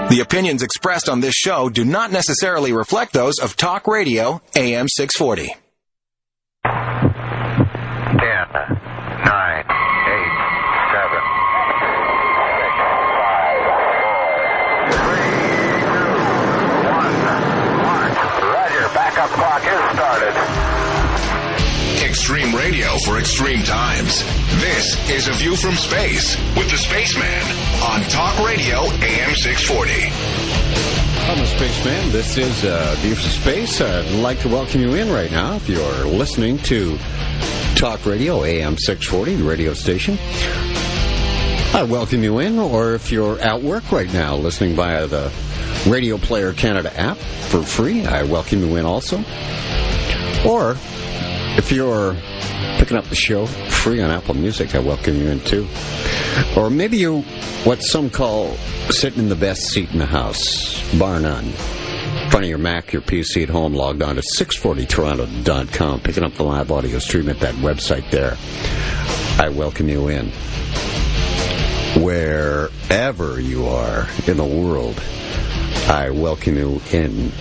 The opinions expressed on this show do not necessarily reflect those of Talk Radio AM 640. 10, 9, 8, 7, 6, 5, 4, 3, 2, 1, mark. Roger, backup clock is started. Extreme radio for extreme times. This is A View from Space with the Spaceman on Talk Radio AM 640. I'm the Spaceman. This is A View from Space. I'd like to welcome you in right now if you're listening to Talk Radio AM 640, the radio station. I welcome you in, or if you're at work right now listening via the Radio Player Canada app for free, I welcome you in also. Or if you're picking up the show free on Apple Music, I welcome you in too. Or maybe you, what some call sitting in the best seat in the house, bar none. In front of your Mac, your PC at home, logged on to 640toronto.com, picking up the live audio stream at that website there. I welcome you in. Wherever you are in the world, I welcome you in.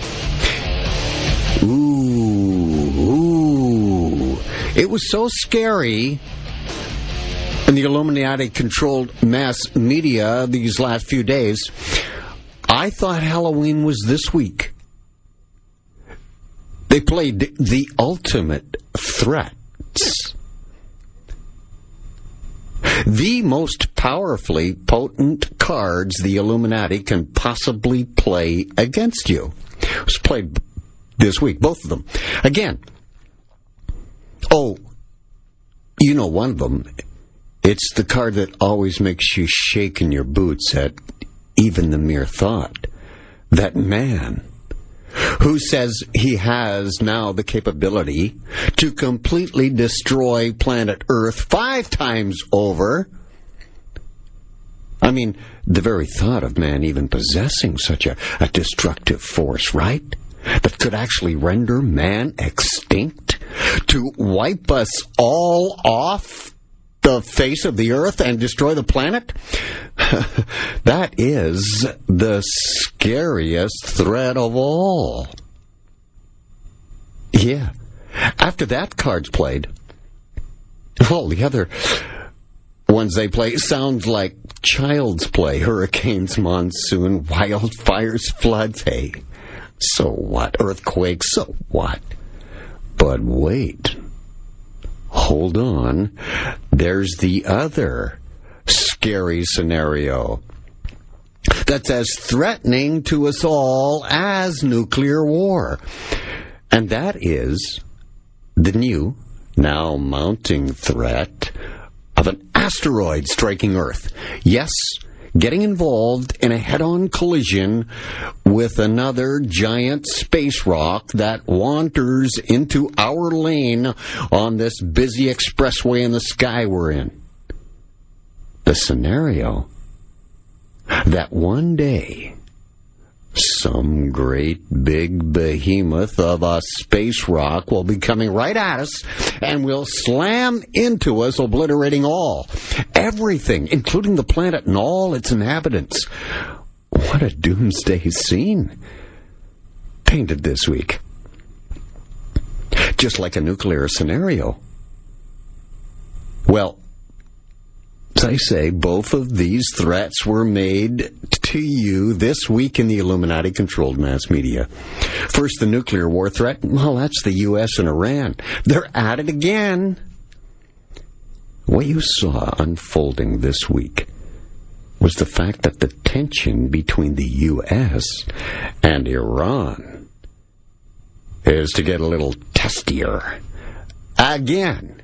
It was so scary in the Illuminati-controlled mass media these last few days, I thought Halloween was this week. They played the ultimate threats. The most powerfully potent cards the Illuminati can possibly play against you. It was played this week, both of them. Again, you know one of them. It's the card that always makes you shake in your boots at even the mere thought. That man who says he has now the capability to completely destroy planet Earth 5 times over. I mean, the very thought of man even possessing such a destructive force, right? That could actually render man extinct, to wipe us all off the face of the earth and destroy the planet? That is the scariest threat of all. Yeah. After that card's played, all the other ones they play sound like child's play. Hurricanes, monsoon, wildfires, floods. Hey, so what? Earthquakes, so what? But wait. Hold on. There's the other scary scenario that's as threatening to us all as nuclear war. And that is the new, now mounting threat of an asteroid striking Earth. Yes, getting involved in a head-on collision with another giant space rock that wanders into our lane on this busy expressway in the sky we're in. The scenario that one day some great big behemoth of a space rock will be coming right at us and will slam into us, obliterating everything, including the planet and all its inhabitants. What a doomsday scene painted this week. Just like a nuclear scenario. Well, as I say, both of these threats were made to you this week in the Illuminati-controlled mass media. First, the nuclear war threat. Well, that's the U.S. and Iran. They're at it again. What you saw unfolding this week was the fact that the tension between the U.S. and Iran is to get a little testier again.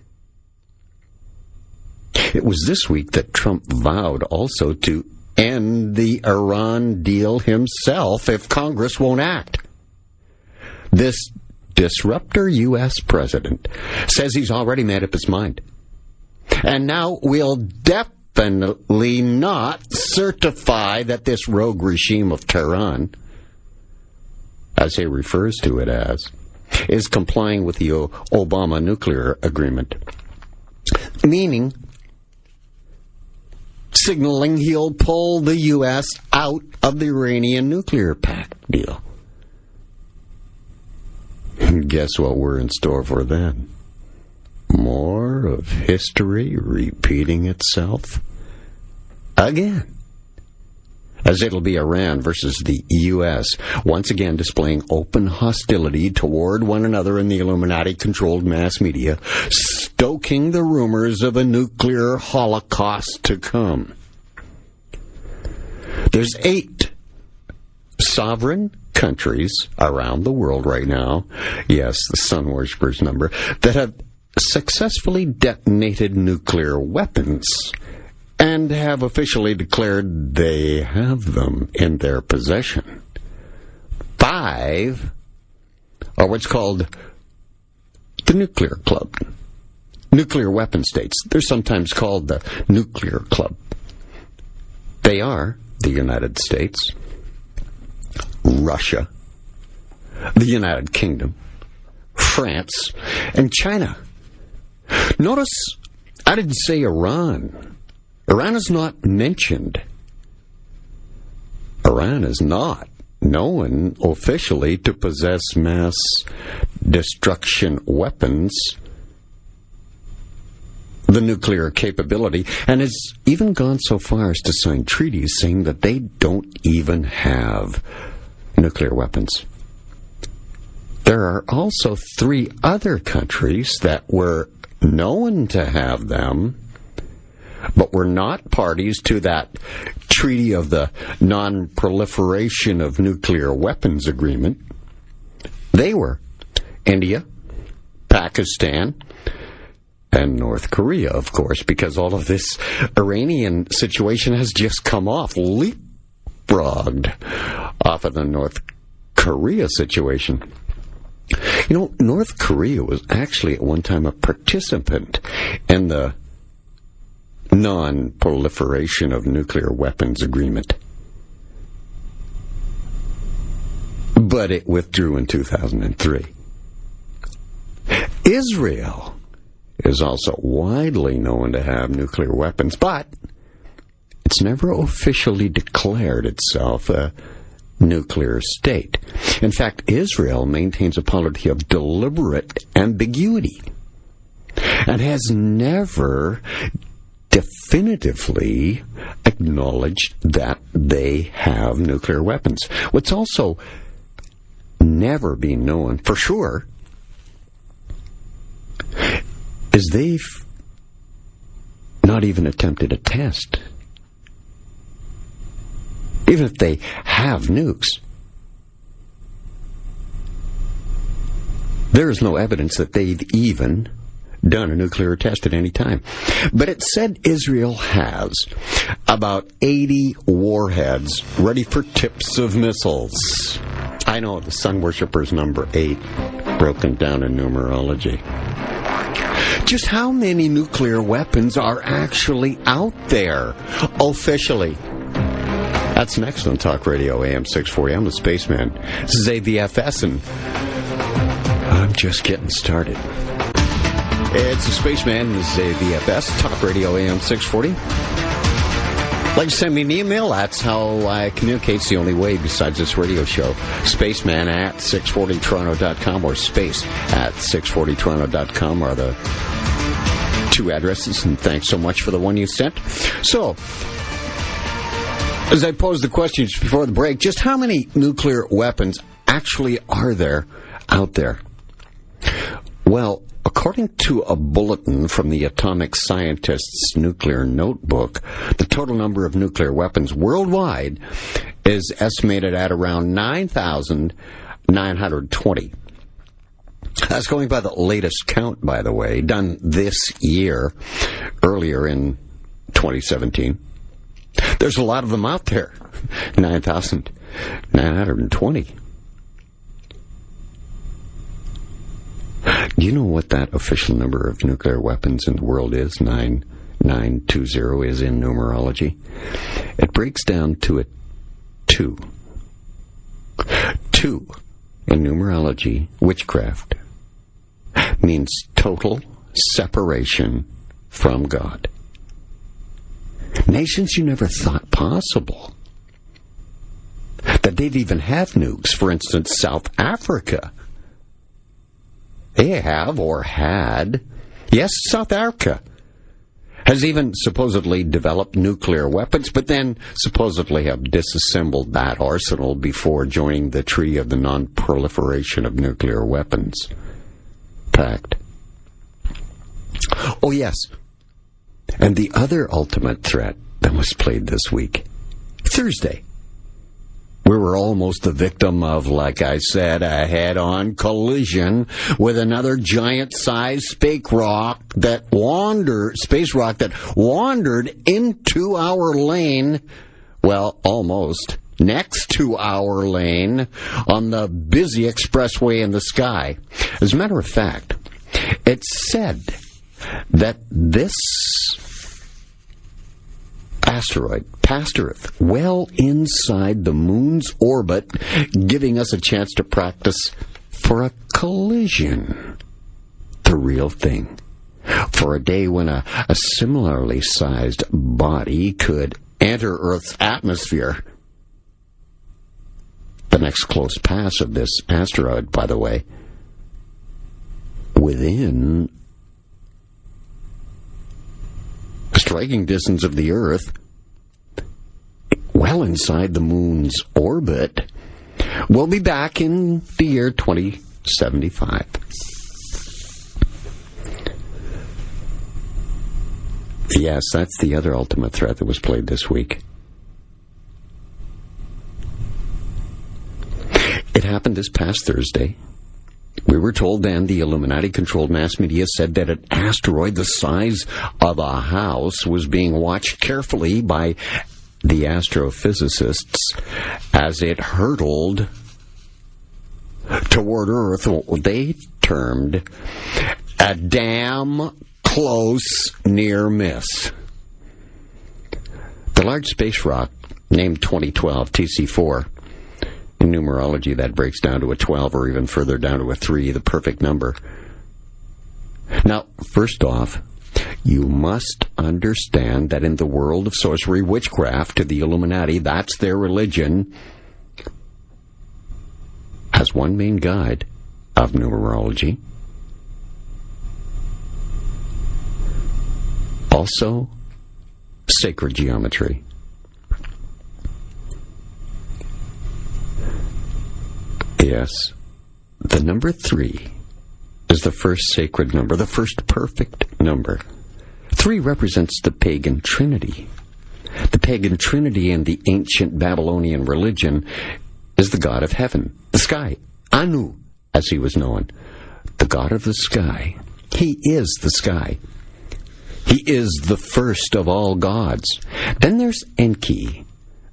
It was this week that Trump vowed also to end the Iran deal himself if Congress won't act. This disruptor U.S. president says he's already made up his mind. And now we'll definitely not certify that this rogue regime of Tehran, as he refers to it as, is complying with the Obama nuclear agreement. Meaning, signaling he'll pull the U.S. out of the Iranian nuclear pact deal. And guess what we're in store for then? More of history repeating itself again. As it'll be Iran versus the U.S., once again displaying open hostility toward one another in the Illuminati-controlled mass media, stoking the rumors of a nuclear holocaust to come. There's 8 sovereign countries around the world right now, yes, the sun worshippers number, that have successfully detonated nuclear weapons and have officially declared they have them in their possession. 5 are what's called the Nuclear Club. Nuclear weapon states. They're sometimes called the Nuclear Club. They are the United States, Russia, the United Kingdom, France, and China. Notice I didn't say Iran. Iran is not mentioned. Iran is not known officially to possess mass destruction weapons, the nuclear capability, and has even gone so far as to sign treaties saying that they don't even have nuclear weapons. There are also 3 other countries that were known to have them, but were not parties to that Treaty of the Non-Proliferation of Nuclear Weapons Agreement. They were India, Pakistan, and North Korea, of course, because all of this Iranian situation has just come off, leapfrogged off of the North Korea situation. You know, North Korea was actually at one time a participant in the Non-Proliferation of Nuclear Weapons Agreement, but it withdrew in 2003. Israel is also widely known to have nuclear weapons, but it's never officially declared itself a nuclear state. In fact, Israel maintains a policy of deliberate ambiguity and has never definitively acknowledged that they have nuclear weapons. What's also never been known for sure is they've not even attempted a test. Even if they have nukes, there is no evidence that they've even done a nuclear test at any time. But it said Israel has about 80 warheads ready for tips of missiles. I know, the sun worshippers number 8, broken down in numerology. Just how many nuclear weapons are actually out there, officially? That's next on Talk Radio AM 640. I'm the Spaceman. This is AVFS, and I'm just getting started. It's the Spaceman. This is AVFS, Talk Radio AM 640. Like to send me an email? That's how I communicate. It's the only way besides this radio show. Spaceman at 640toronto.com or space at 640toronto.com are the 2 addresses, and thanks so much for the one you sent. So, as I posed the question just before the break, just how many nuclear weapons actually are there out there? Well, according to a bulletin from the Atomic Scientist's Nuclear Notebook, the total number of nuclear weapons worldwide is estimated at around 9,920. That's going by the latest count, by the way, done this year, earlier in 2017. There's a lot of them out there, 9,920. Do you know what that official number of nuclear weapons in the world is? 9920 is in numerology. It breaks down to a 2. 2 in numerology, witchcraft, means total separation from God. Nations you never thought possible. That they'd even have nukes. For instance, South Africa. They have, or had, yes, South Africa has even supposedly developed nuclear weapons, but then supposedly have disassembled that arsenal before joining the tree of the non-proliferation of nuclear weapons pact. Oh, yes. And the other ultimate threat that was played this week, Thursday. We were almost the victim of, like I said, a head-on collision with another giant-sized space rock that wandered into our lane, well, almost, next to our lane on the busy expressway in the sky. As a matter of fact, it's said that this asteroid passed Earth well inside the moon's orbit, giving us a chance to practice for a collision. The real thing. For a day when a similarly sized body could enter Earth's atmosphere. The next close pass of this asteroid, by the way, within a striking distance of the Earth, well inside the moon's orbit. We'll be back in the year 2075. Yes, that's the other ultimate threat that was played this week. It happened this past Thursday. We were told then the Illuminati-controlled mass media said that an asteroid the size of a house was being watched carefully by the astrophysicists as it hurtled toward Earth, what they termed a damn close near miss. The large space rock, named 2012 TC4, in numerology that breaks down to a 12 or even further down to a 3, the perfect number. Now, first off, you must understand that in the world of sorcery, witchcraft, to the Illuminati, that's their religion, as one main guide of numerology. Also, sacred geometry. Yes, the number 3 is the first sacred number, the first perfect number. 3 represents the pagan trinity. The pagan trinity in the ancient Babylonian religion is the god of heaven, the sky, Anu, as he was known, the god of the sky. He is the sky. He is the first of all gods. Then there's Enki,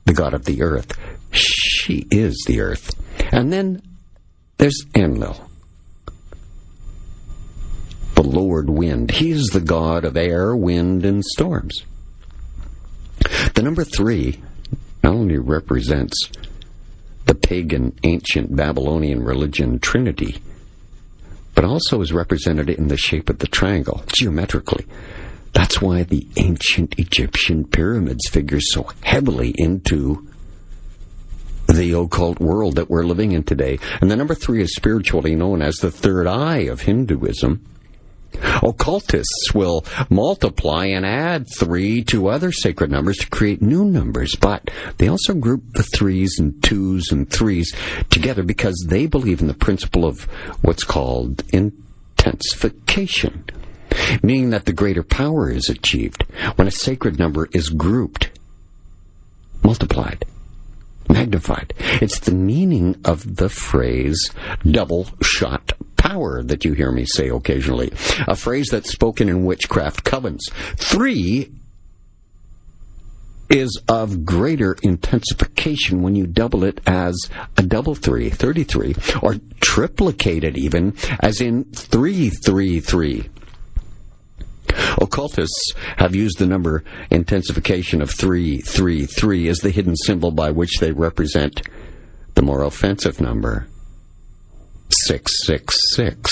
the god of the earth. She is the earth. And then there's Enlil, the Lord Wind. He is the god of air, wind, and storms. The number 3 not only represents the pagan, ancient Babylonian religion Trinity, but also is represented in the shape of the triangle, geometrically. That's why the ancient Egyptian pyramids figure so heavily into the occult world that we're living in today. And the number 3 is spiritually known as the third eye of Hinduism. Occultists will multiply and add 3 to other sacred numbers to create new numbers, but they also group the 3s and 2s and 3s together because they believe in the principle of what's called intensification, meaning that the greater power is achieved when a sacred number is grouped, multiplied, magnified. It's the meaning of the phrase double shot power that you hear me say occasionally, a phrase that's spoken in witchcraft covens. 3 is of greater intensification when you double it as a double 3, 33, or triplicate it even as in 333. Occultists have used the number intensification of 333 as the hidden symbol by which they represent the more offensive number 666,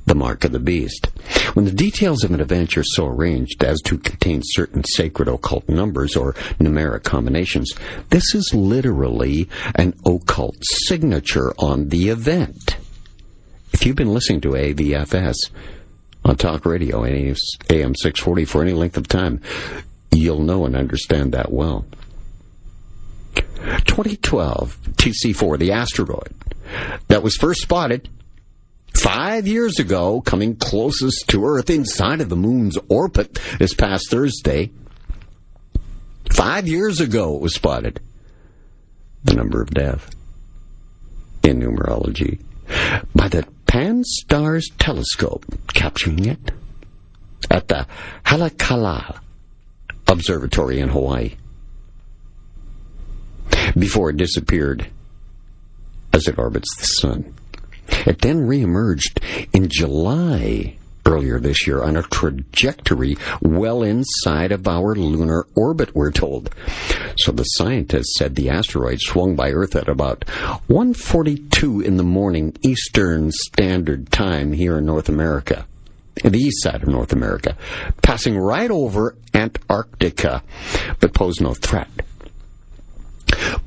the mark of the beast. When the details of an event are so arranged as to contain certain sacred occult numbers or numeric combinations, this is literally an occult signature on the event. If you've been listening to AVFS on Talk Radio, AM 640, for any length of time, you'll know and understand that well. 2012 TC4, the asteroid that was first spotted 5 years ago, coming closest to Earth inside of the moon's orbit this past Thursday. 5 years ago it was spotted. The number of death in numerology by the Pan-STARRS telescope, capturing it at the Halakala Observatory in Hawaii, before it disappeared as it orbits the sun. It then reemerged in July earlier this year on a trajectory well inside of our lunar orbit, we're told. So the scientists said the asteroid swung by Earth at about 1:42 in the morning Eastern Standard Time here in North America, the east side of North America, passing right over Antarctica, but posed no threat.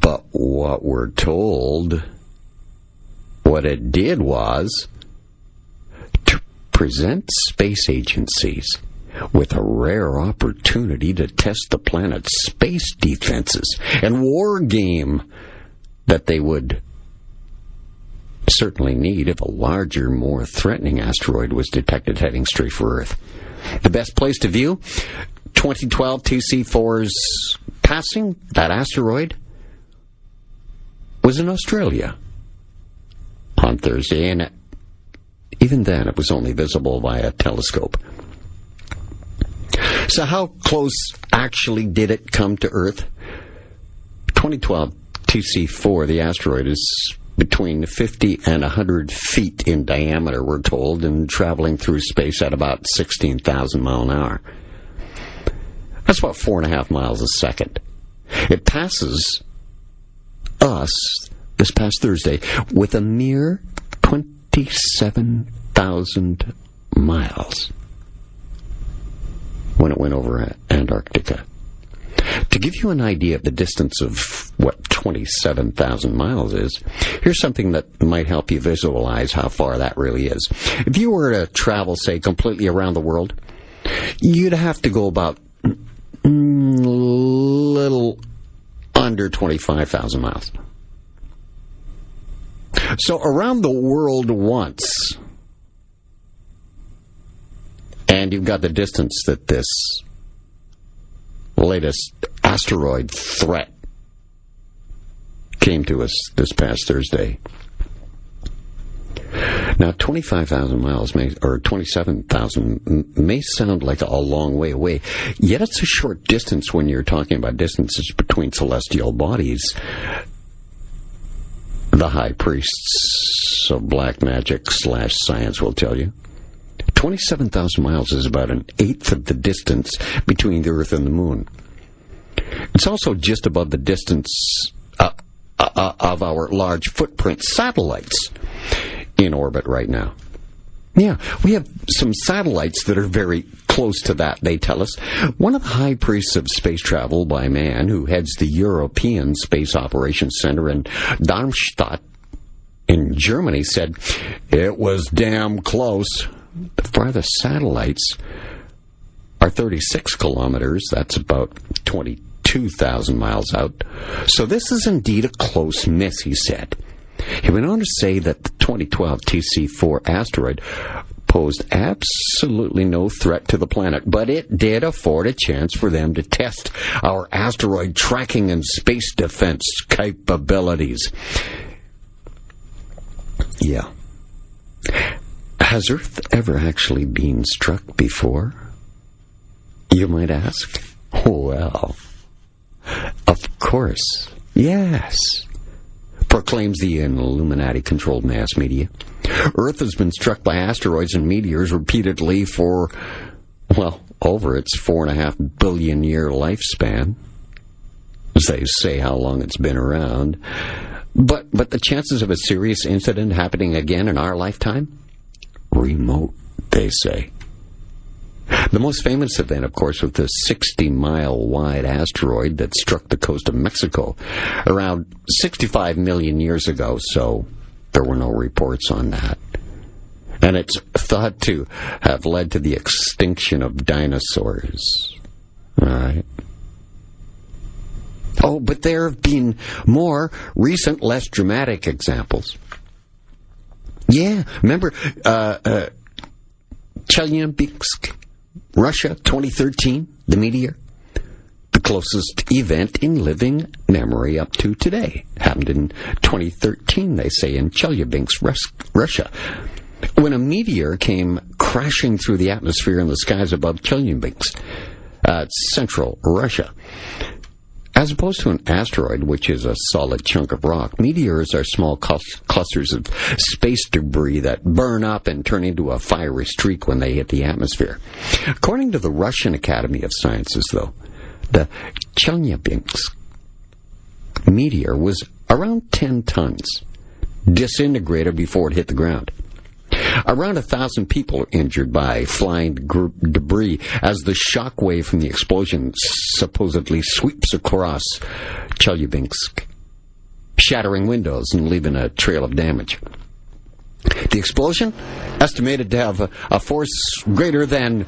But what we're told, what it did was to present space agencies with a rare opportunity to test the planet's space defenses and war game that they would certainly need if a larger, more threatening asteroid was detected heading straight for Earth. The best place to view 2012 TC4's passing that asteroid was in Australia on Thursday, and even then it was only visible via a telescope. So how close actually did it come to Earth? 2012 TC4, the asteroid, is between 50 and 100 feet in diameter, we're told, and traveling through space at about 16,000 miles an hour. That's about 4.5 miles a second. It passes us this past Thursday with a mere 27,000 miles when it went over Antarctica. To give you an idea of the distance of what 27,000 miles is, here's something that might help you visualize how far that really is. If you were to travel, say, completely around the world, you'd have to go about little under 25,000 miles. So around the world once, and you've got the distance that this latest asteroid threat came to us this past Thursday. Now, 25,000 miles or 27,000 may sound like a long way away, yet it's a short distance when you're talking about distances between celestial bodies. The high priests of black magic / science will tell you 27,000 miles is about an eighth of the distance between the Earth and the Moon. It's also just above the distance of our large footprint satellites in orbit right now. Yeah, we have some satellites that are very close to that, they tell us. One of the high priests of space travel by man who heads the European Space Operations Center in Darmstadt in Germany said it was damn close. The farthest satellites are 36 kilometers. That's about 22,000 miles out. So this is indeed a close miss, he said. He went on to say that the 2012 TC4 asteroid posed absolutely no threat to the planet, but it did afford a chance for them to test our asteroid tracking and space defense capabilities. Yeah. Has Earth ever actually been struck before? You might ask. Well, of course, yes, proclaims the Illuminati-controlled mass media. Earth has been struck by asteroids and meteors repeatedly for, well, over its 4.5 billion year lifespan. They say how long it's been around. But the chances of a serious incident happening again in our lifetime? Remote, they say. The most famous event, of course, was the 60-mile-wide asteroid that struck the coast of Mexico around 65 million years ago, so there were no reports on that. And it's thought to have led to the extinction of dinosaurs. All right. Oh, but there have been more recent, less dramatic examples. Yeah, remember Chelyabinsk, Russia, 2013, the meteor? The closest event in living memory up to today. Happened in 2013, they say, in Chelyabinsk, Russia, when a meteor came crashing through the atmosphere in the skies above Chelyabinsk, central Russia. As opposed to an asteroid, which is a solid chunk of rock, meteors are small clusters of space debris that burn up and turn into a fiery streak when they hit the atmosphere. According to the Russian Academy of Sciences, though, the Chelyabinsk meteor was around 10 tons, disintegrated before it hit the ground. Around 1,000 people are injured by flying debris as the shock wave from the explosion supposedly sweeps across Chelyabinsk, shattering windows and leaving a trail of damage. The explosion, estimated to have a force greater than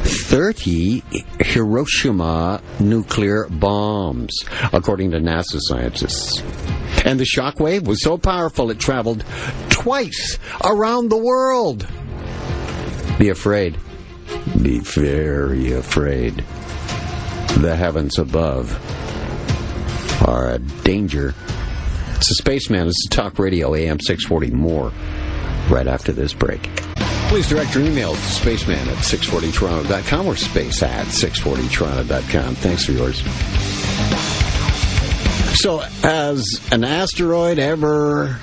30 Hiroshima nuclear bombs, according to NASA scientists. And the shock wave was so powerful it traveled twice around the world. Be afraid. Be very afraid. The heavens above are a danger. It's a Spaceman. This is Talk Radio AM 640. More right after this break. Please direct your email to spaceman at 640toronto.com or space at 640toronto.com. Thanks for yours. So, has an asteroid ever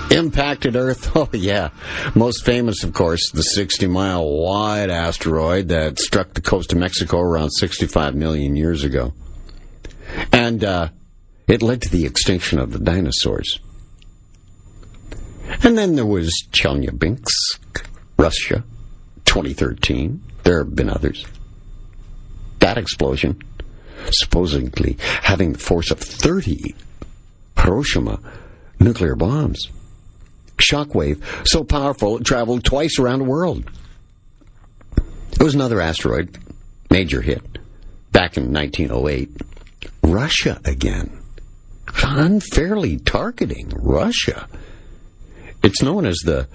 impacted Earth? Oh, yeah. Most famous, of course, the 60-mile-wide asteroid that struck the coast of Mexico around 65 million years ago. And it led to the extinction of the dinosaurs. And then there was Chelyabinsk, Russia, 2013. There have been others. That explosion, supposedly having the force of 30 Hiroshima nuclear bombs. Shockwave so powerful it traveled twice around the world. It was another asteroid, major hit, back in 1908. Russia again. Unfairly targeting Russia. It's known as the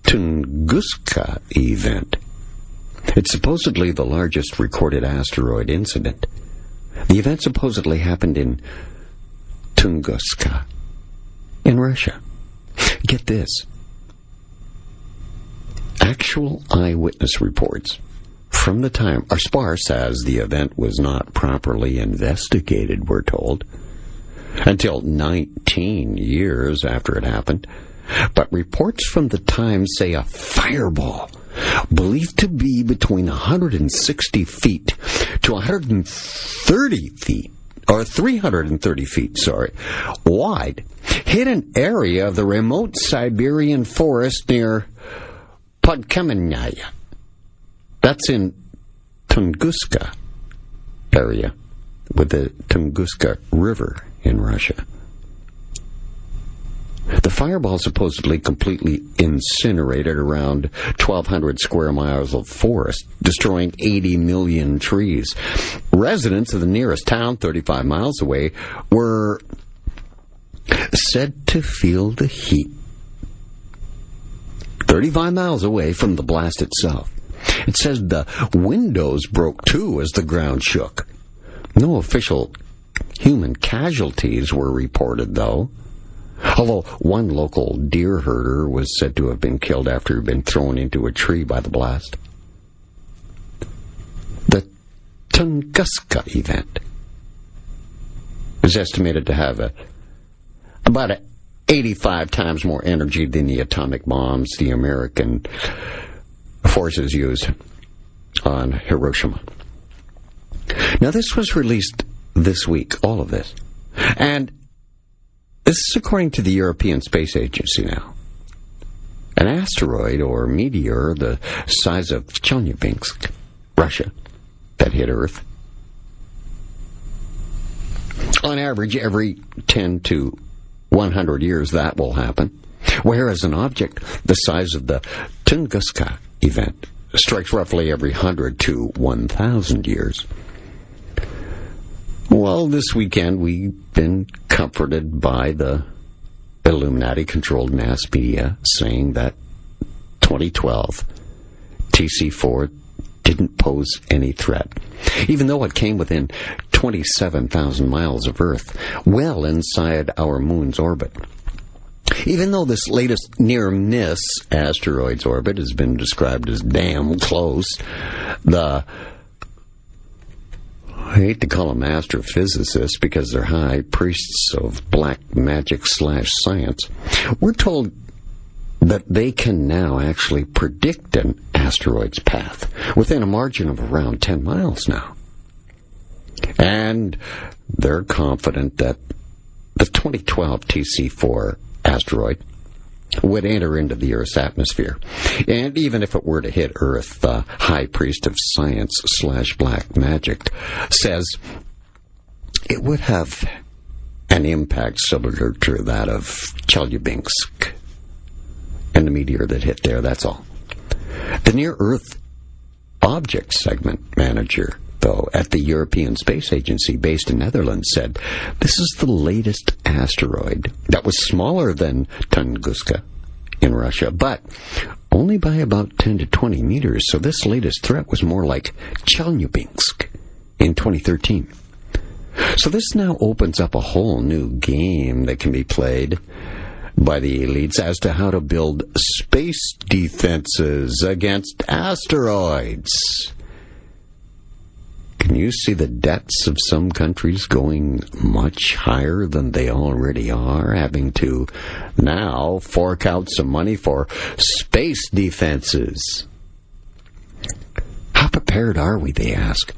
Tunguska event. It's supposedly the largest recorded asteroid incident. The event supposedly happened in Tunguska, in Russia. Get this. Actual eyewitness reports from the time are sparse, as the event was not properly investigated, we're told, until 19 years after it happened. But reports from the time say a fireball, believed to be between 160 feet to 130 feet, or 330 feet, wide, hit an area of the remote Siberian forest near Podkamenyaya. That's in Tunguska area, with the Tunguska River in Russia. The fireball supposedly completely incinerated around 1,200 square miles of forest, destroying 80 million trees. Residents of the nearest town, 35 miles away, were said to feel the heat 35 miles away from the blast itself. It says the windows broke too as the ground shook. No official human casualties were reported, though. Although one local deer herder was said to have been killed after he'd been thrown into a tree by the blast. The Tunguska event is estimated to have about 85 times more energy than the atomic bombs the American forces used on Hiroshima. Now, this was released this week, all of this. And this is according to the European Space Agency now. An asteroid or meteor the size of Chelyabinsk Russia that hit Earth. On average, every 10 to 100 years, that will happen. Whereas an object the size of the Tunguska event strikes roughly every 100 to 1,000 years. Well, this weekend we've been comforted by the Illuminati-controlled mass media saying that 2012 TC4 didn't pose any threat, even though it came within 27,000 miles of Earth, well inside our moon's orbit. Even though this latest near-miss asteroid's orbit has been described as damn close, I hate to call them astrophysicists because they're high priests of black magic/science, we're told that they can now actually predict an asteroid's path within a margin of around 10 miles now. And they're confident that the 2012 TC4 asteroid would enter into the Earth's atmosphere. And even if it were to hit Earth, the high priest of science/black magic says it would have an impact similar to that of Chelyabinsk and the meteor that hit there, that's all. The Near-Earth Object Segment Manager, though, at the European Space Agency based in Netherlands said this is the latest asteroid that was smaller than Tunguska in Russia, but only by about 10 to 20 meters, so this latest threat was more like Chelyabinsk in 2013. So this now opens up a whole new game that can be played by the elites as to how to build space defenses against asteroids. Can you see the debts of some countries going much higher than they already are, having to now fork out some money for space defenses? How prepared are we, they ask,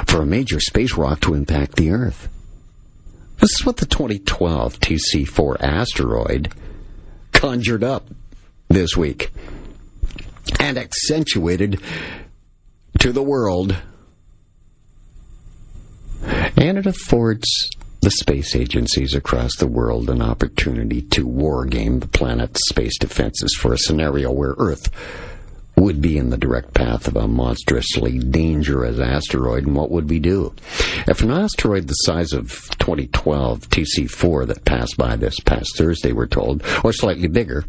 for a major space rock to impact the Earth? This is what the 2012 TC4 asteroid conjured up this week and accentuated to the world. And it affords the space agencies across the world an opportunity to wargame the planet's space defenses for a scenario where Earth would be in the direct path of a monstrously dangerous asteroid. And what would we do? If an asteroid the size of 2012 TC4 that passed by this past Thursday, we're told, or slightly bigger,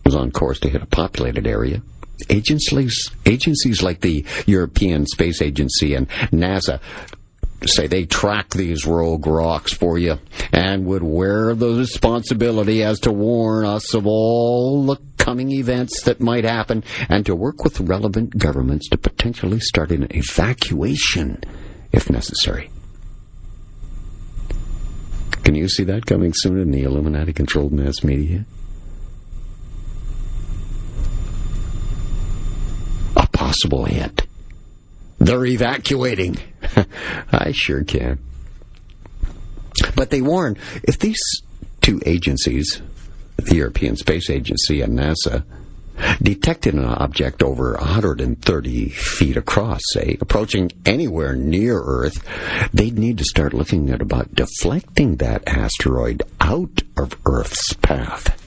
was on course to hit a populated area, agencies like the European Space Agency and NASA say they track these rogue rocks for you and would wear the responsibility as to warn us of all the coming events that might happen and to work with relevant governments to potentially start an evacuation if necessary. Can you see that coming soon in the Illuminati-controlled mass media? A possible hit. They're evacuating. I sure can. But they warn, if these two agencies, the European Space Agency and NASA, detected an object over 130 feet across, say, approaching anywhere near Earth, they'd need to start looking at about deflecting that asteroid out of Earth's path.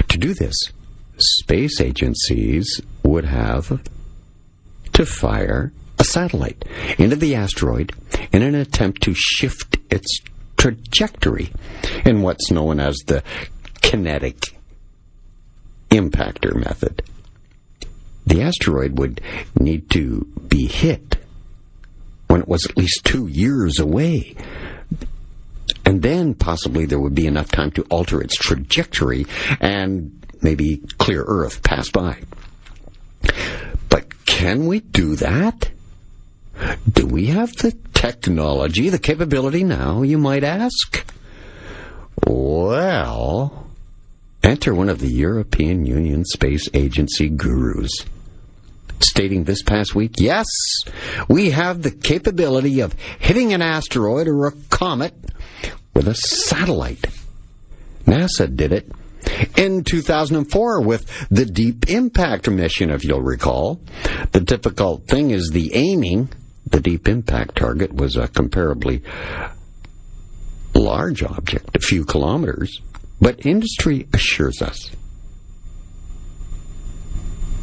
To do this, space agencies would have to fire a satellite into the asteroid in an attempt to shift its trajectory in what's known as the kinetic impactor method. The asteroid would need to be hit when it was at least 2 years away. And then possibly there would be enough time to alter its trajectory and maybe clear Earth, pass by. But can we do that? Do we have the technology, the capability now, you might ask? Well, enter one of the European Union Space Agency gurus, stating this past week, yes, we have the capability of hitting an asteroid or a comet with a satellite. NASA did it In 2004, with the Deep Impact mission, if you'll recall, the difficult thing is the aiming. The Deep Impact target was a comparably large object, a few kilometers, but industry assures us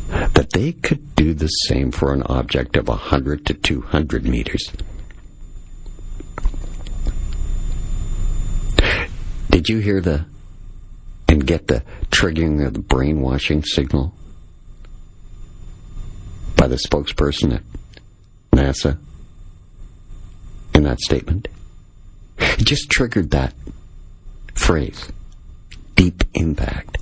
that they could do the same for an object of 100 to 200 meters. Did you hear and get the triggering of the brainwashing signal by the spokesperson at NASA in that statement? He just triggered that phrase, deep impact.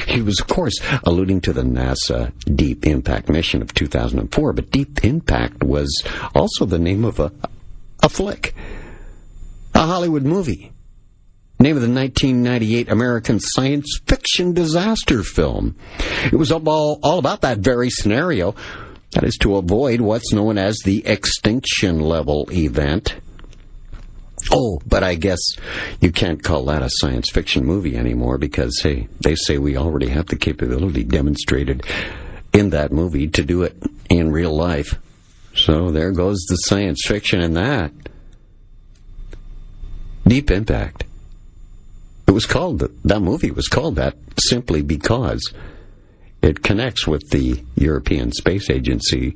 He was, of course, alluding to the NASA Deep Impact mission of 2004, but Deep Impact was also the name of a flick, a Hollywood movie. Name of the 1998 American science fiction disaster film. It was all about that very scenario, that is to avoid what's known as the extinction level event. Oh, but I guess you can't call that a science fiction movie anymore because, hey, they say we already have the capability demonstrated in that movie to do it in real life. So there goes the science fiction in that. Deep Impact. That movie was called that simply because it connects with the European Space Agency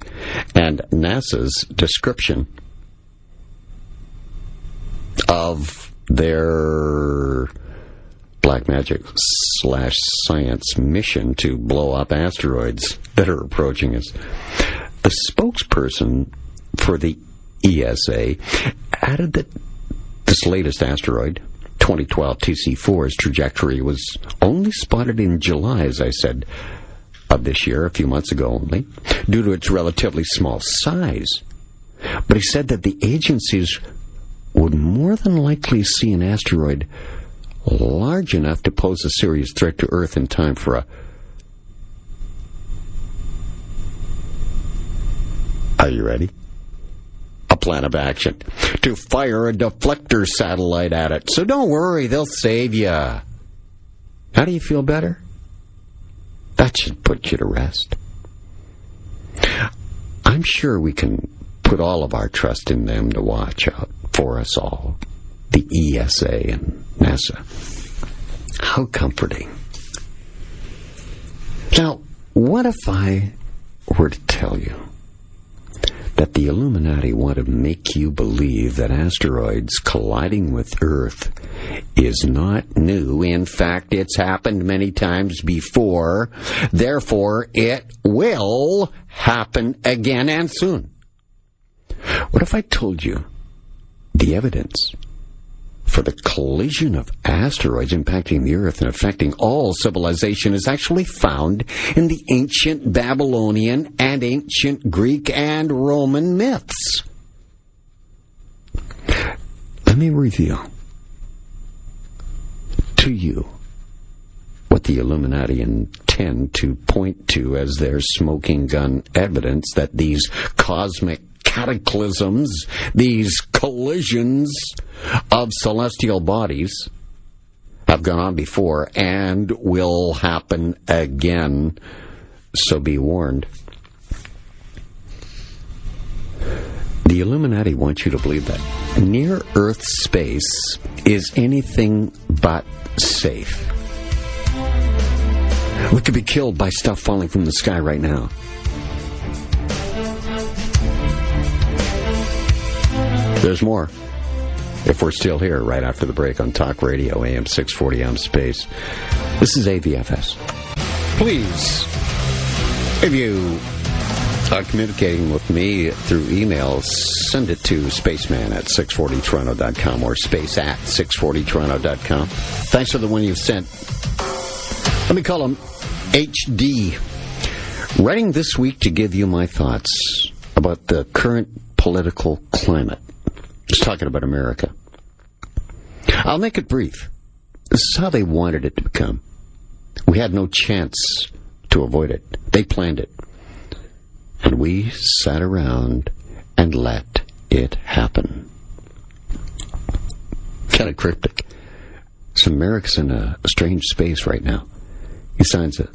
and NASA's description of their black magic / science mission to blow up asteroids that are approaching us. The spokesperson for the ESA added that this latest asteroid, 2012 TC4's trajectory, was only spotted in July, as I said, of this year, a few months ago only, due to its relatively small size. But he said that the agencies would more than likely see an asteroid large enough to pose a serious threat to Earth in time for Are you ready? A plan of action to fire a deflector satellite at it. So don't worry, they'll save you. How do you feel better? That should put you to rest. I'm sure we can put all of our trust in them to watch out for us all. The ESA and NASA. How comforting. Now, what if I were to tell you that the Illuminati want to make you believe that asteroids colliding with Earth is not new? In fact, it's happened many times before. Therefore, it will happen again and soon. What if I told you the evidence for the collision of asteroids impacting the Earth and affecting all civilization is actually found in the ancient Babylonian and ancient Greek and Roman myths? Let me reveal to you what the Illuminati intend to point to as their smoking gun evidence that these cosmic cataclysms, these collisions of celestial bodies have gone on before and will happen again. So be warned. The Illuminati want you to believe that near-Earth space is anything but safe. We could be killed by stuff falling from the sky right now. There's more if we're still here right after the break on Talk Radio, AM 640 on Space. This is AVFS. Please, if you are communicating with me through email, send it to spaceman at 640toronto.com or space at 640toronto.com. Thanks for the one you've sent. Let me call him HD. Writing this week to give you my thoughts about the current political climate. Just talking about America. I'll make it brief. This is how they wanted it to become. We had no chance to avoid it. They planned it. And we sat around and let it happen. Kind of cryptic. thinks America's in a strange space right now. He signs it.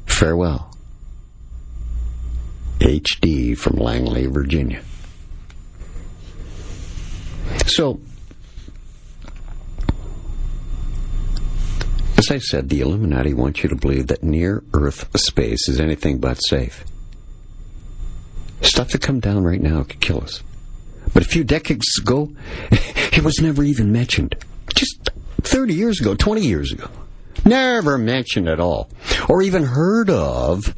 Farewell. HD from Langley, Virginia. So, as I said, the Illuminati want you to believe that near-Earth space is anything but safe. Stuff that come down right now could kill us. But a few decades ago, it was never even mentioned. Just 30 years ago, 20 years ago. Never mentioned at all. Or even heard of,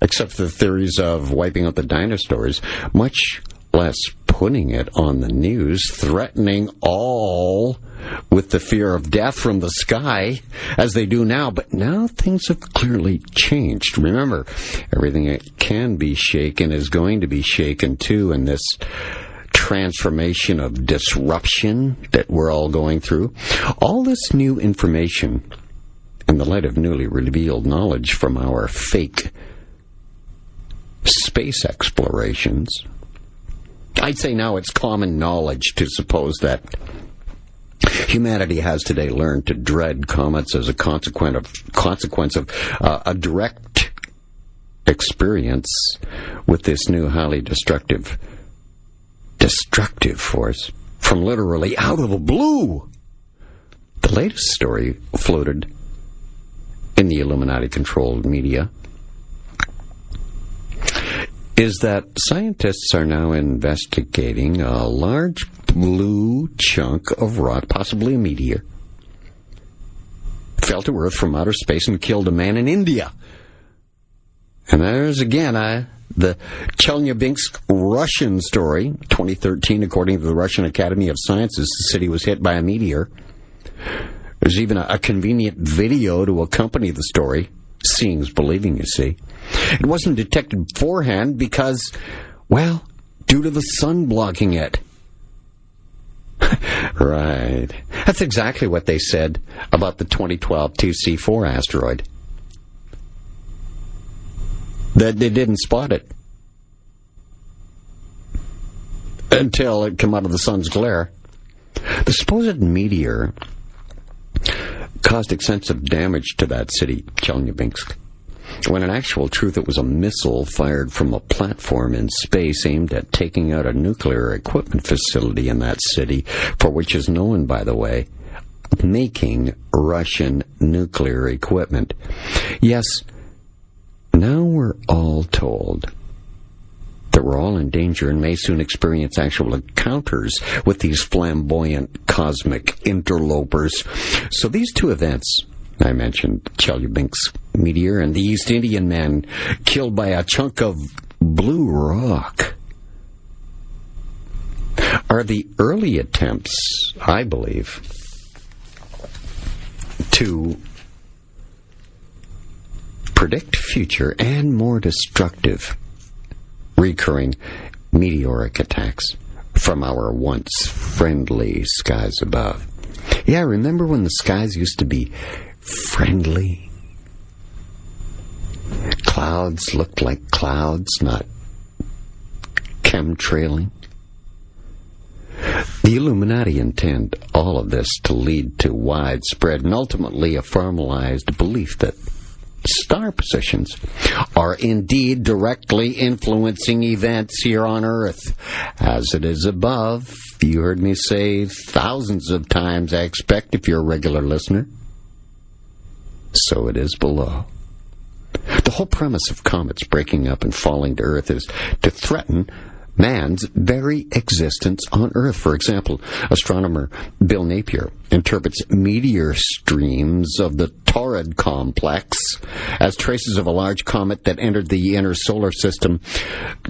except for the theories of wiping out the dinosaurs, much less putting it on the news, threatening all with the fear of death from the sky, as they do now. But now things have clearly changed. Remember, everything that can be shaken is going to be shaken too in this transformation of disruption that we're all going through. All this new information, in the light of newly revealed knowledge from our fake space explorations, I'd say now it's common knowledge to suppose that humanity has today learned to dread comets as a consequence of a direct experience with this new highly destructive force from literally out of the blue. The latest story floated in the Illuminati-controlled media is that scientists are now investigating a large blue chunk of rock, possibly a meteor, fell to Earth from outer space and killed a man in India. And there's again the Chelyabinsk Russian story, 2013, according to the Russian Academy of Sciences, the city was hit by a meteor. There's even a convenient video to accompany the story. Seeing's believing, you see. It wasn't detected beforehand because, well, due to the sun blocking it. Right. That's exactly what they said about the 2012 2C4 asteroid. That they didn't spot it until it came out of the sun's glare. The supposed meteor caused extensive damage to that city, Chelyabinsk, when in actual truth it was a missile fired from a platform in space aimed at taking out a nuclear equipment facility in that city, for which is known, by the way, making Russian nuclear equipment. Yes, now we're all told that we're all in danger and may soon experience actual encounters with these flamboyant cosmic interlopers. So these two events I mentioned, Chelyabinsk meteor and the East Indian man killed by a chunk of blue rock, are the early attempts, I believe, to predict future and more destructive recurring meteoric attacks from our once friendly skies above. Yeah, remember when the skies used to be friendly? Clouds looked like clouds, not chemtrailing. The Illuminati intend all of this to lead to widespread and ultimately a formalized belief that star positions are indeed directly influencing events here on Earth. As it is above, you heard me say thousands of times, I expect, if you're a regular listener. So it is below. The whole premise of comets breaking up and falling to Earth is to threaten man's very existence on Earth. For example, astronomer Bill Napier interprets meteor streams of the Taurid complex as traces of a large comet that entered the inner solar system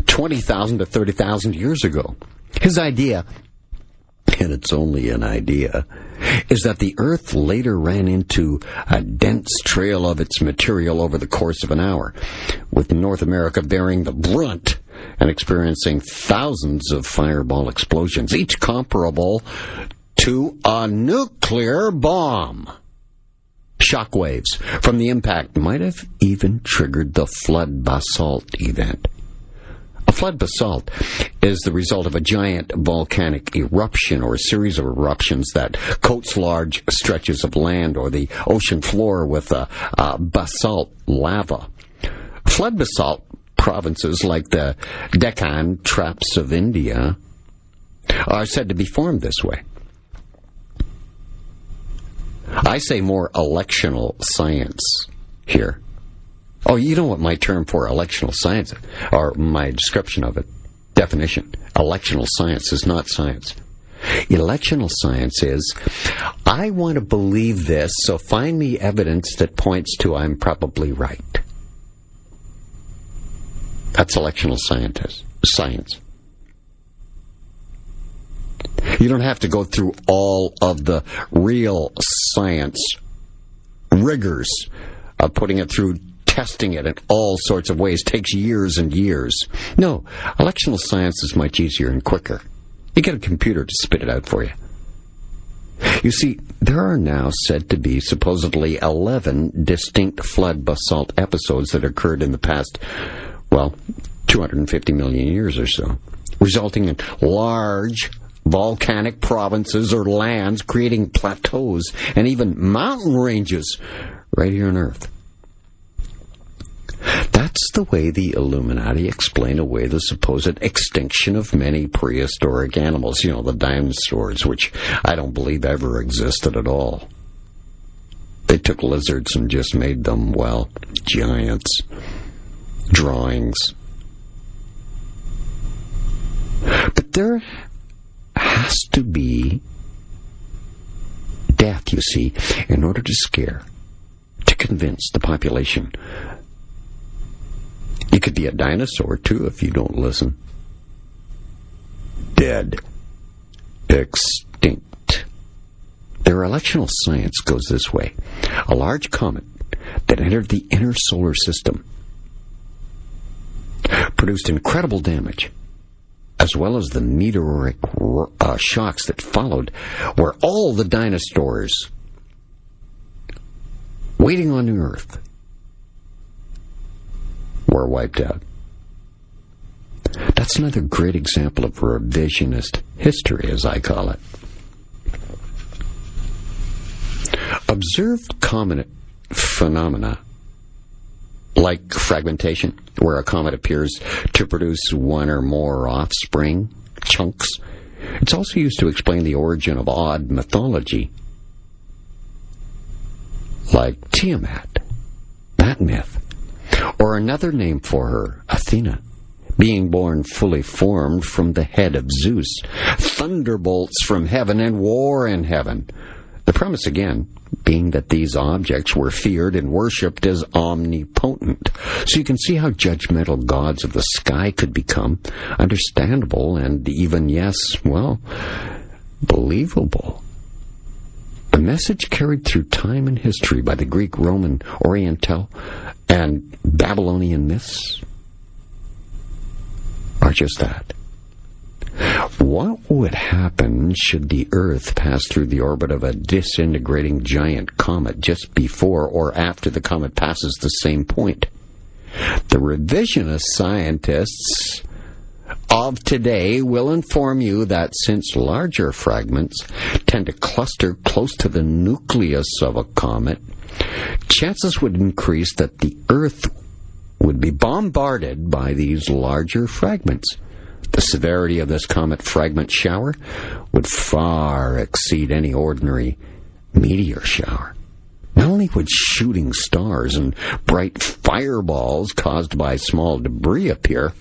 20,000 to 30,000 years ago. His idea, and it's only an idea, is that the Earth later ran into a dense trail of its material over the course of an hour, with North America bearing the brunt and experiencing thousands of fireball explosions, each comparable to a nuclear bomb. Shockwaves from the impact might have even triggered the flood basalt event. A flood basalt is the result of a giant volcanic eruption or a series of eruptions that coats large stretches of land or the ocean floor with basalt lava. Flood basalt provinces like the Deccan Traps of India are said to be formed this way. I say more electional science here. Oh, you know what my term for electional science, or my description of it, definition. Electional science is not science. Electional science is, I want to believe this, so find me evidence that points to I'm probably right. That's electional science. You don't have to go through all of the real science rigors of putting it through, testing it in all sorts of ways. Takes years and years. No, electional science is much easier and quicker. You get a computer to spit it out for you. You see, there are now said to be supposedly 11 distinct flood basalt episodes that occurred in the past, 250 million years or so, resulting in large volcanic provinces or lands, creating plateaus and even mountain ranges right here on Earth. That's the way the Illuminati explain away the supposed extinction of many prehistoric animals, the dinosaurs, which I don't believe ever existed at all. They took lizards and just made them, giants. Drawings. But there has to be death, you see, in order to convince the population. You could be a dinosaur, too, if you don't listen. Dead. Extinct. Their electional science goes this way. A large comet that entered the inner solar system produced incredible damage, as well as the meteoric shocks that followed, where all the dinosaurs waiting on the Earth were wiped out. That's another great example of revisionist history, as I call it. Observed comet phenomena, like fragmentation, where a comet appears to produce one or more offspring, chunks. It's also used to explain the origin of odd mythology, like Tiamat, that myth. Or another name for her, Athena, being born fully formed from the head of Zeus, thunderbolts from heaven and war in heaven. The premise, again, being that these objects were feared and worshipped as omnipotent. So you can see how judgmental gods of the sky could become understandable and even, believable. The message carried through time and history by the Greek, Roman, Oriental, and Babylonian myths are just that. What would happen should the Earth pass through the orbit of a disintegrating giant comet just before or after the comet passes the same point? The revisionist scientists of today will inform you that since larger fragments tend to cluster close to the nucleus of a comet, chances would increase that the Earth would be bombarded by these larger fragments. The severity of this comet fragment shower would far exceed any ordinary meteor shower. Not only would shooting stars and bright fireballs caused by small debris appear,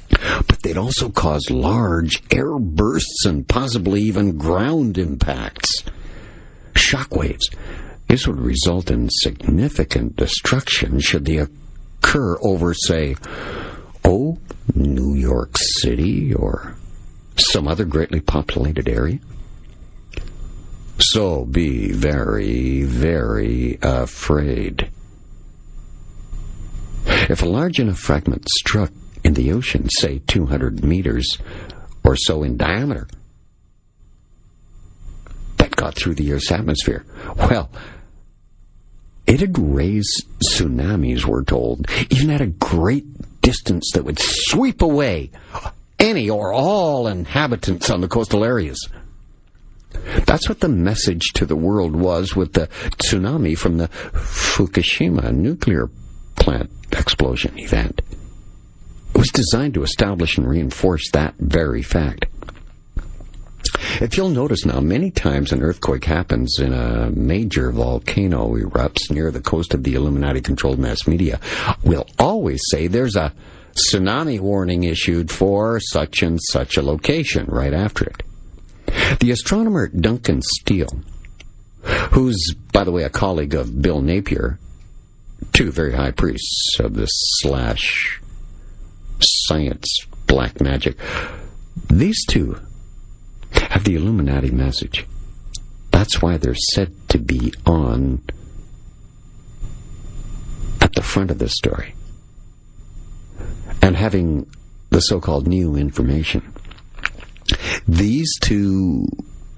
but they'd also cause large air bursts and possibly even ground impacts. Shockwaves. This would result in significant destruction should they occur over, say, New York City or some other greatly populated area. So be very, very afraid. If a large enough fragment struck in the ocean, say 200 meters or so in diameter, that got through the Earth's atmosphere, it'd raise tsunamis, we're told, even at a great distance that would sweep away any or all inhabitants on the coastal areas. That's what the message to the world was with the tsunami from the Fukushima nuclear plant explosion event. It was designed to establish and reinforce that very fact. If you'll notice now, many times an earthquake happens and a major volcano erupts near the coast of the Illuminati-controlled mass media, we'll always say there's a tsunami warning issued for such and such a location right after it. The astronomer Duncan Steele, who's, by the way, a colleague of Bill Napier, two very high priests of this /science black magic, these two have the Illuminati message. That's why they're said to be on at the front of this story and having the so-called new information. These two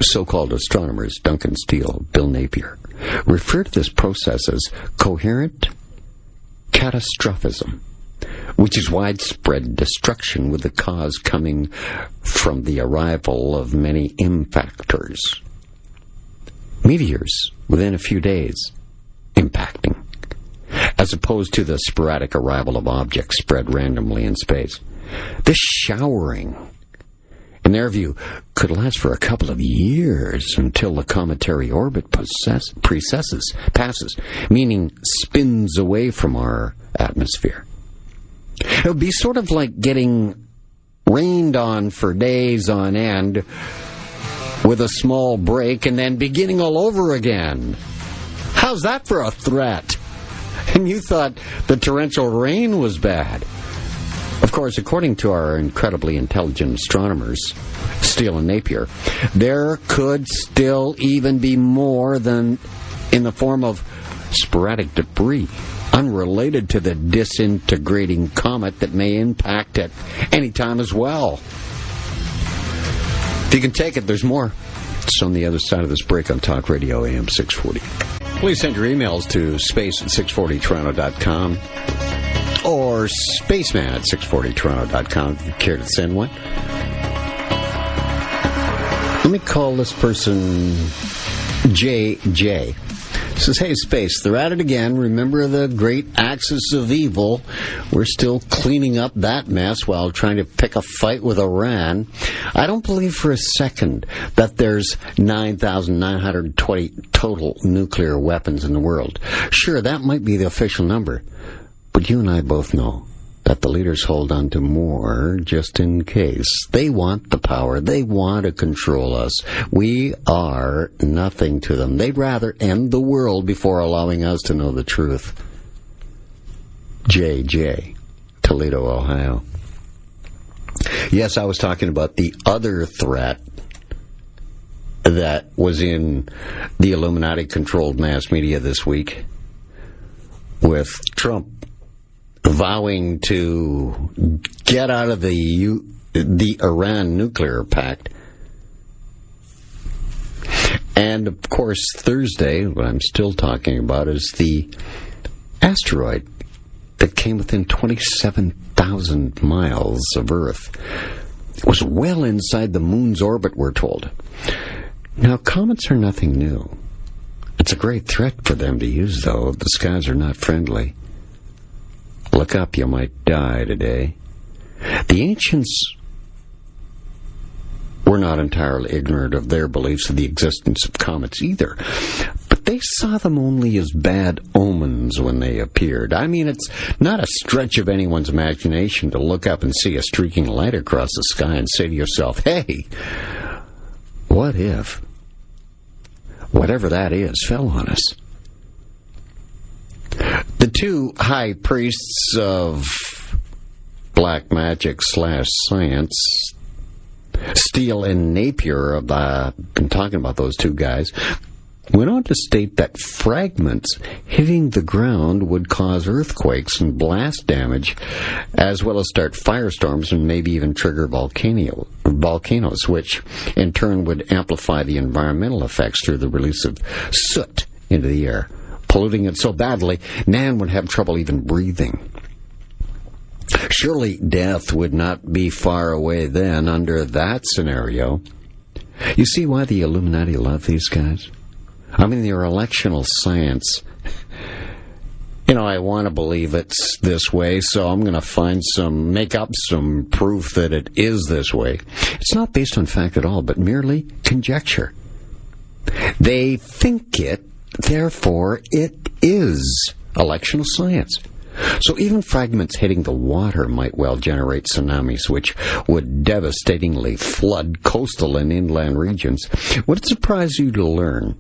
so-called astronomers, Duncan Steele, Bill Napier, refer to this process as coherent catastrophism, which is widespread destruction with the cause coming from the arrival of many impactors. Meteors within a few days impacting, as opposed to the sporadic arrival of objects spread randomly in space. This showering, in their view, could last for a couple of years until the cometary orbit passes, meaning spins away from our atmosphere. It would be sort of like getting rained on for days on end with a small break and then beginning all over again. How's that for a threat? And you thought the torrential rain was bad. Of course, according to our incredibly intelligent astronomers, Steele and Napier, there could still even be more than in the form of sporadic debris, unrelated to the disintegrating comet that may impact at any time as well. If you can take it, there's more. It's on the other side of this break on Talk Radio AM 640. Please send your emails to space@640toronto.com or spaceman@640toronto.com if you care to send one. Let me call this person JJ. Says, hey, Space, they're at it again. Remember the great axis of evil? We're still cleaning up that mess while trying to pick a fight with Iran. I don't believe for a second that there's 9,920 total nuclear weapons in the world. Sure, that might be the official number, but you and I both know that the leaders hold on to more just in case. They want the power. They want to control us. We are nothing to them. They'd rather end the world before allowing us to know the truth. JJ, Toledo, Ohio. Yes, I was talking about the other threat that was in the Illuminati-controlled mass media this week, with Trump vowing to get out of the Iran nuclear pact. And, of course, Thursday, what I'm still talking about, is the asteroid that came within 27,000 miles of Earth. It was well inside the moon's orbit, we're told. Now, comets are nothing new. It's a great threat for them to use, though. The skies are not friendly. Look up, you might die today. The ancients were not entirely ignorant of their beliefs of the existence of comets either, but they saw them only as bad omens when they appeared. I mean, it's not a stretch of anyone's imagination to look up and see a streaking light across the sky and say to yourself, hey, what if whatever that is fell on us? The two high priests of black magic / science, Steele and Napier, I've been talking about those two guys, went on to state that fragments hitting the ground would cause earthquakes and blast damage, as well as start firestorms and maybe even trigger volcanoes, which in turn would amplify the environmental effects through the release of soot into the air, polluting it so badly, Nan would have trouble even breathing. Surely death would not be far away then under that scenario. You see why the Illuminati love these guys? I mean, their electional science. I want to believe it's this way, so I'm going to make up some proof that it is this way. It's not based on fact at all, but merely conjecture. They think it, therefore it is electional science. So even fragments hitting the water might well generate tsunamis, which would devastatingly flood coastal and inland regions. Would it surprise you to learn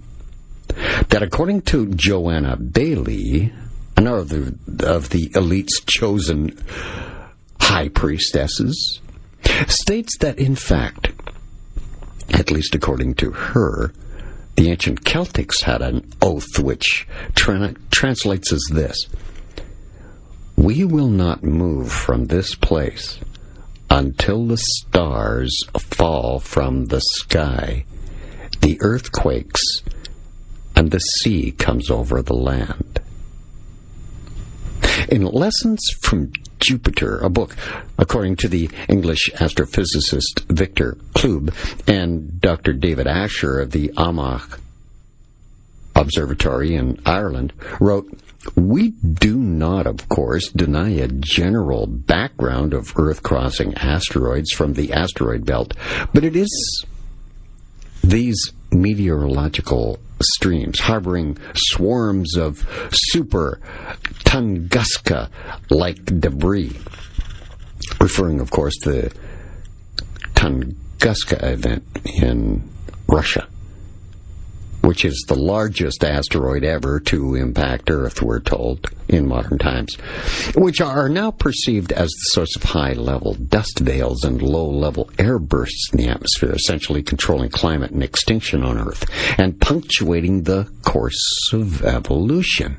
that according to Joanna Bailey, another of the elite's chosen high priestesses, states that in fact, at least according to her, the ancient Celtics had an oath which translates as this: "We will not move from this place until the stars fall from the sky, the earth quakes, and the sea comes over the land." In Lessons from Jupiter, a book, according to the English astrophysicist Victor Klube and Dr. David Asher of the Armagh Observatory in Ireland, wrote, "We do not, of course, deny a general background of Earth-crossing asteroids from the asteroid belt, but it is these meteorological streams harboring swarms of super Tunguska-like debris," referring, of course, to the Tunguska event in Russia, which is the largest asteroid ever to impact Earth, we're told, in modern times, which are now perceived as the source of high-level dust veils and low-level air bursts in the atmosphere, essentially controlling climate and extinction on Earth, and punctuating the course of evolution.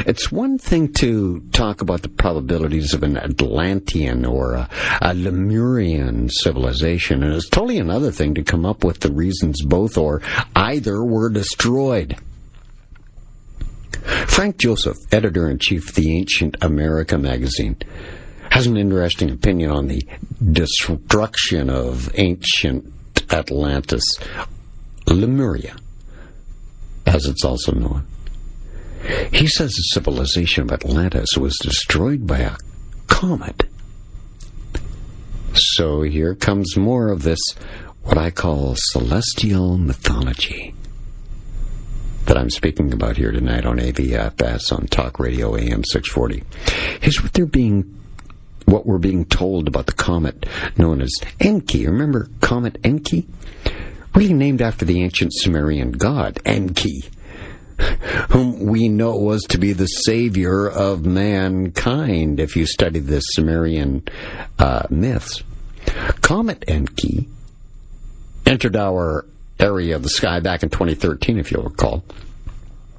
It's one thing to talk about the probabilities of an Atlantean or a Lemurian civilization, and it's totally another thing to come up with the reasons both or either were destroyed. Frank Joseph, editor-in-chief of the Ancient America magazine, has an interesting opinion on the destruction of ancient Atlantis, Lemuria, as it's also known. He says the civilization of Atlantis was destroyed by a comet. So here comes more of this, what I call celestial mythology, that I'm speaking about here tonight on AVFS on Talk Radio AM 640. Here's what we're being told about the comet known as Enki. Remember Comet Enki? Really named after the ancient Sumerian god Enki, whom we know was to be the savior of mankind if you study the Sumerian myths. Comet Enki entered our area of the sky back in 2013, if you'll recall.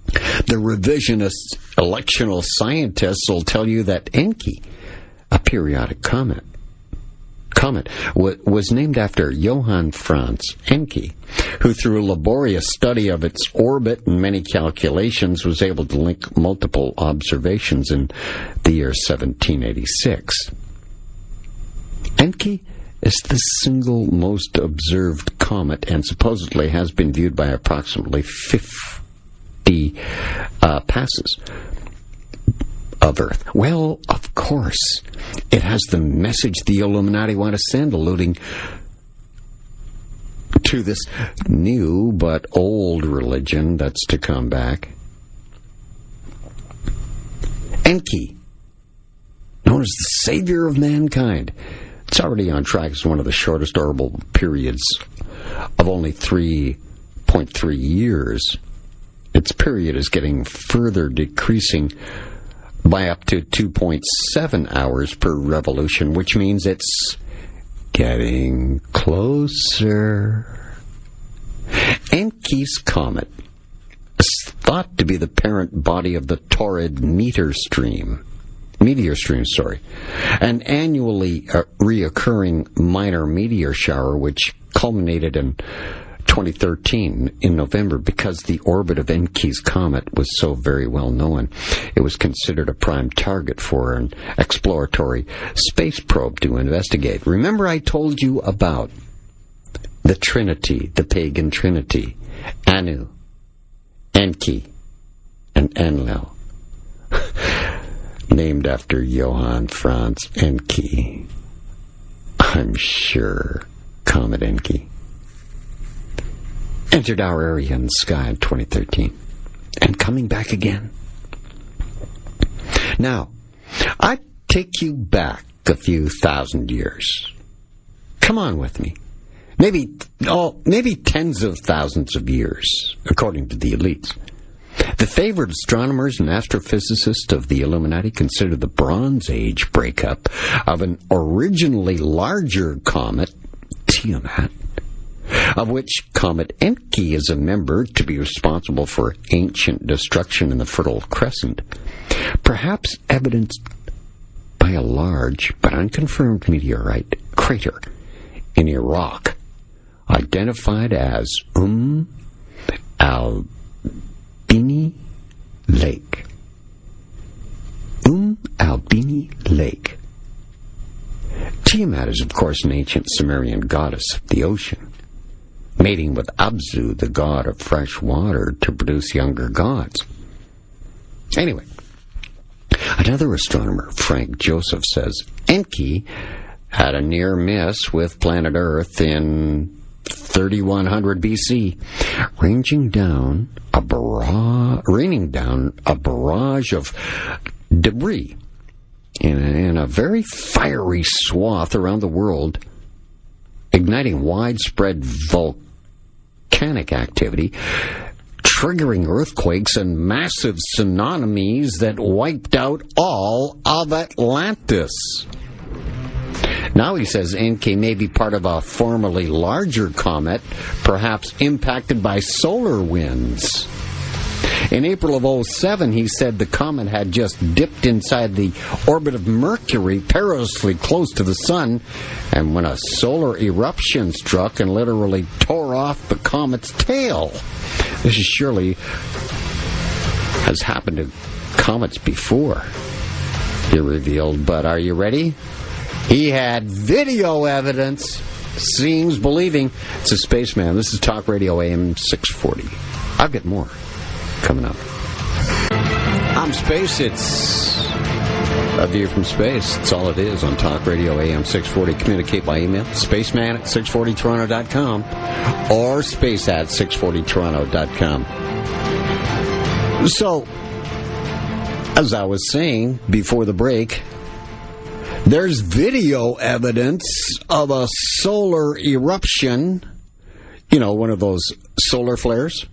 The revisionist electional scientists will tell you that Enki, a periodic comet, was named after Johann Franz Encke, who through a laborious study of its orbit and many calculations was able to link multiple observations in the year 1786. Encke is the single most observed comet and supposedly has been viewed by approximately 50 passes of Earth. Well, of course, it has the message the Illuminati want to send, alluding to this new but old religion that's to come back. Enki, known as the savior of mankind, it's already on track as one of the shortest orbital periods of only 3.3 years. Its period is getting further decreasing by up to 2.7 hours per revolution, which means it's getting closer. Enki's comet is thought to be the parent body of the torrid meteor stream, an annually reoccurring minor meteor shower which culminated in 2013 in November because the orbit of Encke's comet was so very well known. It was considered a prime target for an exploratory space probe to investigate. Remember I told you about the Trinity, the pagan Trinity, Anu, Enki, and Enlil, named after Johann Franz Encke. I'm sure Comet Encke entered our area in the sky in 2013 and coming back again. Now, I take you back a few thousand years. Come on with me. Maybe tens of thousands of years, according to the elites. The favored astronomers and astrophysicists of the Illuminati consider the Bronze Age breakup of an originally larger comet, Tiamat, of which Comet Encke is a member, to be responsible for ancient destruction in the Fertile Crescent, perhaps evidenced by a large but unconfirmed meteorite crater in Iraq, identified as Albini Lake. Albini Lake. Tiamat is, of course, an ancient Sumerian goddess of the ocean, mating with Abzu, the god of fresh water, to produce younger gods. Anyway, another astronomer, Frank Joseph, says Encke had a near miss with planet Earth in 3100 BC, raining down a barrage of debris in a very fiery swath around the world, igniting widespread volcanic activity, triggering earthquakes and massive tsunamis that wiped out all of Atlantis. Now he says Encke may be part of a formerly larger comet, perhaps impacted by solar winds. In April of 2007, he said the comet had just dipped inside the orbit of Mercury, perilously close to the sun, and when a solar eruption struck and literally tore off the comet's tail. This surely has happened to comets before, he revealed. But are you ready? He had video evidence. Seems believing. It's a Spaceman. This is Talk Radio AM 640. I'll get more coming up. I'm Space. It's a view from space. It's all it is on Talk Radio AM 640. Communicate by email. Spaceman at 640toronto.com or space at 640toronto.com. So, as I was saying before the break, there's video evidence of a solar eruption, one of those solar flares,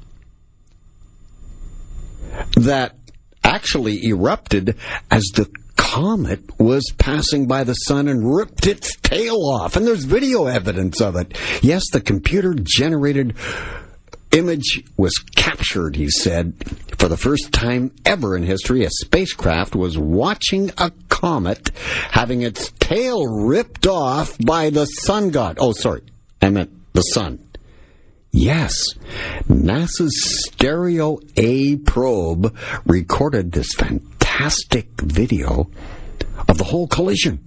that actually erupted as the comet was passing by the sun and ripped its tail off. And there's video evidence of it. Yes, the computer-generated image was captured, he said. For the first time ever in history, a spacecraft was watching a comet having its tail ripped off by the sun god. Oh, sorry, I meant the sun. Yes, NASA's Stereo A probe recorded this fantastic video of the whole collision.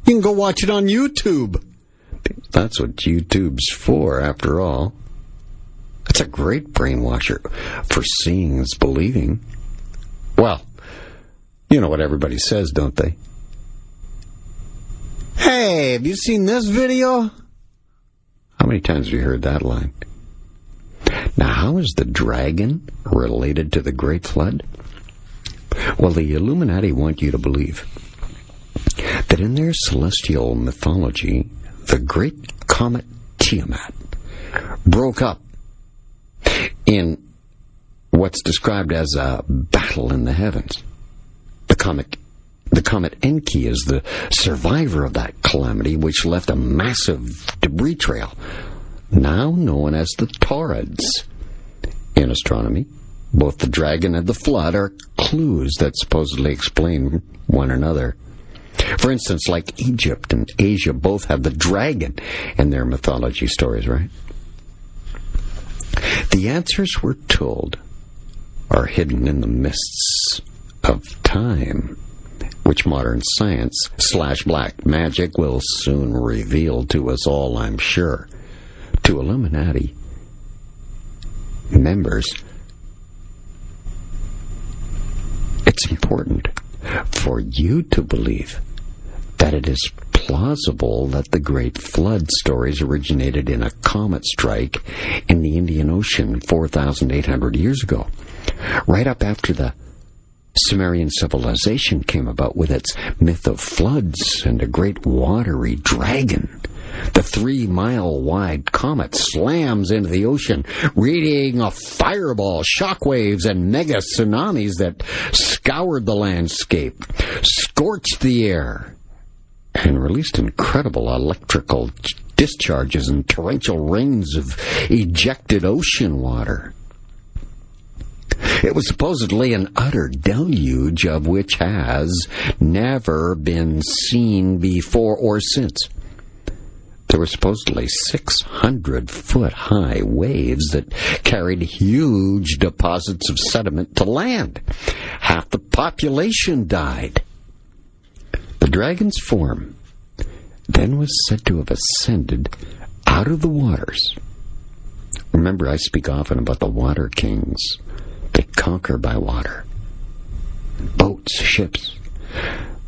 You can go watch it on YouTube. That's what YouTube's for, after all. That's a great brainwasher for seeing is believing. Well, you know what everybody says, don't they? Hey, have you seen this video? How many times have you heard that line? Now, how is the dragon related to the Great Flood? Well, the Illuminati want you to believe that in their celestial mythology, the great comet Tiamat broke up in what's described as a battle in the heavens. The comet Encke is the survivor of that calamity, which left a massive debris trail, now known as the Taurids. In astronomy, both the dragon and the flood are clues that supposedly explain one another. For instance, like Egypt and Asia both have the dragon in their mythology stories, right? The answers, we're told, are hidden in the mists of time, which modern science / black magic will soon reveal to us all, I'm sure. To Illuminati members, it's important for you to believe that it is plausible that the Great Flood stories originated in a comet strike in the Indian Ocean 4,800 years ago, right up after the Sumerian civilization came about with its myth of floods and a great watery dragon. The 3-mile-wide comet slams into the ocean, radiating a fireball, shockwaves, and mega tsunamis that scoured the landscape, scorched the air, and released incredible electrical discharges and torrential rains of ejected ocean water. It was supposedly an utter deluge of which has never been seen before or since. There were supposedly 600-foot-high waves that carried huge deposits of sediment to land. Half the population died. The dragon's form then was said to have ascended out of the waters. Remember, I speak often about the water kings. They conquer by water. Boats, ships.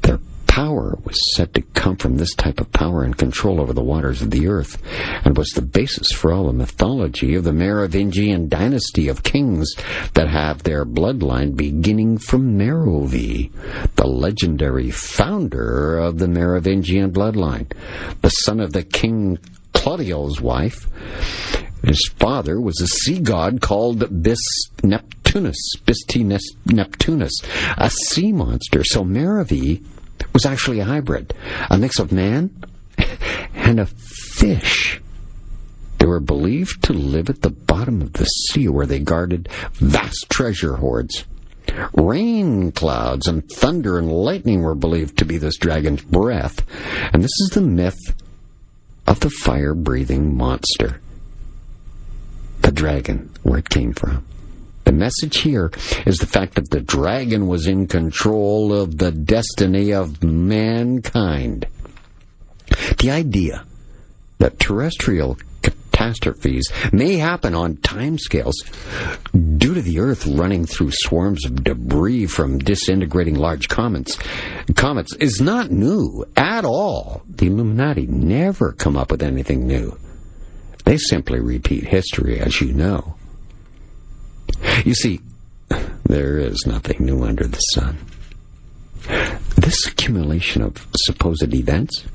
Their power was said to come from this type of power and control over the waters of the earth, and was the basis for all the mythology of the Merovingian dynasty of kings that have their bloodline beginning from Merovi, the legendary founder of the Merovingian bloodline, the son of the king Claudio's wife. His father was a sea god called Neptunus, a sea monster. So Merovi was actually a hybrid, a mix of man and a fish. They were believed to live at the bottom of the sea, where they guarded vast treasure hoards. Rain clouds and thunder and lightning were believed to be this dragon's breath, and this is the myth of the fire-breathing monster. The dragon, where it came from. The message here is the fact that the dragon was in control of the destiny of mankind. The idea that terrestrial catastrophes may happen on timescales due to the Earth running through swarms of debris from disintegrating large comets is not new at all. The Illuminati never come up with anything new. They simply repeat history, as you know. You see, there is nothing new under the sun. This accumulation of supposed events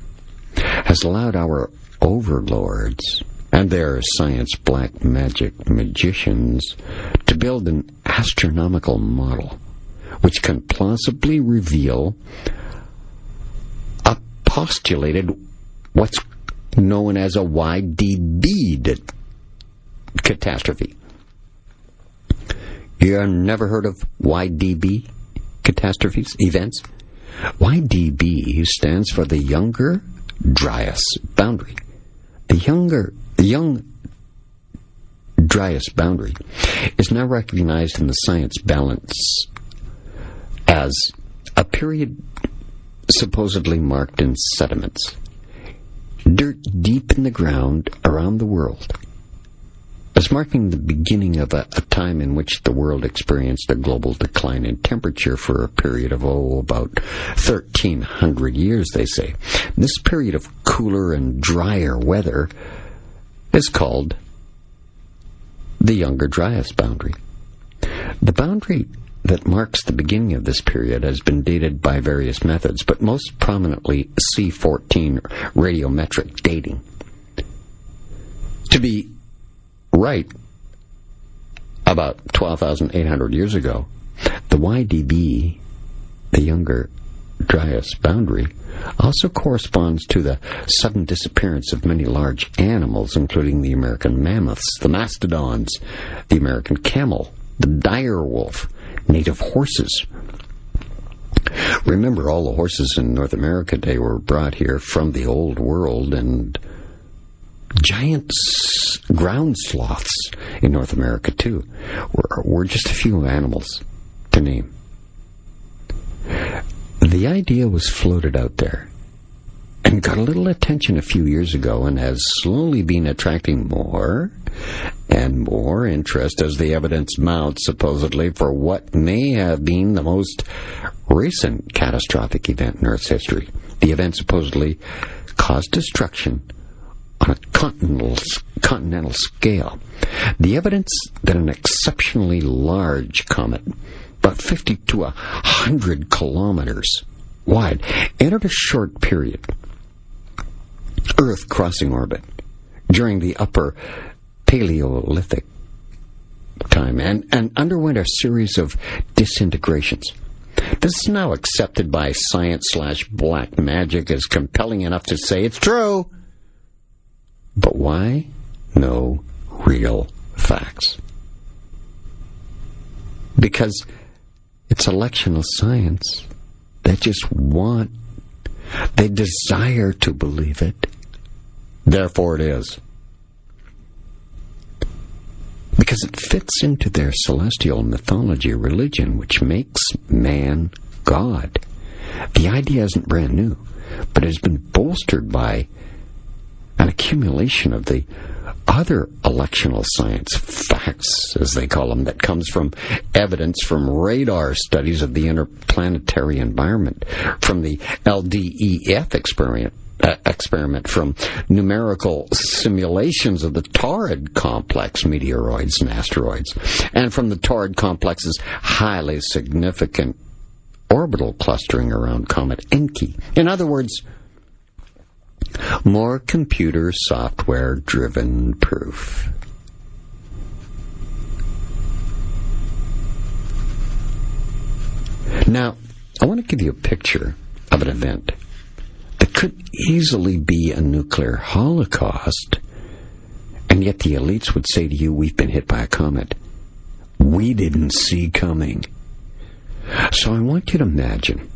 has allowed our overlords and their science black magic magicians to build an astronomical model which can plausibly reveal a postulated what's known as a YDB catastrophe. You never heard of YDB catastrophes, events? YDB stands for the Younger Dryas Boundary. The Young Dryas Boundary is now recognized in the science balance as a period supposedly marked in sediments, dirt deep in the ground around the world, as marking the beginning of a time in which the world experienced a global decline in temperature for a period of, about 1,300 years, they say. This period of cooler and drier weather is called the Younger Dryas Boundary. The boundary that marks the beginning of this period has been dated by various methods, but most prominently C14 radiometric dating. To be right, about 12,800 years ago, the YDB, the Younger Dryas Boundary, also corresponds to the sudden disappearance of many large animals, including the American mammoths, the mastodons, the American camel, the dire wolf, native horses. Remember, all the horses in North America today were brought here from the old world and giant ground sloths in North America, too, were just a few animals to name. The idea was floated out there and got a little attention a few years ago and has slowly been attracting more and more interest as the evidence mounts, supposedly, for what may have been the most recent catastrophic event in Earth's history. The event supposedly caused destruction on a continental scale. The evidence that an exceptionally large comet, about 50 to 100 kilometers wide, entered a short period Earth crossing orbit during the upper Paleolithic time and underwent a series of disintegrations. This is now accepted by science/black magic as compelling enough to say it's true. But why? No real facts. Because it's electional science. They desire to believe it. Therefore it is. Because it fits into their celestial mythology religion, which makes man God. The idea isn't brand new, but it has been bolstered by an accumulation of the other electional science facts, as they call them, that comes from evidence from radar studies of the interplanetary environment, from the LDEF experiment, from numerical simulations of the Taurid complex meteoroids and asteroids, and from the Taurid complex's highly significant orbital clustering around Comet Enki. In other words, more computer software-driven proof. Now, I want to give you a picture of an event that could easily be a nuclear holocaust, and yet the elites would say to you, we've been hit by a comet we didn't see coming. So I want you to imagine,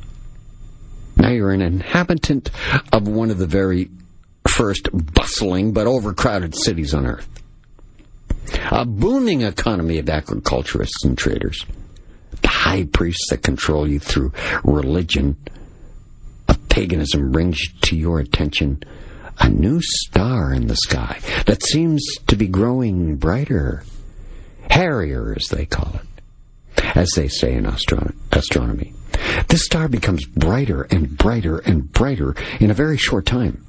now you're an inhabitant of one of the very first bustling but overcrowded cities on Earth. A booming economy of agriculturists and traders. The high priests that control you through religion of paganism brings to your attention a new star in the sky that seems to be growing brighter, hairier as they call it, as they say in astronomy. This star becomes brighter and brighter and brighter in a very short time.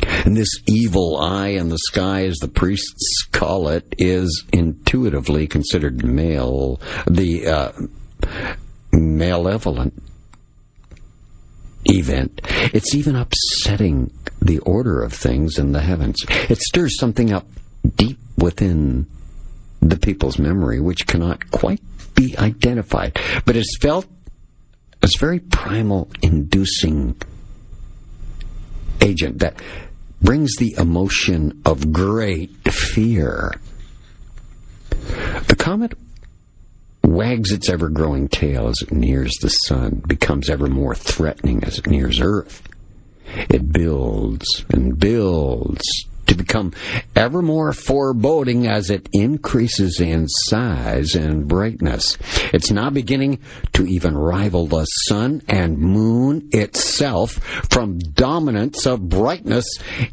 And this evil eye in the sky, as the priests call it, is intuitively considered the malevolent event. It's even upsetting the order of things in the heavens. It stirs something up deep within the people's memory, which cannot quite be identified, but is felt as very primal, inducing agent that brings the emotion of great fear. The comet wags its ever-growing tail as it nears the sun, becomes ever more threatening as it nears Earth. It builds and builds to become ever more foreboding as it increases in size and brightness. It's now beginning to even rival the sun and moon itself from dominance of brightness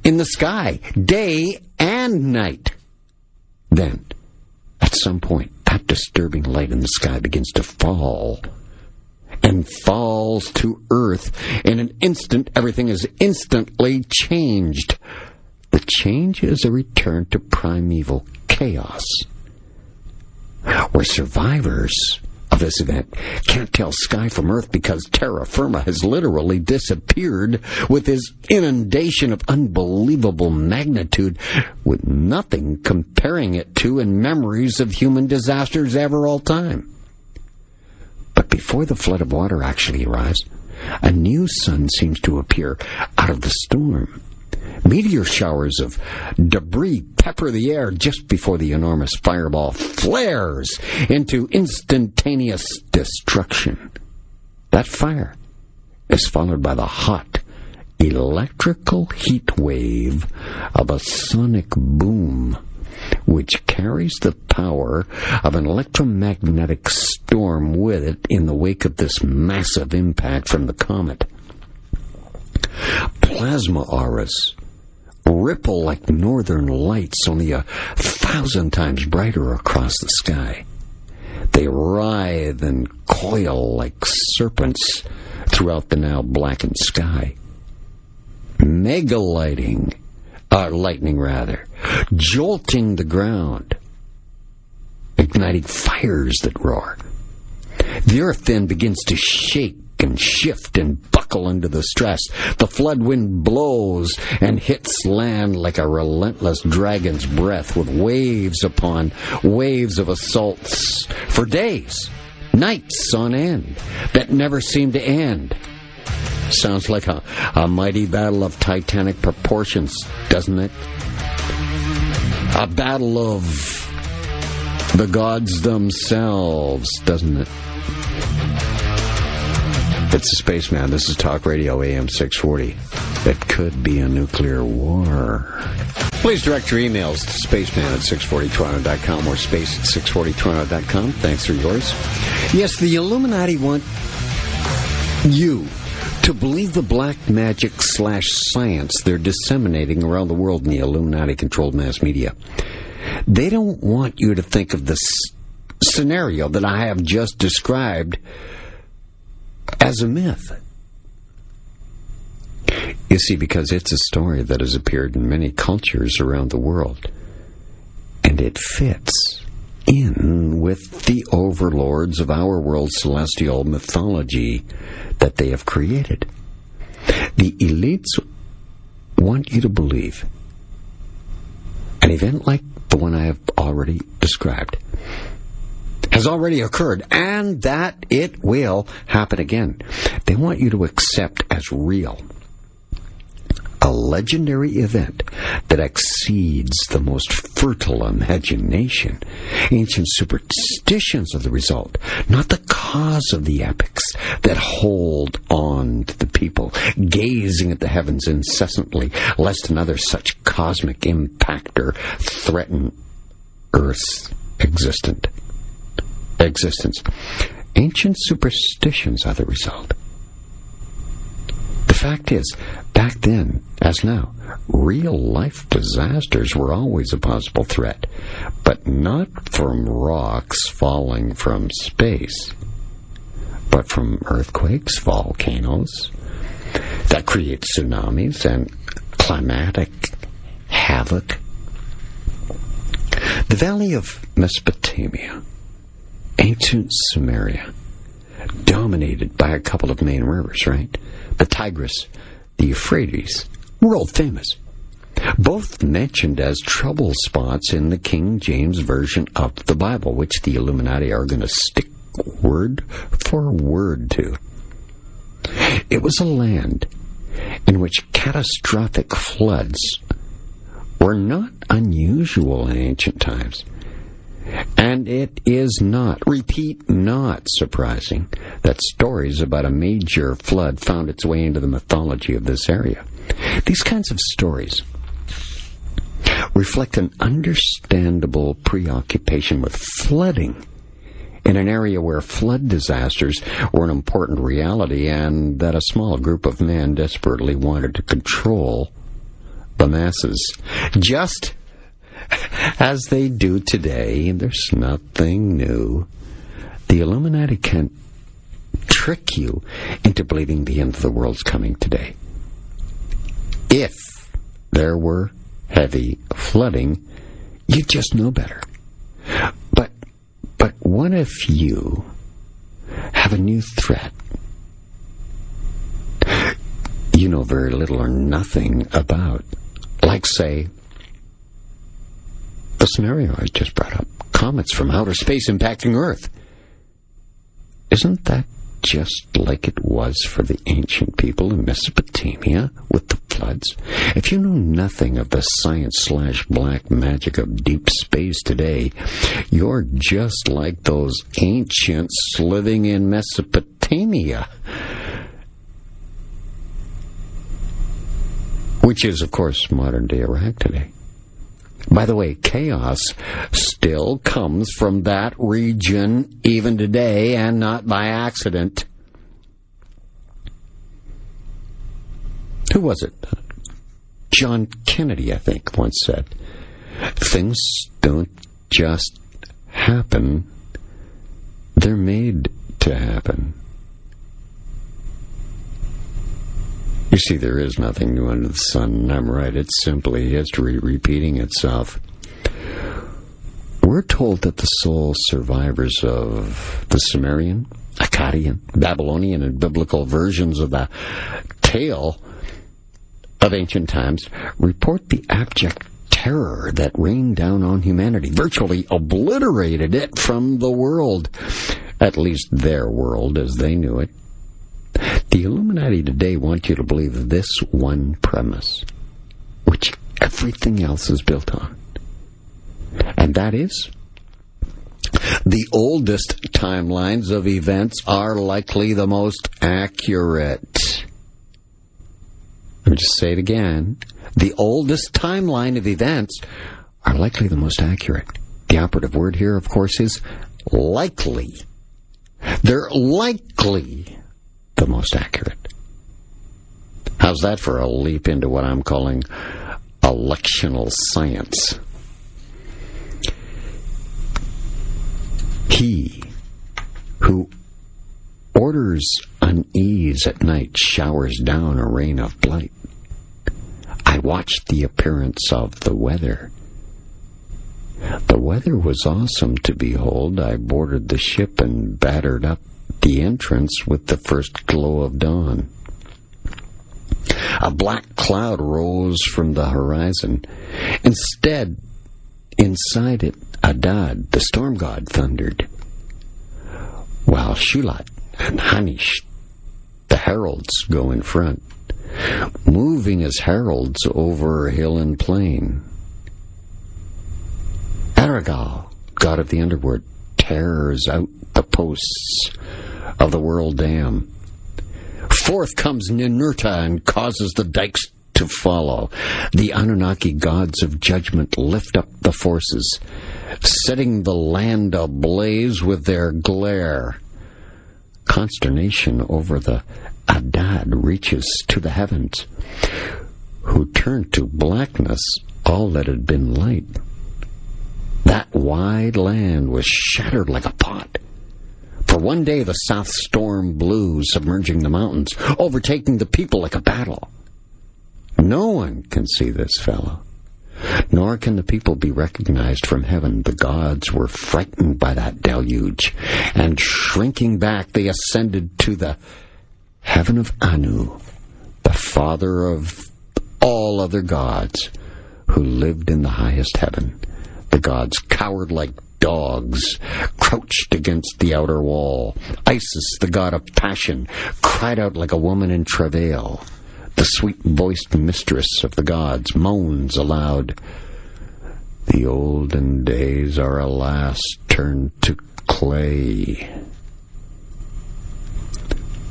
in the sky, day and night. Then, at some point, that disturbing light in the sky begins to fall and falls to Earth. In an instant, everything is instantly changed. The change is a return to primeval chaos, where survivors of this event can't tell sky from Earth because terra firma has literally disappeared with this inundation of unbelievable magnitude, with nothing comparing it to in memories of human disasters ever all time. But before the flood of water actually arrives, a new sun seems to appear out of the storm. Meteor showers of debris pepper the air just before the enormous fireball flares into instantaneous destruction. That fire is followed by the hot, electrical heat wave of a sonic boom, which carries the power of an electromagnetic storm with it in the wake of this massive impact from the comet. Plasma auras ripple like northern lights, only 1,000 times brighter across the sky. They writhe and coil like serpents throughout the now blackened sky. Mega lightning, jolting the ground, igniting fires that roar. The earth then begins to shake and shift and buckle under the stress. The flood wind blows and hits land like a relentless dragon's breath, with waves upon waves of assaults for days, nights on end, that never seem to end. Sounds like a mighty battle of titanic proportions, doesn't it? A battle of the gods themselves, doesn't it? It's the Spaceman. This is Talk Radio AM 640. It could be a nuclear war. Please direct your emails to spaceman at 640toronto.com or space at 640toronto.com. Thanks for yours. Yes, the Illuminati want you to believe the black magic / science they're disseminating around the world in the Illuminati-controlled mass media. They don't want you to think of this scenario that I have just described as a myth. You see, because it's a story that has appeared in many cultures around the world, and it fits in with the overlords of our world's celestial mythology that they have created. The elites want you to believe an event like the one I have already described has already occurred, and that it will happen again. They want you to accept as real a legendary event that exceeds the most fertile imagination. Ancient superstitions are the result, not the cause of the epics that hold on to the people, gazing at the heavens incessantly, lest another such cosmic impactor threaten Earth's existence. Ancient superstitions are the result. The fact is, back then, as now, real-life disasters were always a possible threat, but not from rocks falling from space, but from earthquakes, volcanoes, that create tsunamis and climatic havoc. The Valley of Mesopotamia, ancient Sumeria, dominated by a couple of main rivers, right? The Tigris, the Euphrates, world famous. Both mentioned as trouble spots in the King James Version of the Bible, which the Illuminati are going to stick word for word to. It was a land in which catastrophic floods were not unusual in ancient times. And it is not, repeat, not surprising that stories about a major flood found its way into the mythology of this area. These kinds of stories reflect an understandable preoccupation with flooding in an area where flood disasters were an important reality, and that a small group of men desperately wanted to control the masses, just as they do today. There's nothing new. The Illuminati can trick you into believing the end of the world's coming today. If there were heavy flooding, you'd just know better. But what if you have a new threat you know very little or nothing about? Like, say, the scenario I just brought up, comets from outer space impacting Earth. Isn't that just like it was for the ancient people in Mesopotamia with the floods? If you know nothing of the science / black magic of deep space today, you're just like those ancients living in Mesopotamia. which is, of course, modern-day Iraq today. By the way, chaos still comes from that region even today, and not by accident. Who was it? John Kennedy, I think, once said, "Things don't just happen, they're made to happen." You see, there is nothing new under the sun, and I'm right. It's simply history repeating itself. We're told that the sole survivors of the Sumerian, Akkadian, Babylonian, and biblical versions of the tale of ancient times report the abject terror that rained down on humanity, virtually obliterated it from the world, at least their world as they knew it. The Illuminati today want you to believe this one premise, which everything else is built on. And that is, the oldest timelines of events are likely the most accurate. Let me just say it again. The oldest timeline of events are likely the most accurate. The operative word here, of course, is likely. They're likely the most accurate. How's that for a leap into what I'm calling electional science? He who orders unease at night showers down a rain of blight. I watched the appearance of the weather. The weather was awesome to behold. I boarded the ship and battered up the entrance with the first glow of dawn. A black cloud rose from the horizon. Instead, inside it, Adad, the storm god, thundered, while Shulat and Hanish, the heralds, go in front, moving as heralds over hill and plain. Aragal, god of the underworld, tears out the posts of the world dam. Forth comes Ninurta and causes the dikes to follow. The Anunnaki gods of judgment lift up the forces, setting the land ablaze with their glare. Consternation over the Adad reaches to the heavens, who turned to blackness all that had been light. That wide land was shattered like a pot. For one day the south storm blew, submerging the mountains, overtaking the people like a battle. No one can see this fellow, nor can the people be recognized from heaven. The gods were frightened by that deluge, and shrinking back they ascended to the heaven of Anu, the father of all other gods, who lived in the highest heaven. The gods cowered like dogs, crouched against the outer wall. Isis, the god of passion, cried out like a woman in travail. The sweet-voiced mistress of the gods moans aloud. The olden days are alas turned to clay.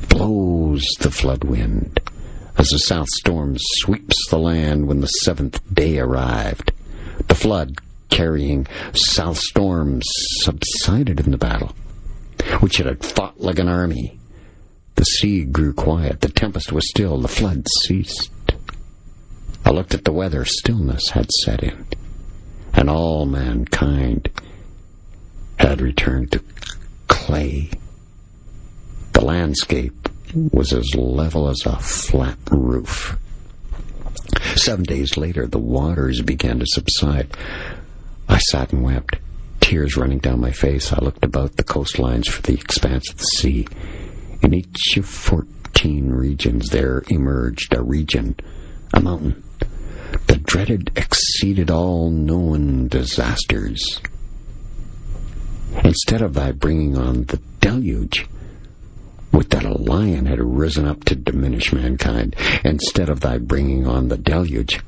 Blows the flood wind as the south storm sweeps the land when the seventh day arrived. The flood, carrying south storms, subsided in the battle, which it had fought like an army. The sea grew quiet, the tempest was still, the flood ceased. I looked at the weather, stillness had set in, and all mankind had returned to clay. The landscape was as level as a flat roof. 7 days later, the waters began to subside. I sat and wept, tears running down my face. I looked about the coastlines for the expanse of the sea. In each of 14 regions there emerged a region, a mountain. The dreaded exceeded all known disasters. Instead of thy bringing on the deluge, would that a lion had risen up to diminish mankind. Instead of thy bringing on the deluge,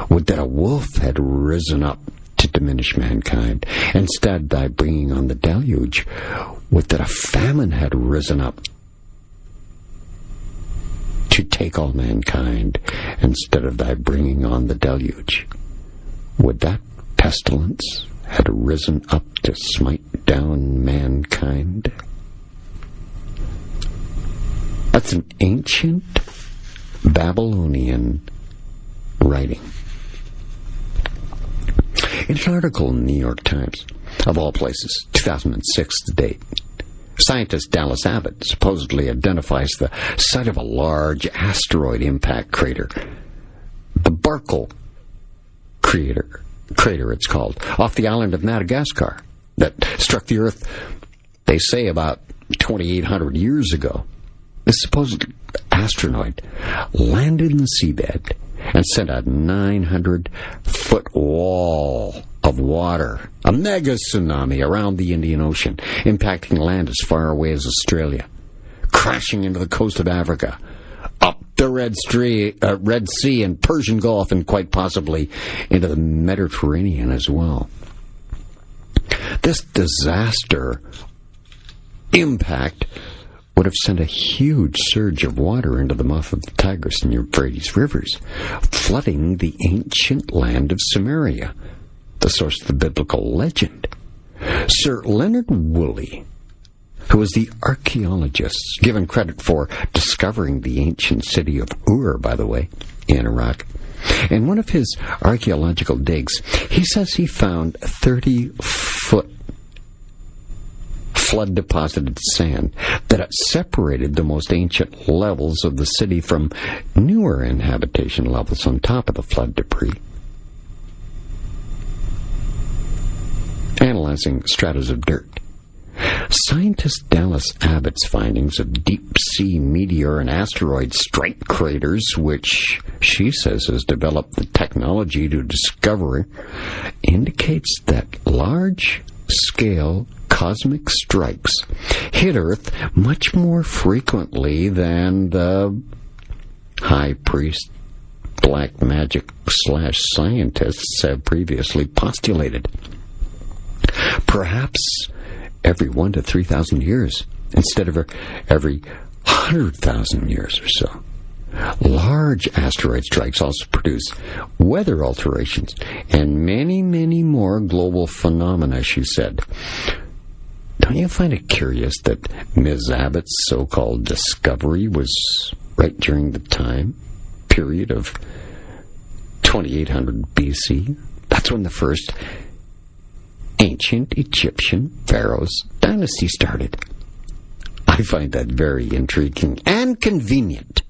would that a wolf had risen up to diminish mankind. Instead, thy bringing on the deluge, would that a famine had risen up to take all mankind instead of thy bringing on the deluge? Would that pestilence had risen up to smite down mankind? That's an ancient Babylonian writing. In an article in the New York Times, of all places, 2006, the date, scientist Dallas Abbott supposedly identifies the site of a large asteroid impact crater, the Barkle crater it's called, off the island of Madagascar, that struck the Earth, they say, about 2,800 years ago. This supposed asteroid landed in the seabed and sent a 900-foot wall of water, a mega tsunami, around the Indian Ocean, impacting land as far away as Australia, crashing into the coast of Africa, up the Red Sea and Persian Gulf, and quite possibly into the Mediterranean as well. This disaster impact would have sent a huge surge of water into the mouth of the Tigris and Euphrates rivers, flooding the ancient land of Samaria, the source of the biblical legend. Sir Leonard Woolley, who was the archaeologist given credit for discovering the ancient city of Ur, by the way, in Iraq, in one of his archaeological digs, he says he found 30-foot flood-deposited sand that separated the most ancient levels of the city from newer inhabitation levels on top of the flood debris. Analyzing stratas of dirt, scientist Dallas Abbott's findings of deep-sea meteor and asteroid strike craters, which she says has developed the technology to discover, indicates that large-scale cosmic strikes hit Earth much more frequently than the high priest black magic / scientists have previously postulated. Perhaps every 1,000 to 3,000 years instead of every 100,000 years or so. Large asteroid strikes also produce weather alterations and many, many more global phenomena, she said. Don't you find it curious that Ms. Abbott's so-called discovery was right during the time period of 2800 BC? That's when the first ancient Egyptian pharaoh's dynasty started. I find that very intriguing and convenient.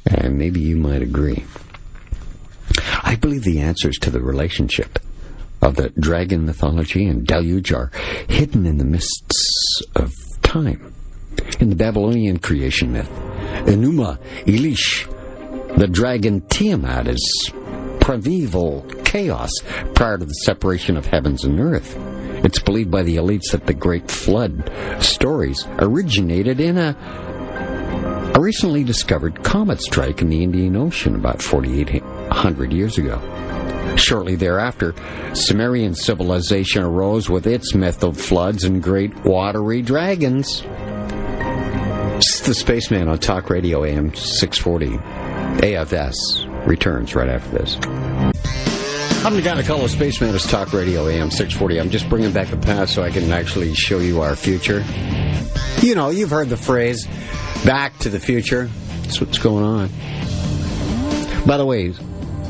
And maybe you might agree. I believe the answers to the relationship of the dragon mythology and deluge are hidden in the mists of time. In the Babylonian creation myth, Enuma Elish, the dragon Tiamat, is primeval chaos prior to the separation of heavens and earth. It's believed by the elites that the Great Flood stories originated in a recently discovered comet strike in the Indian Ocean about 4,800 years ago. Shortly thereafter, Sumerian civilization arose with its myth of floods and great watery dragons. This is the Spaceman on Talk Radio AM 640. AFS returns right after this. I'm the guy to call a Spaceman. It's Talk Radio AM 640. I'm just bringing back the past so I can actually show you our future. You know, you've heard the phrase, back to the future. That's what's going on. By the way,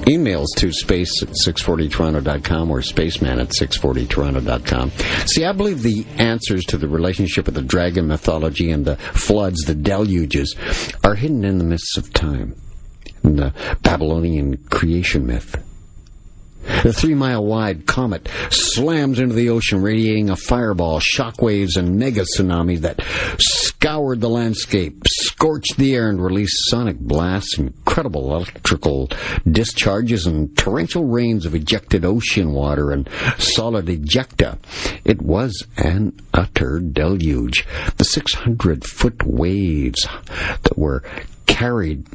emails to space at 640toronto.com or spaceman at 640toronto.com. See, I believe the answers to the relationship of the dragon mythology and the floods, the deluges, are hidden in the mists of time, in the Babylonian creation myth. The 3-mile-wide comet slams into the ocean, radiating a fireball, shockwaves, and mega tsunamis that scoured the landscape, scorched the air, and released sonic blasts, incredible electrical discharges, and torrential rains of ejected ocean water and solid ejecta. It was an utter deluge. The 600-foot waves that were carried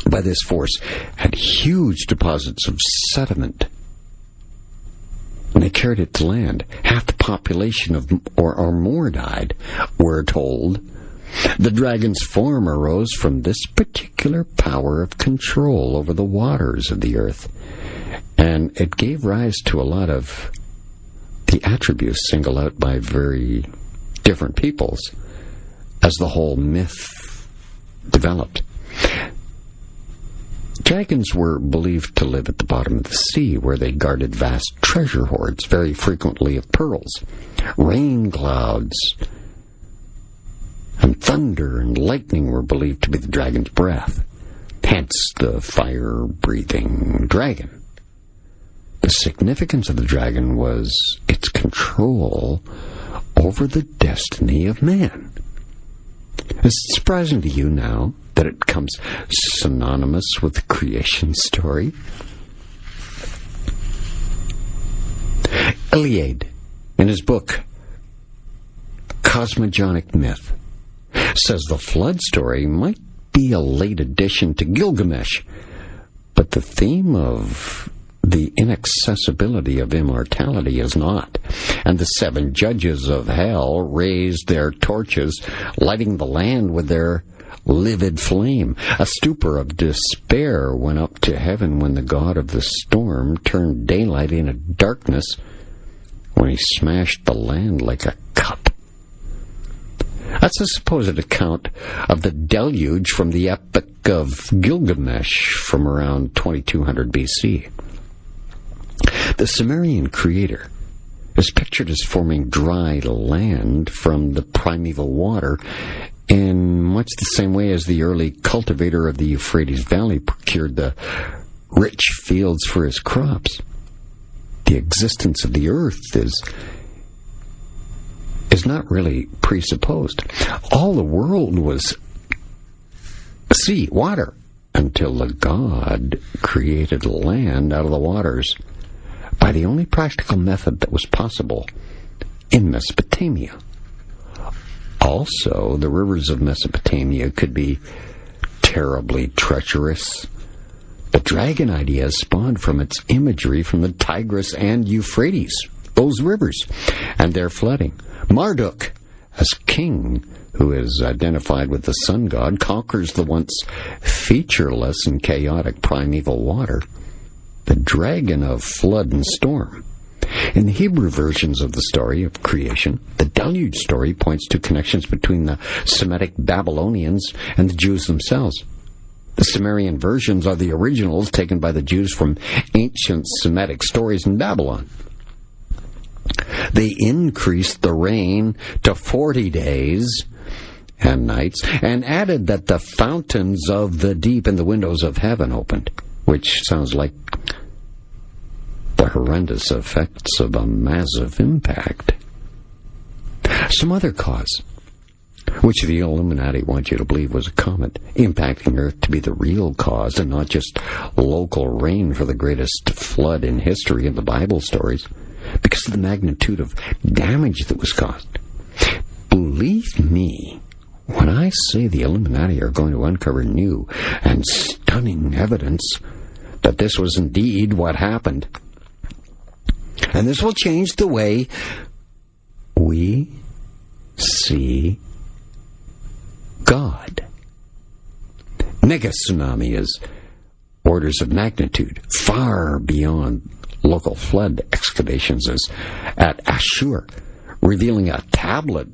by this force had huge deposits of sediment, and they carried it to land. Half the population or more died, we're told, The dragon's form arose from this particular power of control over the waters of the earth, and it gave rise to a lot of the attributes singled out by very different peoples as the whole myth developed. Dragons were believed to live at the bottom of the sea, where they guarded vast treasure hoards, very frequently of pearls. Rain clouds and thunder and lightning were believed to be the dragon's breath, hence the fire-breathing dragon. The significance of the dragon was its control over the destiny of man. Is it surprising to you now that it comes synonymous with the creation story? Iliad, in his book Cosmogonic Myth, says the flood story might be a late addition to Gilgamesh, but the theme of the inaccessibility of immortality is not. And the 7 judges of hell raised their torches, lighting the land with their livid flame. A stupor of despair went up to heaven when the god of the storm turned daylight into darkness, when he smashed the land like a cup. That's a supposed account of the deluge from the Epic of Gilgamesh from around 2200 BC. The Sumerian creator is pictured as forming dry land from the primeval water in much the same way as the early cultivator of the Euphrates Valley procured the rich fields for his crops. The existence of the earth is not really presupposed. All the world was sea, water, until the god created land out of the waters by the only practical method that was possible in Mesopotamia. Also, the rivers of Mesopotamia could be terribly treacherous. The dragon idea spawned from its imagery from the Tigris and Euphrates, those rivers, and their flooding. Marduk, as king, who is identified with the sun god, conquers the once featureless and chaotic primeval water, the dragon of flood and storm. In the Hebrew versions of the story of creation, the deluge story points to connections between the Semitic Babylonians and the Jews themselves. The Sumerian versions are the originals taken by the Jews from ancient Semitic stories in Babylon. They increased the rain to 40 days and nights, and added that the fountains of the deep and the windows of heaven opened, which sounds like the horrendous effects of a massive impact. Some other cause, which the Illuminati want you to believe was a comet impacting Earth to be the real cause and not just local rain for the greatest flood in history in the Bible stories, because of the magnitude of damage that was caused. Believe me when I say the Illuminati are going to uncover new and stunning evidence that this was indeed what happened. And this will change the way we see God. Mega tsunami is orders of magnitude far beyond local flood excavations as at Ashur, revealing a tablet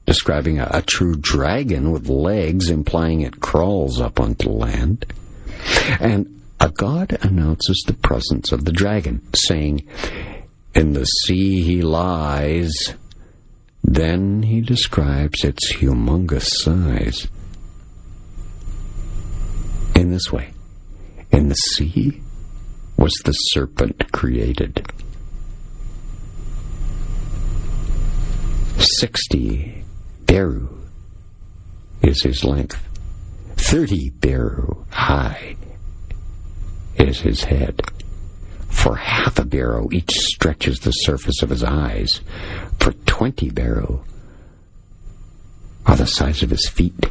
describing a true dragon with legs, implying it crawls up onto land. And a god announces the presence of the dragon, saying, "In the sea he lies." Then he describes its humongous size. In this way, in the sea was the serpent created. 60 beru is his length. 30 beru high is his head. For half a beru each stretches the surface of his eyes. For 20 beru are the size of his feet.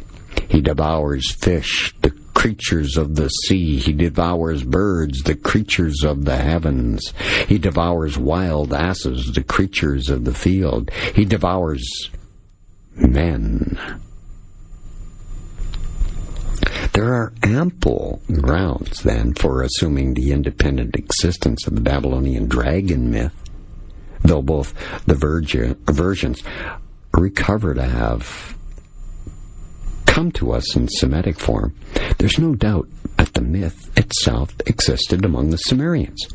He devours fish, the creatures of the sea. He devours birds, the creatures of the heavens. He devours wild asses, the creatures of the field. He devours men, There are ample grounds, then, for assuming the independent existence of the Babylonian dragon myth, though both the versions recover to have come to us in Semitic form. There's no doubt that the myth itself existed among the Sumerians.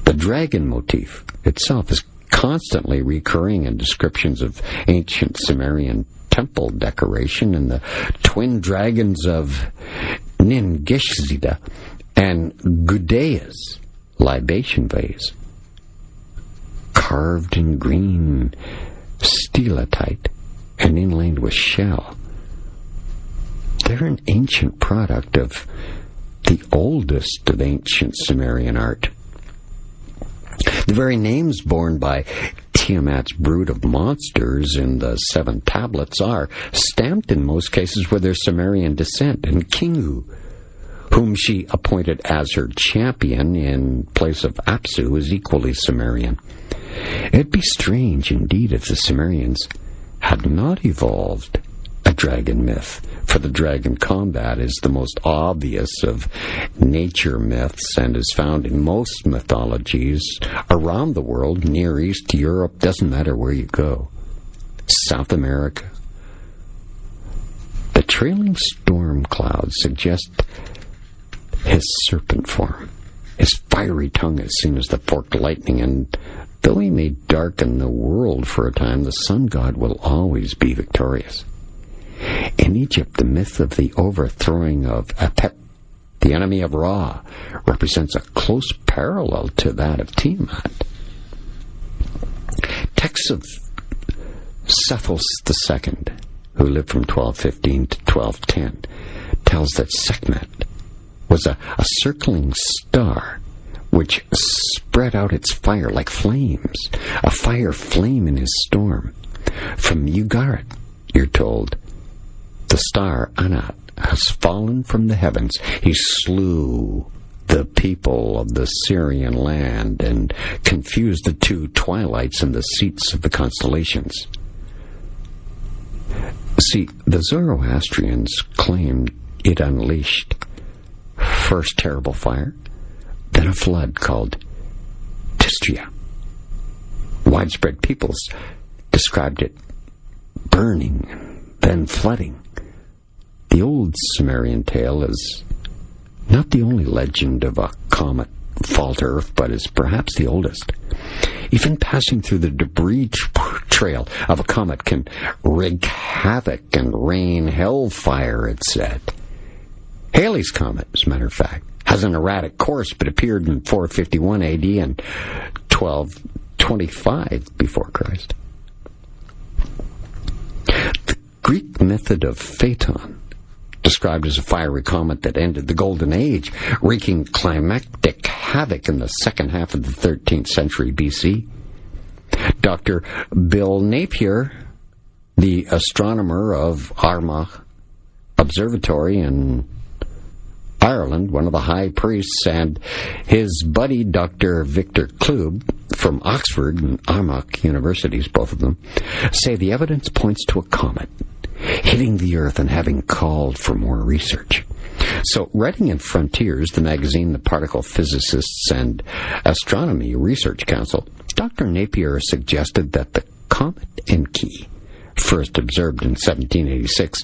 The dragon motif itself is constantly recurring in descriptions of ancient Sumerian temple decoration and the twin dragons of Ningishzida and Gudea's libation vase, carved in green stelatite and inlaid with shell. They're an ancient product of the oldest of ancient Sumerian art. The very names borne by Tiamat's brood of monsters in the 7 tablets are stamped in most cases with their Sumerian descent, and Kingu, whom she appointed as her champion in place of Apsu, is equally Sumerian. It'd be strange indeed if the Sumerians had not evolved a dragon myth, for the dragon combat is the most obvious of nature myths and is found in most mythologies around the world, Near East, Europe, doesn't matter where you go. South America. The trailing storm clouds suggest his serpent form. His fiery tongue is seen as the forked lightning, and though he may darken the world for a time, the sun god will always be victorious. In Egypt, the myth of the overthrowing of Apep, the enemy of Ra, represents a close parallel to that of Tiamat. Texts of Sethos II, who lived from 1215 to 1210, tells that Sekhmet was a circling star which spread out its fire like flames, a fire flame in his storm. From Ugarit, you're told, the star Anat has fallen from the heavens. He slew the people of the Syrian land and confused the 2 twilights and the seats of the constellations. See, the Zoroastrians claimed it unleashed first terrible fire, then a flood called Tistria. Widespread peoples described it burning, then flooding. The old Sumerian tale is not the only legend of a comet fall to Earth, but is perhaps the oldest. Even passing through the debris trail of a comet can wreak havoc and rain hellfire, it's said. Halley's Comet, as a matter of fact, has an erratic course, but appeared in 451 AD and 1225 before Christ. The Greek method of Phaeton, described as a fiery comet that ended the Golden Age, wreaking climactic havoc in the second half of the 13th century BC. Dr. Bill Napier, the astronomer of Armagh Observatory in Ireland, one of the high priests, and his buddy Dr. Victor Klube from Oxford and Armagh Universities, both of them, say the evidence points to a comet hitting the Earth and having called for more research. So, writing in Frontiers, the magazine the Particle Physicists and Astronomy Research Council, Dr. Napier suggested that the comet Enki, first observed in 1786,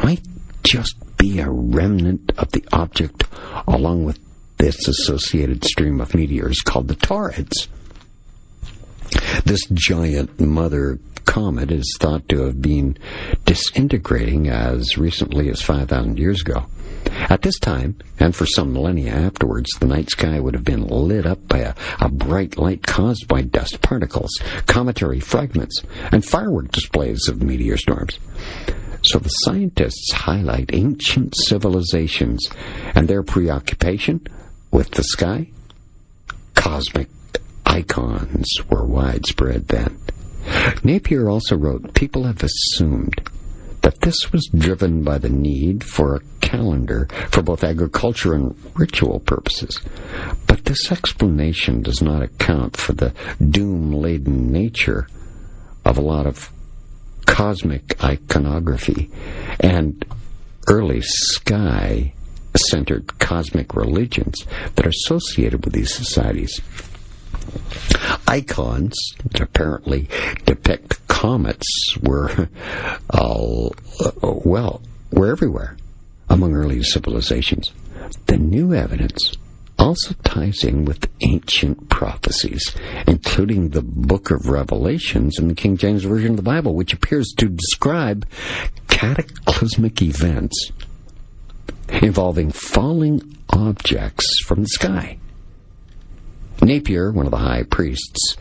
might just be a remnant of the object along with this associated stream of meteors called the Taurids. This giant mother comet is thought to have been disintegrating as recently as 5,000 years ago. At this time, and for some millennia afterwards, the night sky would have been lit up by a bright light caused by dust particles, cometary fragments, and firework displays of meteor storms. So the scientists highlight ancient civilizations and their preoccupation with the sky. Cosmic icons were widespread then. Napier also wrote, people have assumed that this was driven by the need for a calendar for both agriculture and ritual purposes. But this explanation does not account for the doom-laden nature of a lot of cosmic iconography and early sky-centered cosmic religions that are associated with these societies. Icons that apparently depict comets were everywhere among early civilizations. The new evidence also ties in with ancient prophecies, including the Book of Revelations in the King James Version of the Bible, which appears to describe cataclysmic events involving falling objects from the sky. Napier, one of the high priests,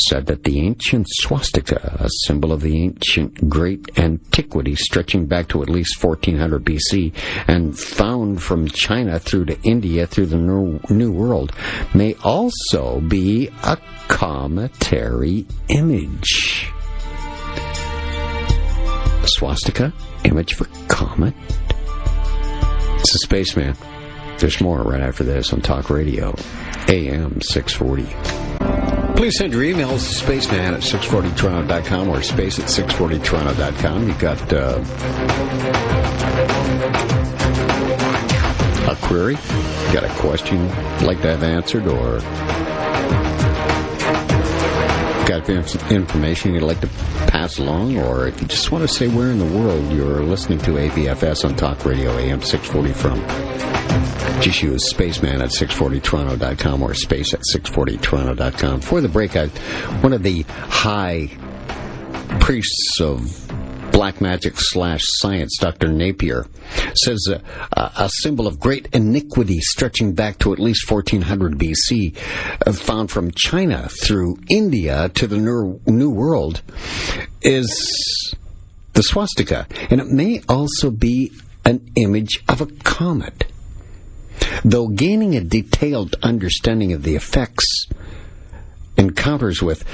said that the ancient swastika, a symbol of the ancient great antiquity stretching back to at least 1400 BC and found from China through to India through the New World, may also be a cometary image. A swastika, image of a comet. It's a Spaceman. There's more right after this on Talk Radio, AM 640. Please send your emails to spaceman at 640toronto.com or space at 640toronto.com. You've got a query, got a question you'd like to have answered, or got information you'd like to pass along, or if you just want to say where in the world you're listening to ABFS on Talk Radio AM 640 from, just use spaceman at 640toronto.com or space at 640toronto.com. For the break, one of the high priests of black magic / science, Dr. Napier, says a symbol of great iniquity stretching back to at least 1400 BC, found from China through India to the New World, is the swastika. And it may also be an image of a comet. Though gaining a detailed understanding of the effects encounters with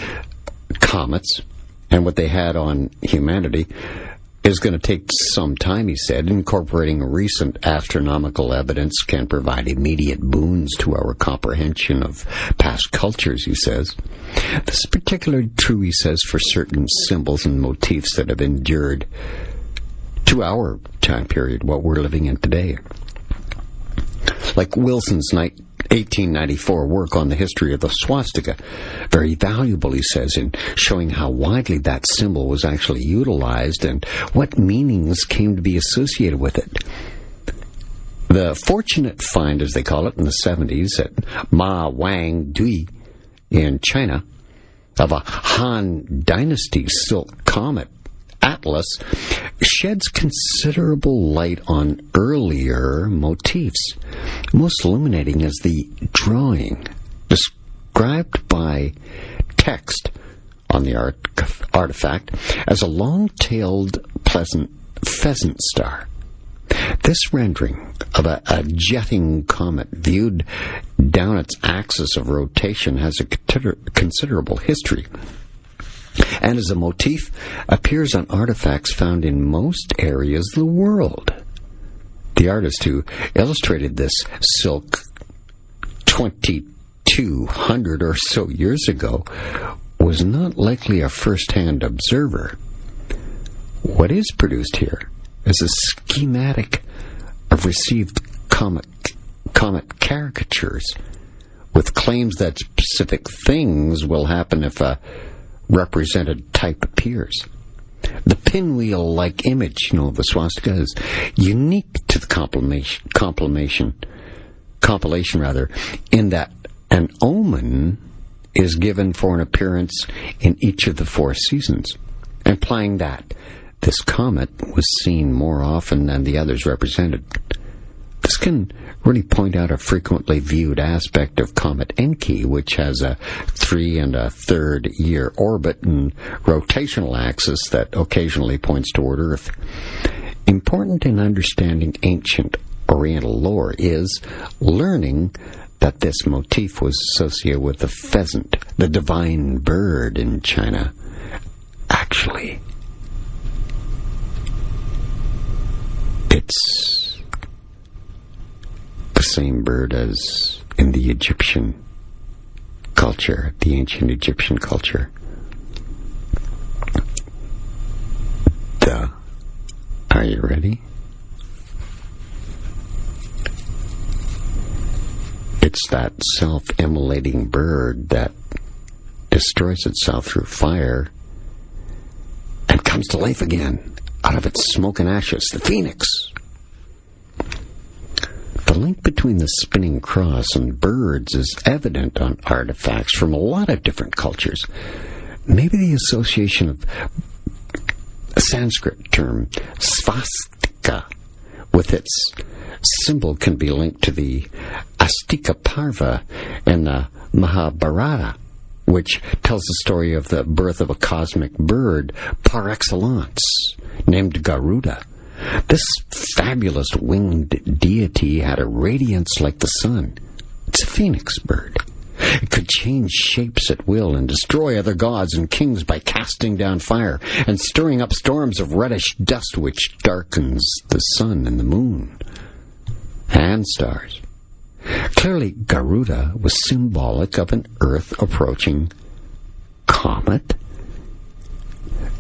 comets and what they had on humanity is going to take some time, he said. Incorporating recent astronomical evidence can provide immediate boons to our comprehension of past cultures, he says. This is particularly true, he says, for certain symbols and motifs that have endured to our time period, what we're living in today. Like Wilson's 1894 work on the history of the swastika. Very valuable, he says, in showing how widely that symbol was actually utilized and what meanings came to be associated with it. The fortunate find, as they call it, in the 70s at Ma Wang Dui in China of a Han Dynasty silk comet atlas sheds considerable light on earlier motifs. Most illuminating is the drawing described by text on the artifact as a long-tailed pleasant pheasant star. This rendering of a jetting comet viewed down its axis of rotation has a considerable history, and as a motif appears on artifacts found in most areas of the world. The artist who illustrated this silk 2,200 or so years ago was not likely a first-hand observer. What is produced here is a schematic of received comet caricatures with claims that specific things will happen if a represented type appears. The pinwheel-like image, the swastika, is unique to the compilation, in that an omen is given for an appearance in each of the 4 seasons, implying that this comet was seen more often than the others represented. This can really point out a frequently viewed aspect of Comet Enki, which has a 3 1/3 year orbit and rotational axis that occasionally points toward Earth. Important in understanding ancient Oriental lore is learning that this motif was associated with the pheasant, the divine bird in China. Actually, it's the same bird as in the Egyptian culture, the ancient Egyptian culture. Are you ready? It's that self-immolating bird that destroys itself through fire and comes to life again out of its smoke and ashes, the phoenix. The link between the spinning cross and birds is evident on artifacts from a lot of different cultures. Maybe the association of a Sanskrit term, svastika, with its symbol can be linked to the Astika Parva in the Mahabharata, which tells the story of the birth of a cosmic bird par excellence, named Garuda. This fabulous winged deity had a radiance like the sun. It's a phoenix bird. It could change shapes at will and destroy other gods and kings by casting down fire and stirring up storms of reddish dust which darkens the sun and the moon and stars. Clearly, Garuda was symbolic of an Earth-approaching comet.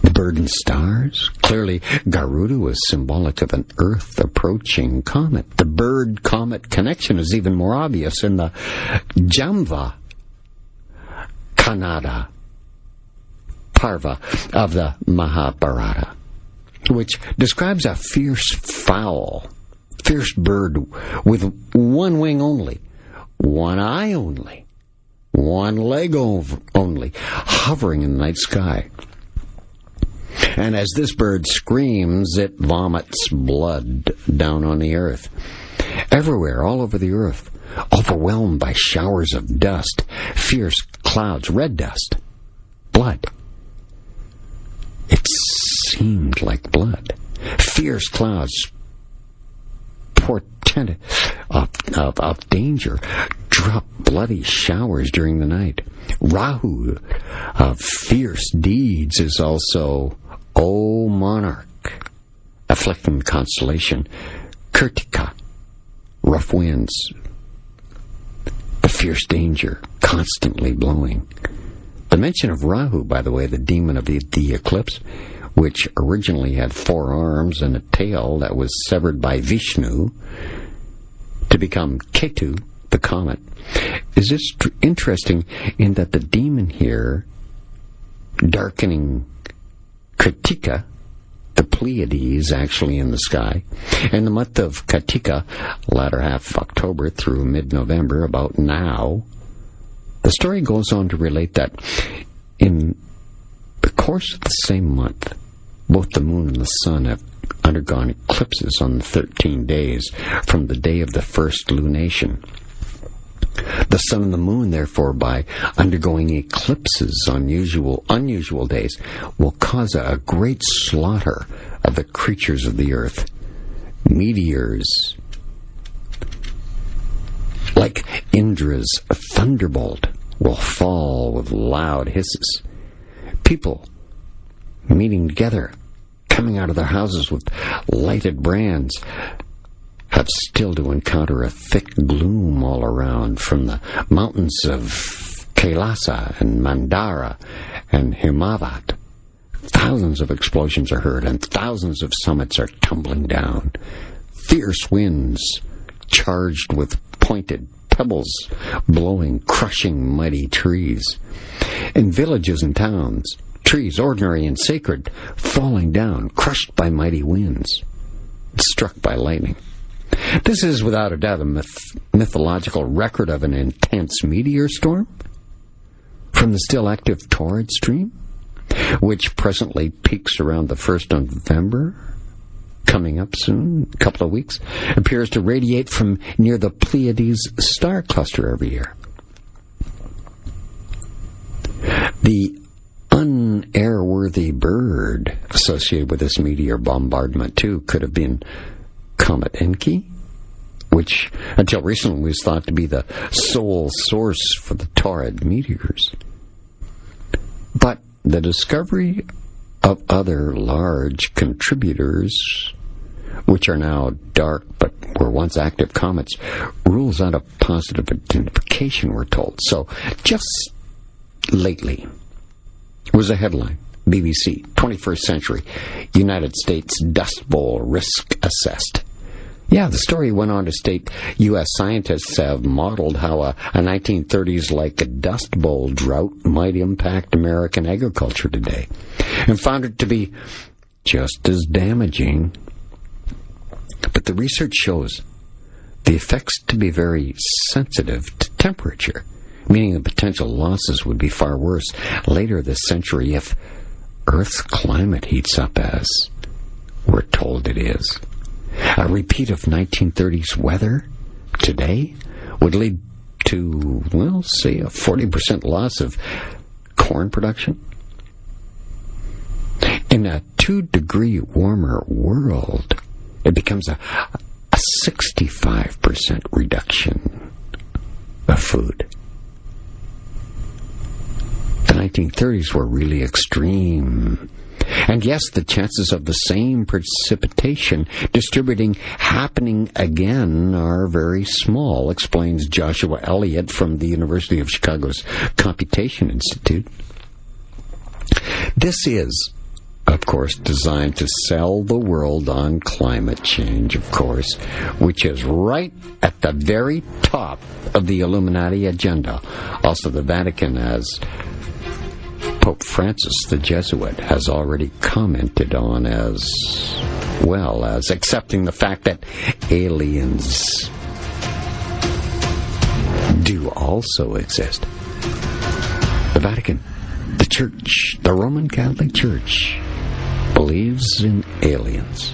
The bird and stars. Clearly, Garuda was symbolic of an Earth-approaching comet. The bird-comet connection is even more obvious in the Jamva Kannada Parva of the Mahabharata, which describes a fierce bird with one wing only, one eye only, one leg only, hovering in the night sky. And as this bird screams, it vomits blood down on the earth. Everywhere, all over the earth, overwhelmed by showers of dust, fierce clouds, red dust, blood. It seemed like blood. Fierce clouds, portentous of danger, drop bloody showers during the night. Rahu of fierce deeds is also O monarch, afflicting the constellation. Kirtika, rough winds, the fierce danger, constantly blowing. The mention of Rahu, by the way, the demon of the eclipse, which originally had 4 arms and a tail that was severed by Vishnu to become Ketu, the comet, is just interesting in that the demon here, darkening Kartika, the Pleiades actually in the sky, and the month of Kartika, latter half of October through mid-November, about now, the story goes on to relate that in the course of the same month, both the moon and the sun have undergone eclipses on the 13 days from the day of the first lunation. The sun and the moon, therefore, by undergoing eclipses on unusual days, will cause a great slaughter of the creatures of the earth. Meteors, like Indra's thunderbolt, will fall with loud hisses. People meeting together, coming out of their houses with lighted brands, have still to encounter a thick gloom all around from the mountains of Kailasa and Mandara and Himavat. Thousands of explosions are heard, and thousands of summits are tumbling down. Fierce winds, charged with pointed pebbles, blowing, crushing mighty trees. In villages and towns, trees, ordinary and sacred, falling down, crushed by mighty winds, struck by lightning. This is without a doubt a mythological record of an intense meteor storm from the still active torrid stream, which presently peaks around the 1st of November, coming up soon, a couple of weeks, appears to radiate from near the Pleiades star cluster every year. The unairworthy bird associated with this meteor bombardment, too, could have been Comet Enki, which until recently was thought to be the sole source for the torrid meteors. But the discovery of other large contributors, which are now dark but were once active comets, rules out a positive identification, we're told. So, just lately was a headline, BBC, 21st century, United States Dust Bowl risk assessed. Yeah, the story went on to state U.S. scientists have modeled how a 1930s-like Dust Bowl drought might impact American agriculture today, and found it to be just as damaging. But the research shows the effects to be very sensitive to temperature, meaning the potential losses would be far worse later this century if Earth's climate heats up as we're told it is. A repeat of 1930s weather today would lead to, well, say a 40% loss of corn production. In a 2-degree warmer world, it becomes a 65% reduction of food. The 1930s were really extreme. And yes, the chances of the same precipitation distributing happening again are very small, explains Joshua Elliott from the University of Chicago's Computation Institute. This is, of course, designed to sell the world on climate change, of course, which is right at the very top of the Illuminati agenda. Also, the Vatican, as Pope Francis, the Jesuit, has already commented on, as well as accepting the fact that aliens do also exist. The Vatican, the Church, the Roman Catholic Church, believes in aliens.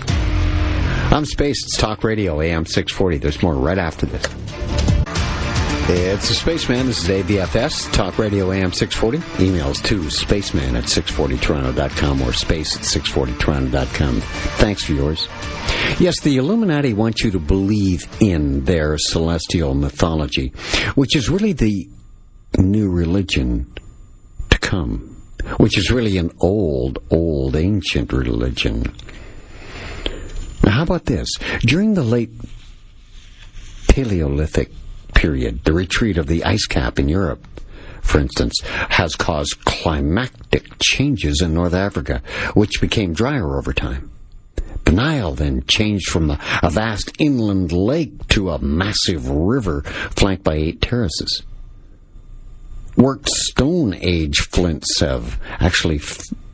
I'm Space. It's Talk Radio, AM 640. There's more right after this. It's the Spaceman. This is AVFS, Talk Radio AM 640. Emails to spaceman at 640toronto.com or space at 640toronto.com. Thanks for yours. Yes, the Illuminati want you to believe in their celestial mythology, which is really the new religion to come, which is really an old, ancient religion. Now, how about this? During the late Paleolithic period, the retreat of the ice cap in Europe, for instance, has caused climactic changes in North Africa, which became drier over time. The Nile then changed from a vast inland lake to a massive river flanked by 8 terraces. Worked Stone Age flints have actually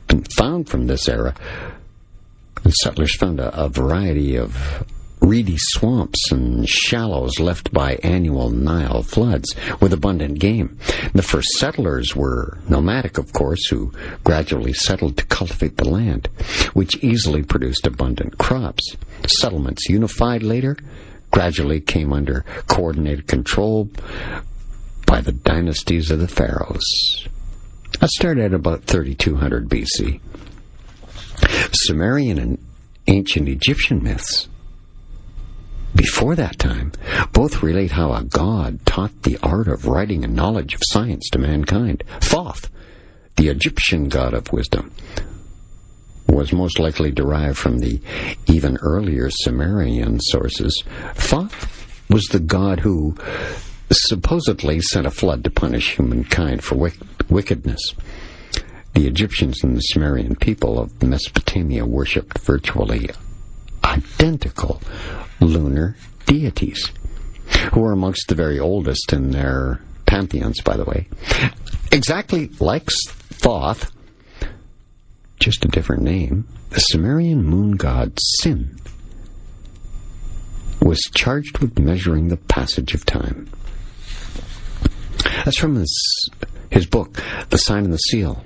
been found from this era. And settlers found a variety of reedy swamps and shallows left by annual Nile floods with abundant game. The first settlers were nomadic, of course, who gradually settled to cultivate the land, which easily produced abundant crops. Settlements unified later gradually came under coordinated control by the dynasties of the pharaohs. That started at about 3200 BC. Sumerian and ancient Egyptian myths, before that time, both relate how a god taught the art of writing and knowledge of science to mankind. Thoth, the Egyptian god of wisdom, was most likely derived from the even earlier Sumerian sources. Thoth was the god who supposedly sent a flood to punish humankind for wickedness. The Egyptians and the Sumerian people of Mesopotamia worshipped virtually identical lunar deities, who are amongst the very oldest in their pantheons, by the way. Exactly like Thoth, just a different name, the Sumerian moon god Sin was charged with measuring the passage of time. That's from his book, The Sign and the Seal,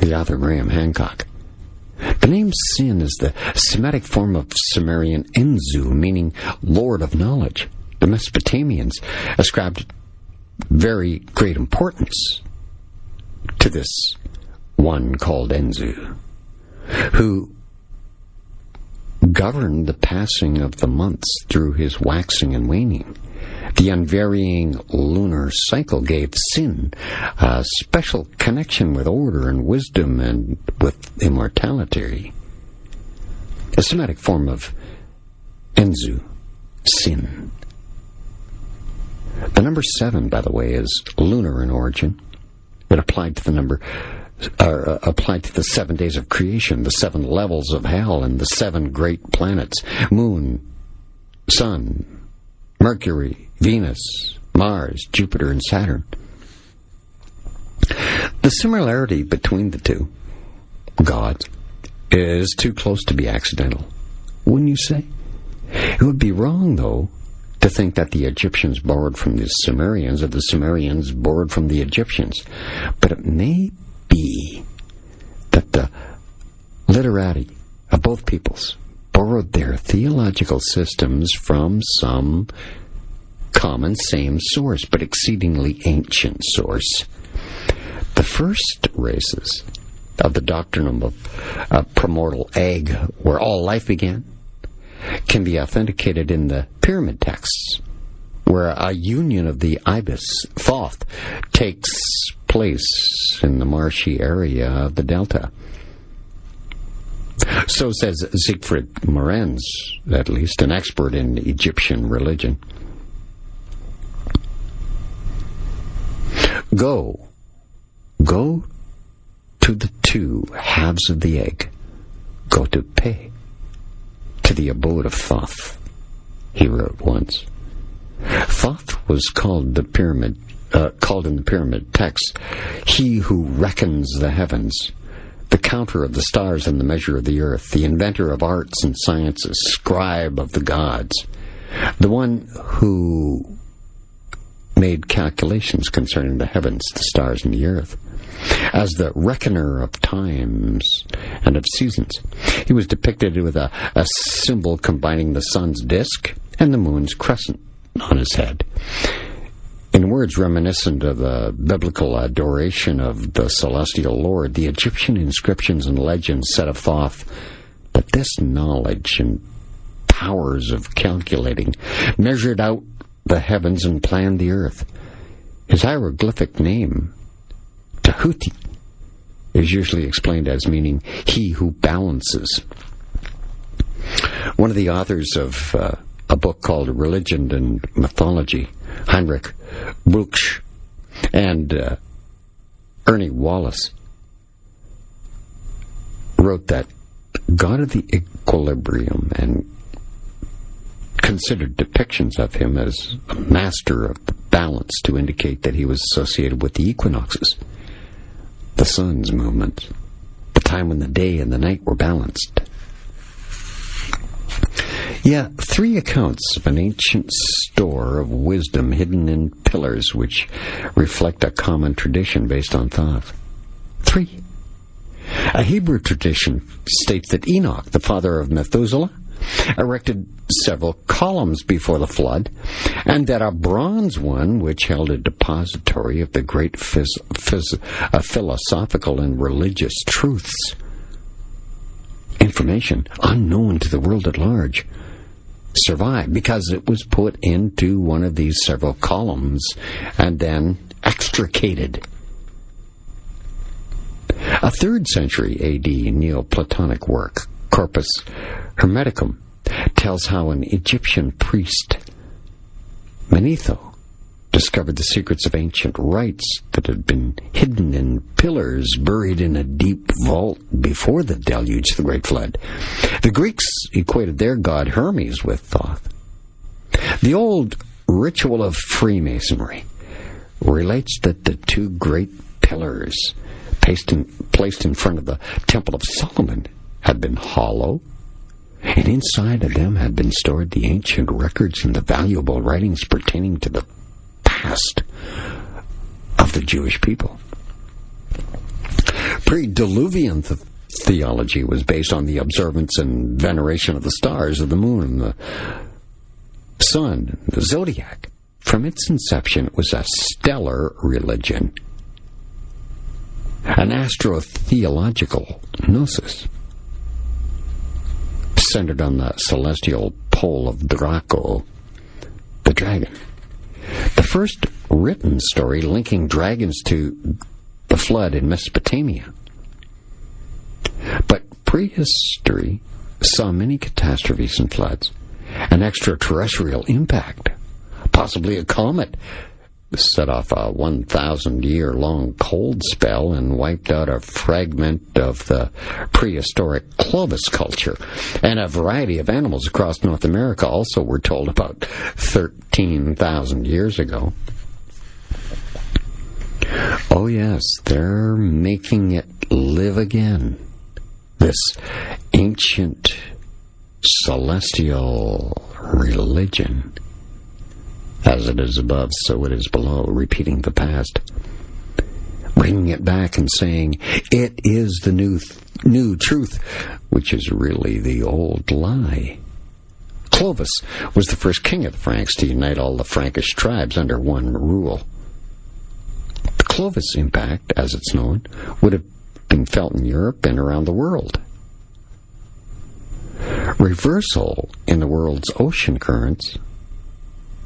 the author Graham Hancock. The name Sin is the Semitic form of Sumerian Enzu, meaning Lord of Knowledge. The Mesopotamians ascribed very great importance to this one called Enzu, who governed the passing of the months through his waxing and waning. The unvarying lunar cycle gave Sin a special connection with order and wisdom and with immortality. A Semitic form of Enzu, Sin. The number 7, by the way, is lunar in origin. It applied to the 7 days of creation, the 7 levels of hell, and the 7 great planets: Moon, Sun, Mercury, Venus, Mars, Jupiter, and Saturn. The similarity between the two gods is too close to be accidental, wouldn't you say? It would be wrong, though, to think that the Egyptians borrowed from the Sumerians or the Sumerians borrowed from the Egyptians. But it may be that the literati of both peoples borrowed their theological systems from some common same source, but exceedingly ancient source. The first races of the doctrine of a primordial egg, where all life began, can be authenticated in the pyramid texts, where a union of the ibis, Thoth, takes place in the marshy area of the delta. So says Siegfried Morenz, at least, an expert in Egyptian religion. Go to the two halves of the egg. Go to Pe, to the abode of Thoth, he wrote once. Thoth was called in the pyramid text, he who reckons the heavens, the counter of the stars and the measure of the earth, the inventor of arts and sciences, scribe of the gods, the one who made calculations concerning the heavens, the stars, and the earth. As the reckoner of times and of seasons, he was depicted with a symbol combining the sun's disk and the moon's crescent on his head. In words reminiscent of the biblical adoration of the celestial Lord, the Egyptian inscriptions and legends said of Thoth that this knowledge and powers of calculating measured out the heavens and planned the earth. His hieroglyphic name, Tahuti, is usually explained as meaning he who balances. One of the authors of a book called Religion and Mythology, Heinrich Brugsch, and Ernie Wallace, wrote that God of the equilibrium and considered depictions of him as a master of the balance to indicate that he was associated with the equinoxes, the sun's movement, the time when the day and the night were balanced. Yeah, 3 accounts of an ancient store of wisdom hidden in pillars which reflect a common tradition based on Thoth. 3. A Hebrew tradition states that Enoch, the father of Methuselah, erected several columns before the flood, and that a bronze one, which held a depository of the great philosophical and religious truths, information unknown to the world at large, survived because it was put into one of these several columns and then extricated. A 3rd century AD Neoplatonic work, Corpus Hermeticum, tells how an Egyptian priest, Manetho, discovered the secrets of ancient rites that had been hidden in pillars buried in a deep vault before the deluge, the Great Flood. The Greeks equated their god Hermes with Thoth. The old ritual of Freemasonry relates that the 2 great pillars placed in front of the Temple of Solomon had been hollow, and inside of them had been stored the ancient records and the valuable writings pertaining to the past of the Jewish people. Pre-Diluvian theology was based on the observance and veneration of the stars, of the moon, and the sun, the zodiac. From its inception, it was a stellar religion, an astrotheological gnosis, centered on the celestial pole of Draco, the dragon. The first written story linking dragons to the flood in Mesopotamia. But prehistory saw many catastrophes and floods, an extraterrestrial impact, possibly a comet set off a 1,000-year-long cold spell and wiped out a fragment of the prehistoric Clovis culture. And a variety of animals across North America also were told about 13,000 years ago. Oh yes, they're making it live again. This ancient celestial religion. As it is above, so it is below, repeating the past. Bringing it back and saying, it is the new truth, which is really the old lie. Clovis was the first king of the Franks to unite all the Frankish tribes under one rule. The Clovis impact, as it's known, would have been felt in Europe and around the world. Reversal in the world's ocean currents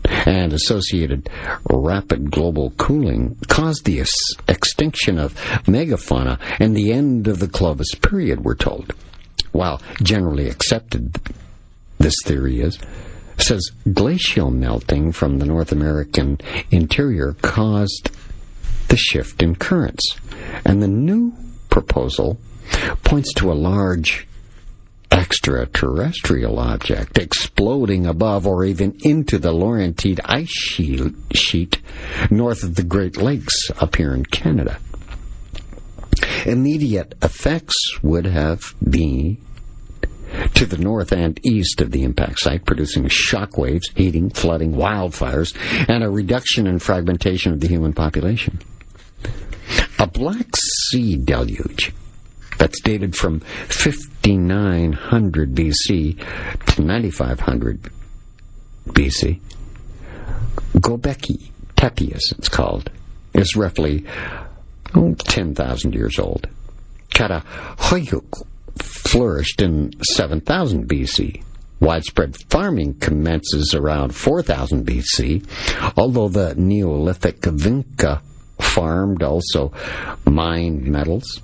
and associated rapid global cooling caused the extinction of megafauna and the end of the Clovis period, we're told. While generally accepted, this theory says glacial melting from the North American interior caused the shift in currents. And the new proposal points to a large extraterrestrial object exploding above or even into the Laurentide ice sheet north of the Great Lakes up here in Canada. Immediate effects would have been to the north and east of the impact site, producing shock waves, heating, flooding, wildfires, and a reduction in fragmentation of the human population. A Black Sea deluge that's dated from 5900 BC to 9500 BC. Göbekli Tepe, it's called, is roughly 10,000 years old. Karahoyuk flourished in 7000 BC. Widespread farming commences around 4000 BC, although the Neolithic Vinca farmed, also mined metals.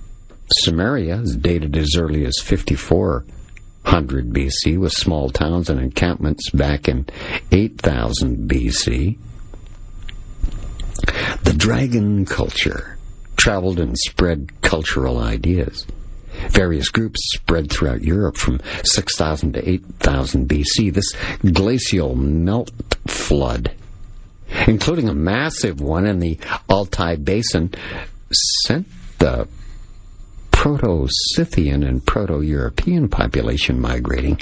Sumeria is dated as early as 5400 BC, with small towns and encampments back in 8000 BC. The dragon culture traveled and spread cultural ideas. Various groups spread throughout Europe from 6000 to 8000 BC. This glacial melt flood, including a massive one in the Altai Basin, sent the Proto-Scythian and Proto-European population migrating,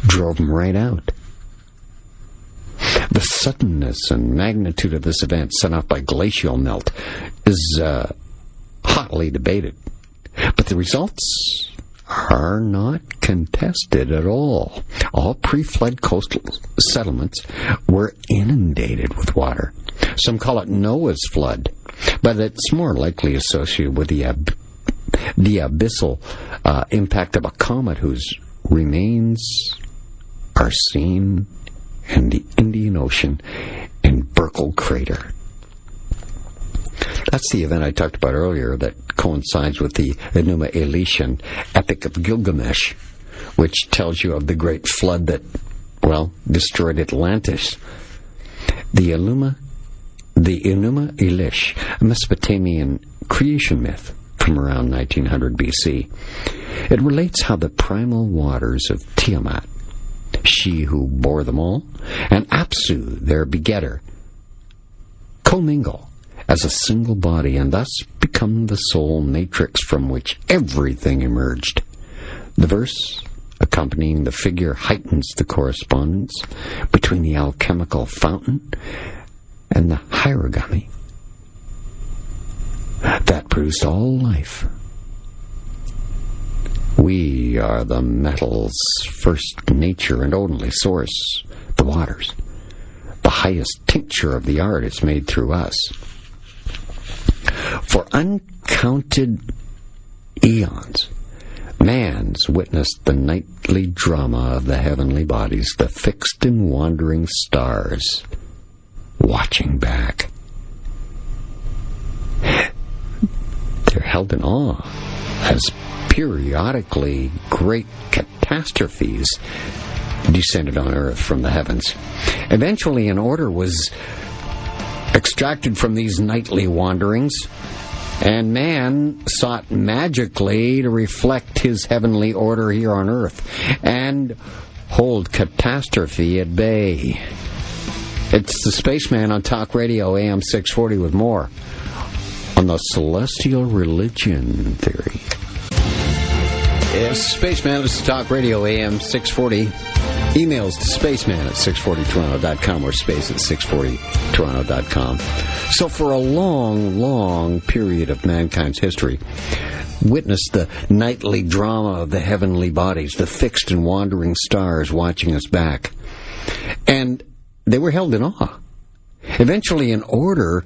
drove them right out. The suddenness and magnitude of this event set off by glacial melt is hotly debated, but the results are not contested at all. All pre-flood coastal settlements were inundated with water. Some call it Noah's flood, but it's more likely associated with the abyssal impact of a comet whose remains are seen in the Indian Ocean in Burkle Crater. That's the event I talked about earlier that coincides with the Enuma Elish and Epic of Gilgamesh, which tells you of the great flood that, destroyed Atlantis. The Enuma Elish, a Mesopotamian creation myth from around 1900 BC. It relates how the primal waters of Tiamat, she who bore them all, and Apsu, their begetter, commingle as a single body and thus become the soul matrix from which everything emerged. The verse accompanying the figure heightens the correspondence between the alchemical fountain and the hierogamy that produced all life. We are the metal's first nature and only source, the waters. The highest tincture of the art is made through us. For uncounted eons, man's witnessed the nightly drama of the heavenly bodies, the fixed and wandering stars, watching back. They're held in awe as periodically great catastrophes descended on earth from the heavens. Eventually an order was extracted from these nightly wanderings, and man sought magically to reflect his heavenly order here on earth and hold catastrophe at bay. It's the Spaceman on Talk Radio, AM 640, with more on the celestial religion theory. Yes, Spaceman, this is Talk Radio, AM 640. Emails to spaceman at 640toronto.com or space at 640toronto.com. So for a long, long period of mankind's history, witnessed the nightly drama of the heavenly bodies, the fixed and wandering stars watching us back. And they were held in awe. Eventually, an order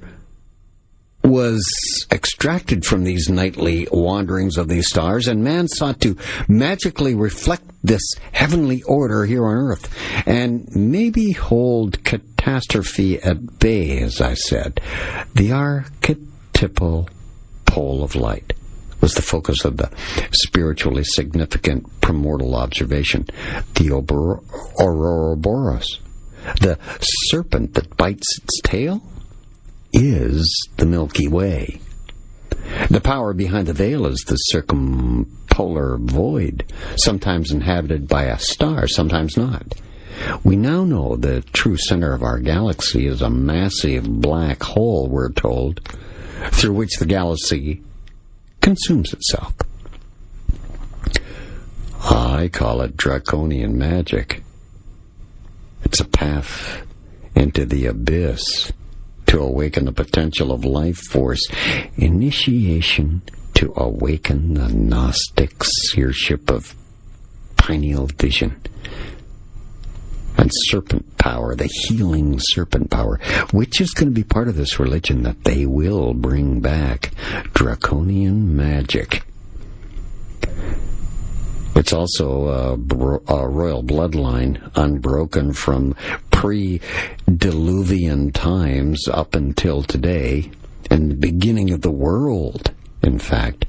was extracted from these nightly wanderings of these stars, and man sought to magically reflect this heavenly order here on earth and maybe hold catastrophe at bay, as I said. The archetypal pole of light was the focus of the spiritually significant primordial observation, the Ouroboros. The serpent that bites its tail is the Milky Way. The power behind the veil is the circumpolar void, sometimes inhabited by a star, sometimes not. We now know the true center of our galaxy is a massive black hole, we're told, through which the galaxy consumes itself. I call it draconian magic. It's a path into the abyss to awaken the potential of life force, initiation to awaken the Gnostic seership of pineal vision, and serpent power, the healing serpent power, which is going to be part of this religion that they will bring back, draconian magic. It's also a royal bloodline, unbroken from pre-Diluvian times up until today, and the beginning of the world, in fact.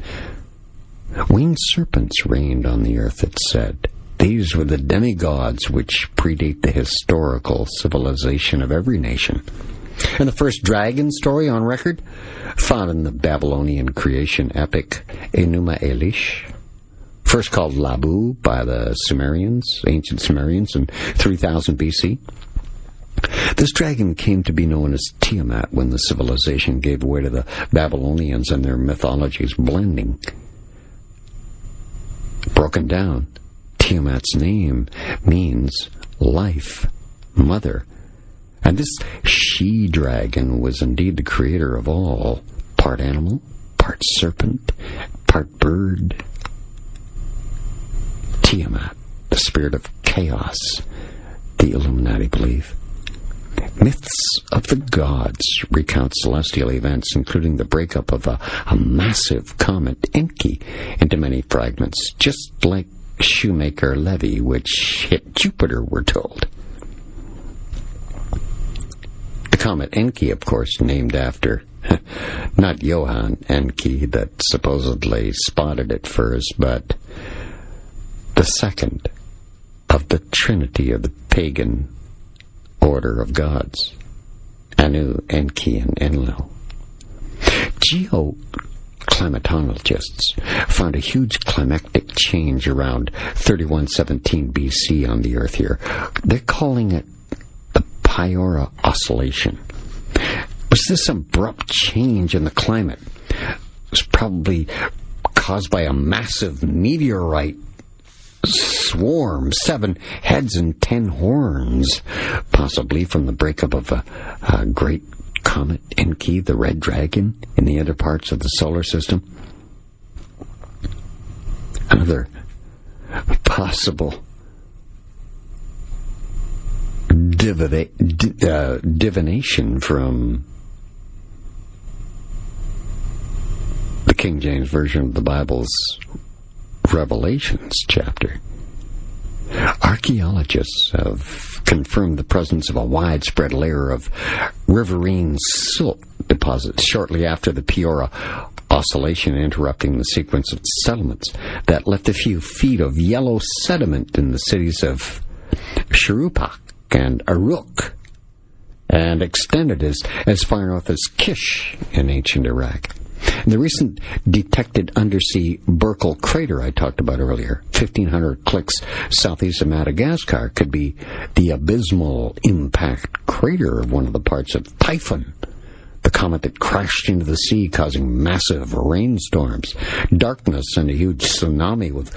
Winged serpents reigned on the earth, it's said. These were the demigods which predate the historical civilization of every nation. And the first dragon story on record, found in the Babylonian creation epic Enuma Elish, first called Labu by the Sumerians, ancient Sumerians, in 3000 BC. This dragon came to be known as Tiamat when the civilization gave way to the Babylonians and their mythologies blending. Broken down, Tiamat's name means life, mother. And this she-dragon was indeed the creator of all, part animal, part serpent, part bird. Tiamat, the spirit of chaos, the Illuminati believe. Myths of the gods recount celestial events, including the breakup of a massive comet, Enki, into many fragments, just like Shoemaker Levy, which hit Jupiter, we're told. The comet Enki, of course, named after not Johann Enki, that supposedly spotted it first, but the second of the trinity of the pagan order of gods, Anu, Enki, and Enlil. Geoclimatologists found a huge climactic change around 3117 BC on the Earth here. They're calling it the Piora Oscillation. Was this abrupt change in the climate? It was probably caused by a massive meteorite swarm, 7 heads and 10 horns, possibly from the breakup of a great comet Enki, the red dragon, in the other parts of the solar system. Another possible divination from the King James Version of the Bible's Revelations chapter. Archaeologists have confirmed the presence of a widespread layer of riverine silt deposits shortly after the Piora Oscillation, interrupting the sequence of settlements that left a few feet of yellow sediment in the cities of Shuruppak and Uruk and extended as far north as Kish in ancient Iraq. And the recent detected undersea Burkle crater I talked about earlier, 1,500 clicks southeast of Madagascar, could be the abysmal impact crater of one of the parts of Typhon, the comet that crashed into the sea, causing massive rainstorms, darkness, and a huge tsunami with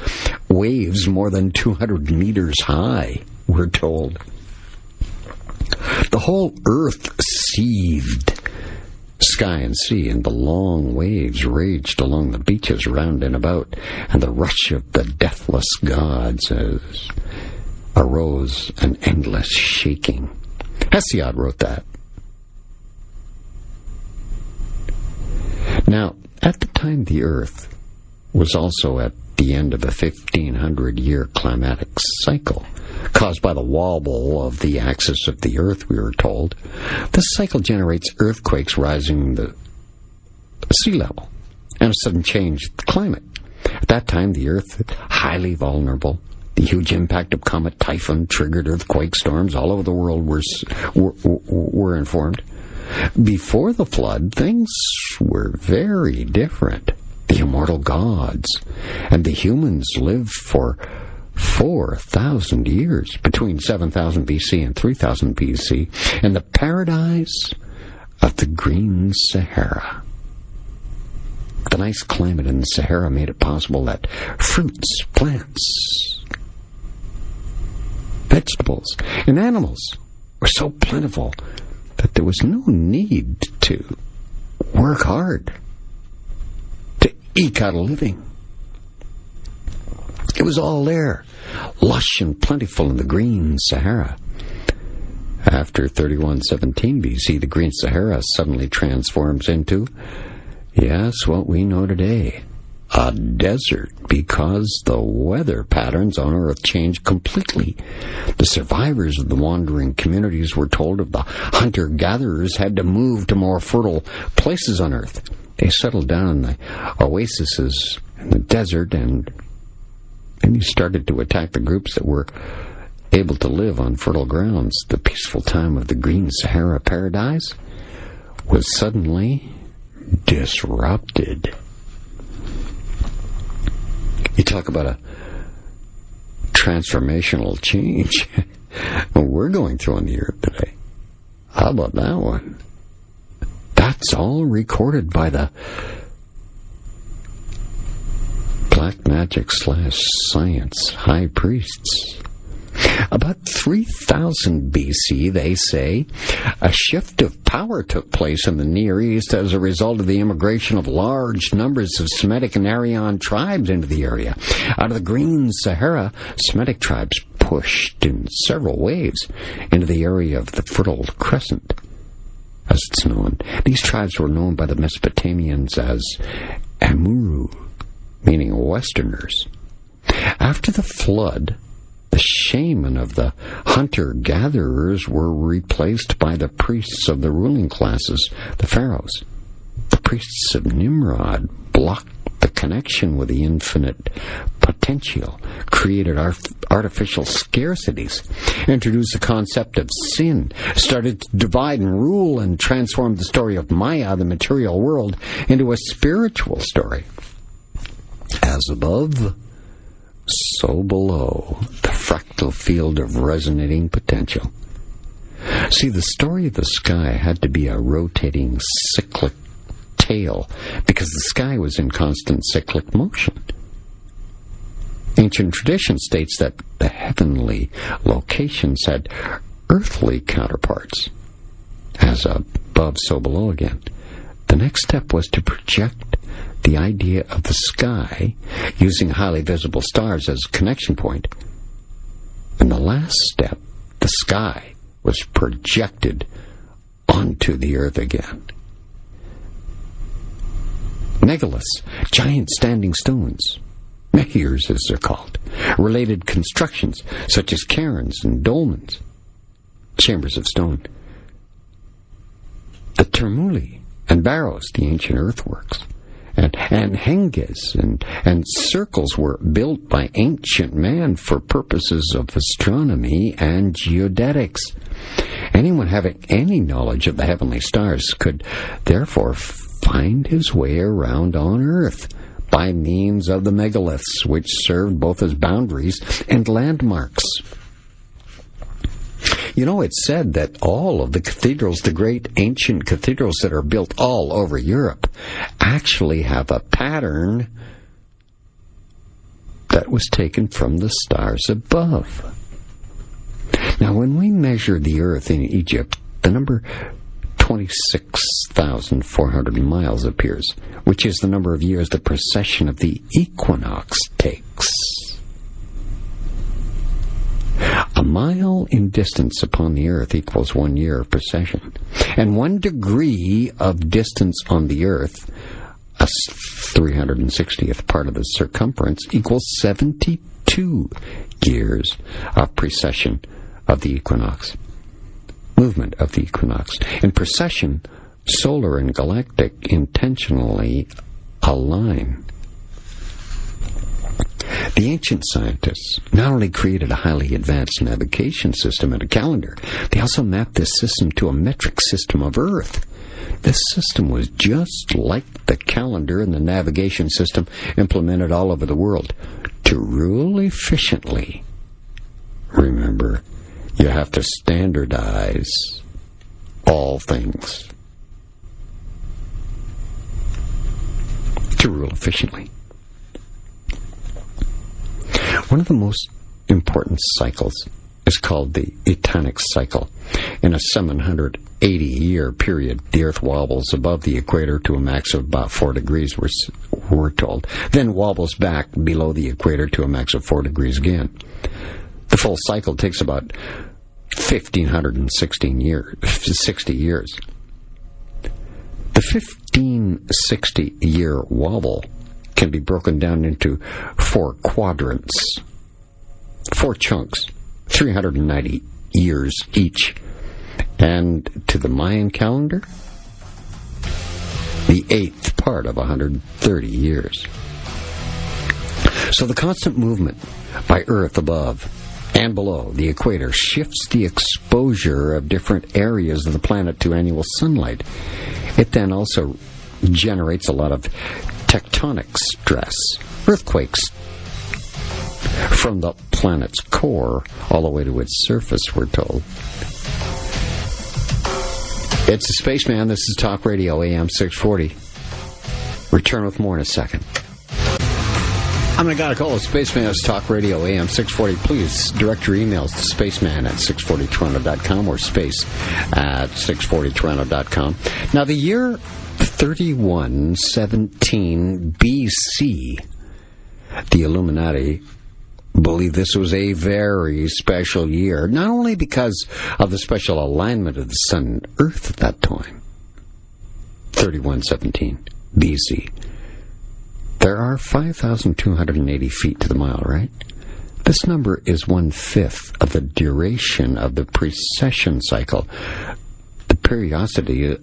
waves more than 200 meters high, we're told. The whole Earth seethed. Sky and sea, and the long waves raged along the beaches round and about, and the rush of the deathless gods arose an endless shaking. Hesiod wrote that. Now, at the time, the Earth was also at the end of a 1,500-year climatic cycle, caused by the wobble of the axis of the Earth, we were told. This cycle generates earthquakes rising the sea level and a sudden change in the climate. At that time, the Earth, highly vulnerable. The huge impact of Comet Typhon triggered earthquake storms all over the world were informed. Before the flood, things were very different. The immortal gods and the humans lived for 4,000 years, between 7,000 BC and 3,000 BC, in the paradise of the Green Sahara. The nice climate in the Sahara made it possible that fruits, plants, vegetables, and animals were so plentiful that there was no need to work hard to eke out a living. It was all there, lush and plentiful in the Green Sahara. After 3117 BC, the Green Sahara suddenly transforms into, yes, what we know today, a desert, because the weather patterns on Earth changed completely. The survivors of the wandering communities were told of the hunter-gatherers had to move to more fertile places on Earth. They settled down in the oases in the desert, and he started to attack the groups that were able to live on fertile grounds. The peaceful time of the Green Sahara paradise was suddenly disrupted. You talk about a transformational change. We're going through on the Earth today. How about that one? That's all recorded by the black magic / science high priests. About 3000 BC, they say, a shift of power took place in the Near East as a result of the immigration of large numbers of Semitic and Aryan tribes into the area. Out of the Green Sahara, Semitic tribes pushed in several waves into the area of the Fertile Crescent, as it's known. These tribes were known by the Mesopotamians as Amuru, meaning Westerners. After the flood, the shaman of the hunter-gatherers were replaced by the priests of the ruling classes, the pharaohs. The priests of Nimrod blocked the connection with the infinite potential, created artificial scarcities, introduced the concept of sin, started to divide and rule, and transformed the story of Maya, the material world, into a spiritual story. As above, so below, the fractal field of resonating potential. See, the story of the sky had to be a rotating cyclic tale because the sky was in constant cyclic motion. Ancient tradition states that the heavenly locations had earthly counterparts. As above, so below again. The next step was to project the idea of the sky using highly visible stars as a connection point. And the last step, the sky, was projected onto the earth again. Megaliths, giant standing stones, meteors as they're called, related constructions such as cairns and dolmens, chambers of stone, the termuli and barrows, the ancient earthworks, and henges and circles were built by ancient man for purposes of astronomy and geodetics. Anyone having any knowledge of the heavenly stars could therefore find his way around on Earth by means of the megaliths, which served both as boundaries and landmarks. You know, it's said that all of the cathedrals, the great ancient cathedrals that are built all over Europe, actually have a pattern that was taken from the stars above. Now, when we measure the Earth in Egypt, the number 26,400 miles appears, which is the number of years the precession of the equinox takes. A mile in distance upon the Earth equals 1 year of precession, and 1 degree of distance on the Earth, a 360th part of the circumference, equals 72 years of precession of the equinox. Movement of the equinox. In precession, solar and galactic intentionally align. The ancient scientists not only created a highly advanced navigation system and a calendar, they also mapped this system to a metric system of Earth. This system was just like the calendar and the navigation system implemented all over the world. To rule efficiently, remember, you have to standardize all things to rule efficiently. One of the most important cycles is called the Etonic cycle. In a 780-year period, the Earth wobbles above the equator to a max of about 4 degrees, we're told, then wobbles back below the equator to a max of 4 degrees again. The full cycle takes about 60 years. The 1560-year wobble can be broken down into 4 quadrants, 4 chunks, 390 years each. And to the Mayan calendar, the 8th part of 130 years. So the constant movement by Earth above and below the equator shifts the exposure of different areas of the planet to annual sunlight. It then also generates a lot of tectonic stress, earthquakes, from the planet's core all the way to its surface, we're told. It's the Spaceman. This is Talk Radio AM 640. Return with more in a second. I'm going to got a call of Spaceman. It's Talk Radio AM 640. Please direct your emails to spaceman at 640toronto.com or space at 640toronto.com. Now, the year 3117 BC, the Illuminati believe this was a very special year, not only because of the special alignment of the Sun and Earth at that time, 3117 BC. There are 5,280 feet to the mile, right? This number is 1/5 of the duration of the precession cycle, the periodicity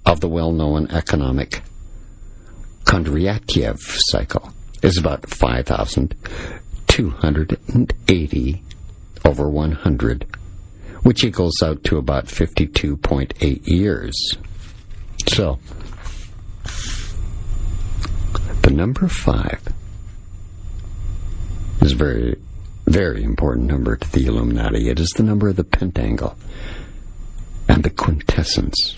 of the well-known economic Kondratiev cycle is about 5,280 over 100, which equals out to about 52.8 years. So, the number 5 is a very, very important number to the Illuminati. It is the number of the pentacle and the quintessence.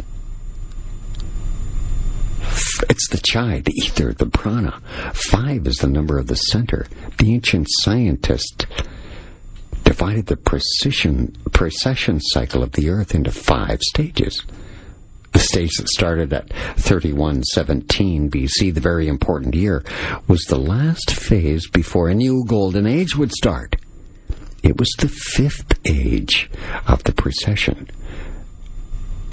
It's the chai, the ether, the prana. 5 is the number of the center. The ancient scientist divided the precession cycle of the Earth into 5 stages. The stage that started at 3117 BC, the very important year, was the last phase before a new golden age would start. It was the 5th age of the precession.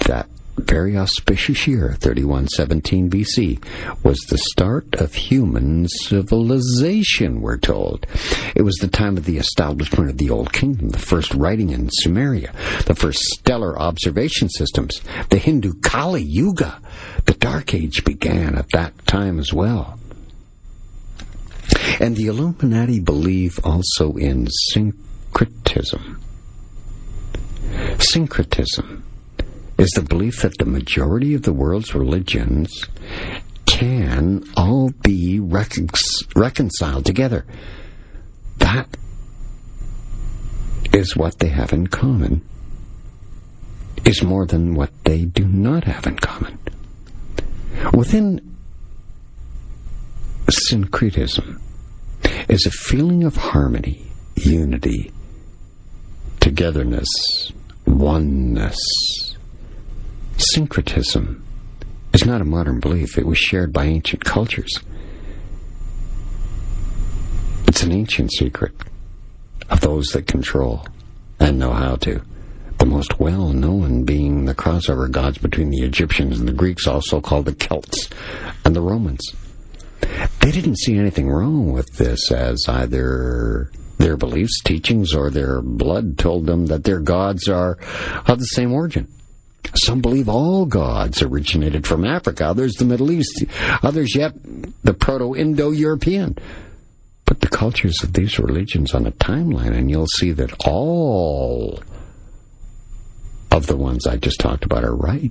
That very auspicious year, 3117 BC, was the start of human civilization, we're told. It was the time of the establishment of the Old Kingdom, the first writing in Sumeria, the first stellar observation systems, the Hindu Kali Yuga. The Dark Age began at that time as well. And the Illuminati believe also in syncretism. Syncretism is the belief that the majority of the world's religions can all be reconciled together. That is what they have in common, is more than what they do not have in common. Within syncretism is a feeling of harmony, unity, togetherness, oneness. Syncretism is not a modern belief. It was shared by ancient cultures. It's an ancient secret of those that control and know how to. The most well-known being the crossover gods between the Egyptians and the Greeks, also called the Celts and the Romans. They didn't see anything wrong with this, as either their beliefs, teachings, or their blood told them that their gods are of the same origin. Some believe all gods originated from Africa, others the Middle East, others yet the Proto-Indo-European. Put the cultures of these religions on a timeline and you'll see that all of the ones I just talked about are right.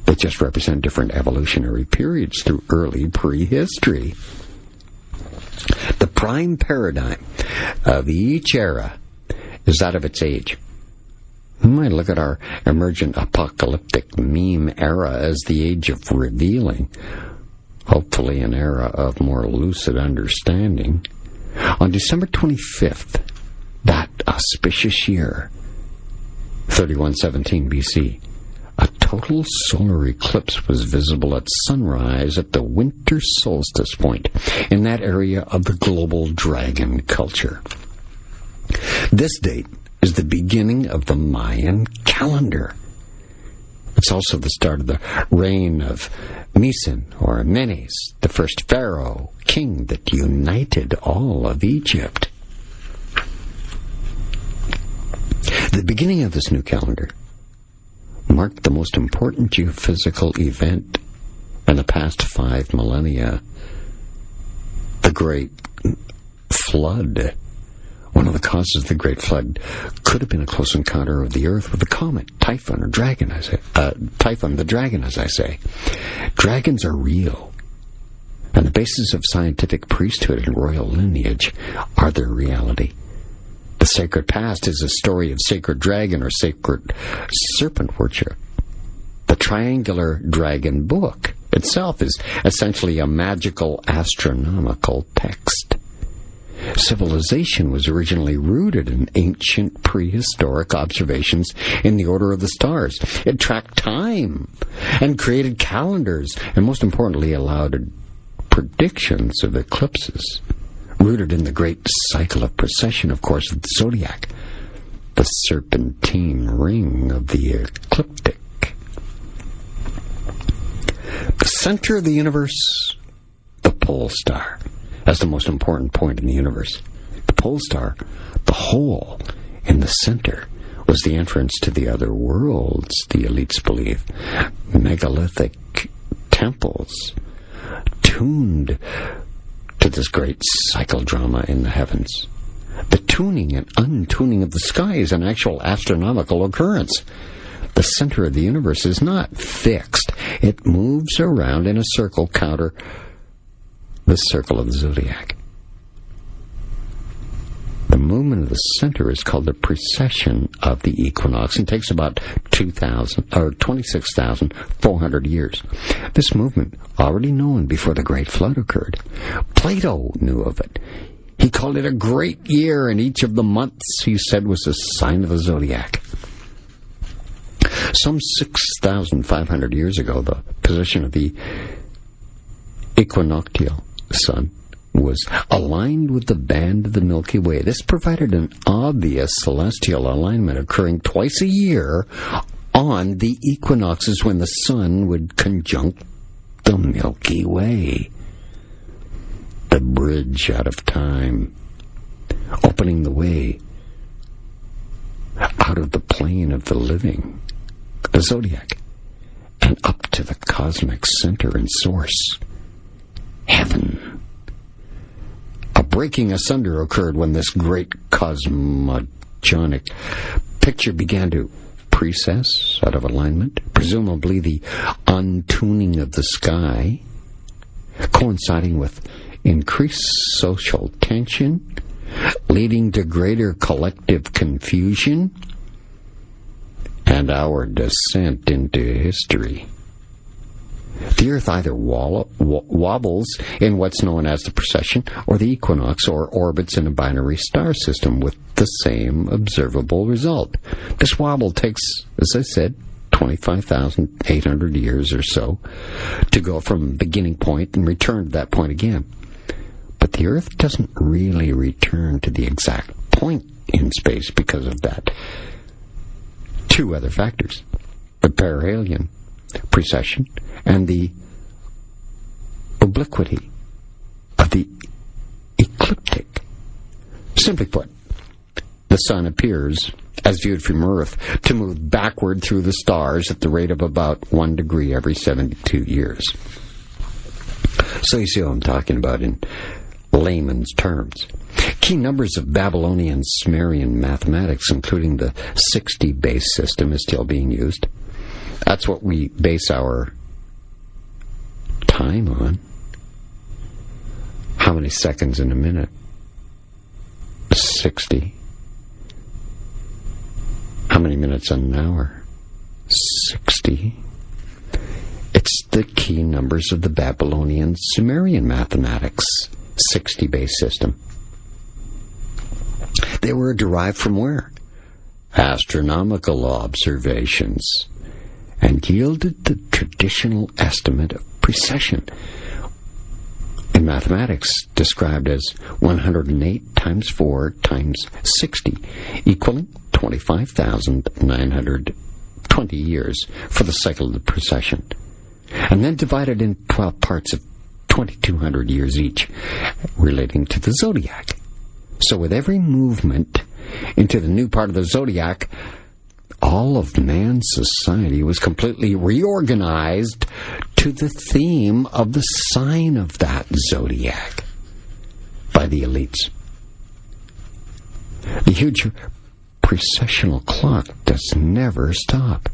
They just represent different evolutionary periods through early prehistory. The prime paradigm of each era is that of its age. We might look at our emergent apocalyptic meme era as the age of revealing, hopefully an era of more lucid understanding. On December 25th, that auspicious year, 3117 BC, a total solar eclipse was visible at sunrise at the winter solstice point in that area of the global dragon culture. This date is the beginning of the Mayan calendar. It's also the start of the reign of Menes, or Menes, the first pharaoh king that united all of Egypt. The beginning of this new calendar marked the most important geophysical event in the past 5 millennia, the Great Flood. One of the causes of the Great Flood could have been a close encounter of the Earth with a comet, Typhon, or dragon, Typhon the dragon, as I say. Dragons are real, and the basis of scientific priesthood and royal lineage are their reality. The sacred past is a story of sacred dragon or sacred serpent worship. The triangular dragon book itself is essentially a magical astronomical text. Civilization was originally rooted in ancient prehistoric observations in the order of the stars. It tracked time and created calendars, and most importantly allowed predictions of eclipses. Rooted in the great cycle of precession, of course, of the zodiac, the serpentine ring of the ecliptic. The center of the universe, the pole star, as the most important point in the universe. The pole star, the hole in the center, was the entrance to the other worlds, the elites believe. Megalithic temples, tuned to this great psychodrama in the heavens. The tuning and untuning of the sky is an actual astronomical occurrence. The center of the universe is not fixed. It moves around in a circle counter the circle of the zodiac. The movement of the center is called the precession of the equinox and takes about 26,400 years. This movement, already known before the Great Flood occurred. Plato knew of it. He called it a great year, and each of the months, he said, was a sign of the zodiac. Some 6,500 years ago, the position of the equinoctial sun was aligned with the band of the Milky Way. This provided an obvious celestial alignment occurring twice a year on the equinoxes when the sun would conjunct the Milky Way. The bridge out of time, opening the way out of the plane of the living, the zodiac, and up to the cosmic center and source, heaven. A breaking asunder occurred when this great cosmogonic picture began to precess, out of alignment, presumably the untuning of the sky, coinciding with increased social tension, leading to greater collective confusion, and our descent into history. The Earth either wobbles in what's known as the precession or the equinox, or orbits in a binary star system with the same observable result. This wobble takes, as I said, 25,800 years or so to go from beginning point and return to that point again. But the Earth doesn't really return to the exact point in space because of that. Two other factors: the perihelion precession and the obliquity of the ecliptic. Simply put, the sun appears, as viewed from Earth, to move backward through the stars at the rate of about 1 degree every 72 years. So you see what I'm talking about in layman's terms. Key numbers of Babylonian Sumerian mathematics, including the 60 base system, is still being used. That's what we base our time on. How many seconds in a minute? 60. How many minutes in an hour? 60. It's the key numbers of the Babylonian Sumerian mathematics 60 base system. They were derived from where? Astronomical observations, and yielded the traditional estimate of precession, in mathematics described as 108 times 4 times 60, equaling 25,920 years for the cycle of the precession, and then divided in 12 parts of 2,200 years each, relating to the zodiac. So with every movement into the new part of the zodiac, all of man's society was completely reorganized to the theme of the sign of that zodiac by the elites. The huge precessional clock does never stop.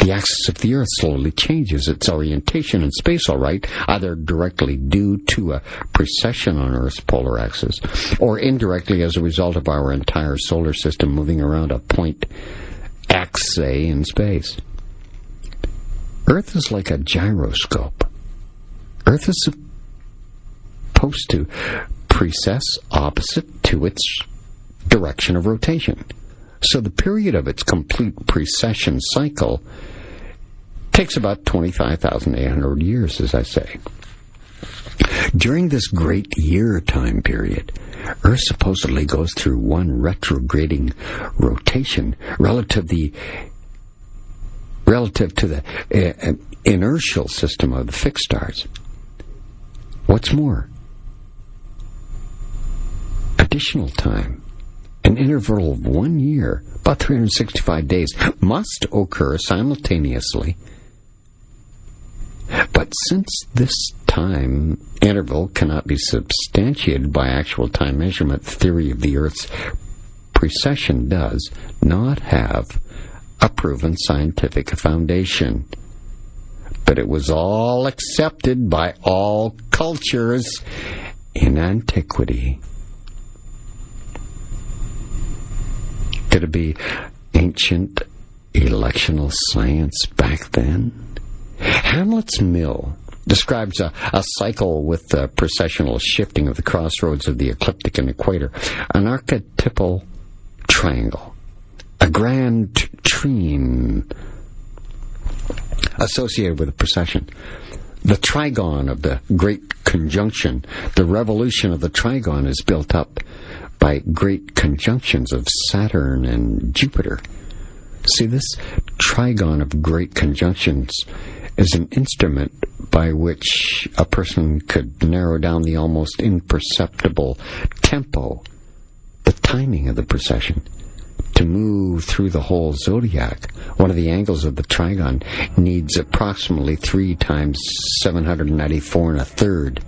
The axis of the Earth slowly changes its orientation in space, all right, either directly due to a precession on Earth's polar axis, or indirectly as a result of our entire solar system moving around a point X, say, in space. Earth is like a gyroscope. Earth is supposed to precess opposite to its direction of rotation. So the period of its complete precession cycle takes about 25,800 years, as I say. During this great year time period, Earth supposedly goes through one retrograding rotation relative to the inertial system of the fixed stars. What's more, additional time, an interval of 1 year, about 365 days, must occur simultaneously. But since this time interval cannot be substantiated by actual time measurement, the theory of the Earth's precession does not have a proven scientific foundation. But it was all accepted by all cultures in antiquity. Could it be ancient electional science back then? Hamlet's mill describes a cycle with the precessional shifting of the crossroads of the ecliptic and equator, an archetypal triangle, a grand trine associated with the precession. The trigon of the great conjunction, the revolution of the trigon is built up by great conjunctions of Saturn and Jupiter. See, this trigon of great conjunctions is an instrument by which a person could narrow down the almost imperceptible tempo, the timing of the precession. To move through the whole zodiac, one of the angles of the trigon needs approximately 3 times 794 1/3,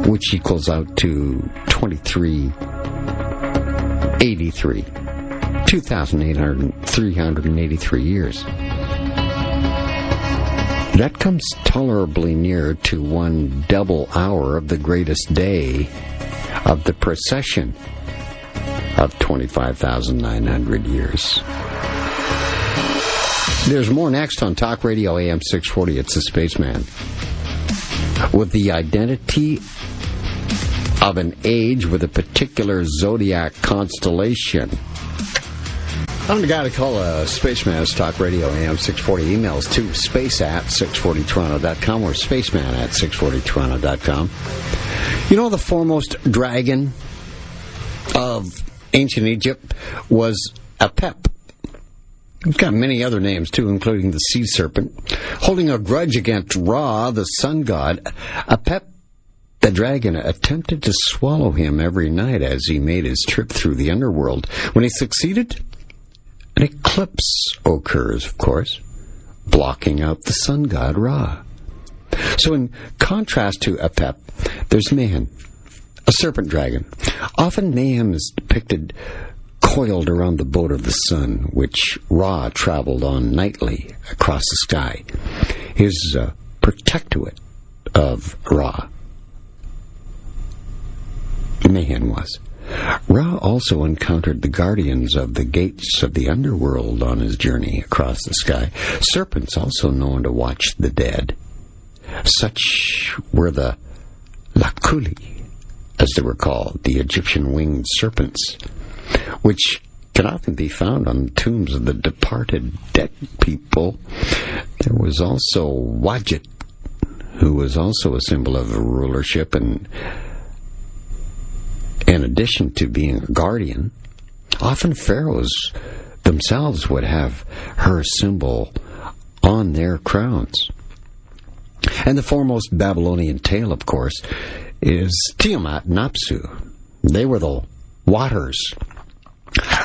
which equals out to 2383. 2,383 years. That comes tolerably near to 1 double hour of the greatest day of the procession of 25,900 years. There's more next on Talk Radio AM 640. It's the Spaceman. With the identity of an age with a particular zodiac constellation. I'm the guy to call Spaceman. It's Talk Radio AM 640. Emails to space@640toronto.com or spaceman@640toronto.com. You know, the foremost dragon of ancient Egypt was Apep. It's got many other names, too, including the sea serpent. Holding a grudge against Ra, the sun god, Apep, the dragon, attempted to swallow him every night as he made his trip through the underworld. When he succeeded, an eclipse occurs, of course, blocking out the sun god Ra. So in contrast to Apep, there's Mayhem, a serpent dragon. Often Mayhem is depicted coiled around the boat of the sun, which Ra traveled on nightly across the sky. His protectorate of Ra, Mayhem was. Ra also encountered the guardians of the gates of the underworld on his journey across the sky. Serpents also known to watch the dead. Such were the Lakuli, as they were called, the Egyptian winged serpents, which can often be found on the tombs of the departed dead people. There was also Wadjet, who was also a symbol of rulership, and in addition to being a guardian, often pharaohs themselves would have her symbol on their crowns. And the foremost Babylonian tale, of course, is Tiamat and Apsu. They were the waters.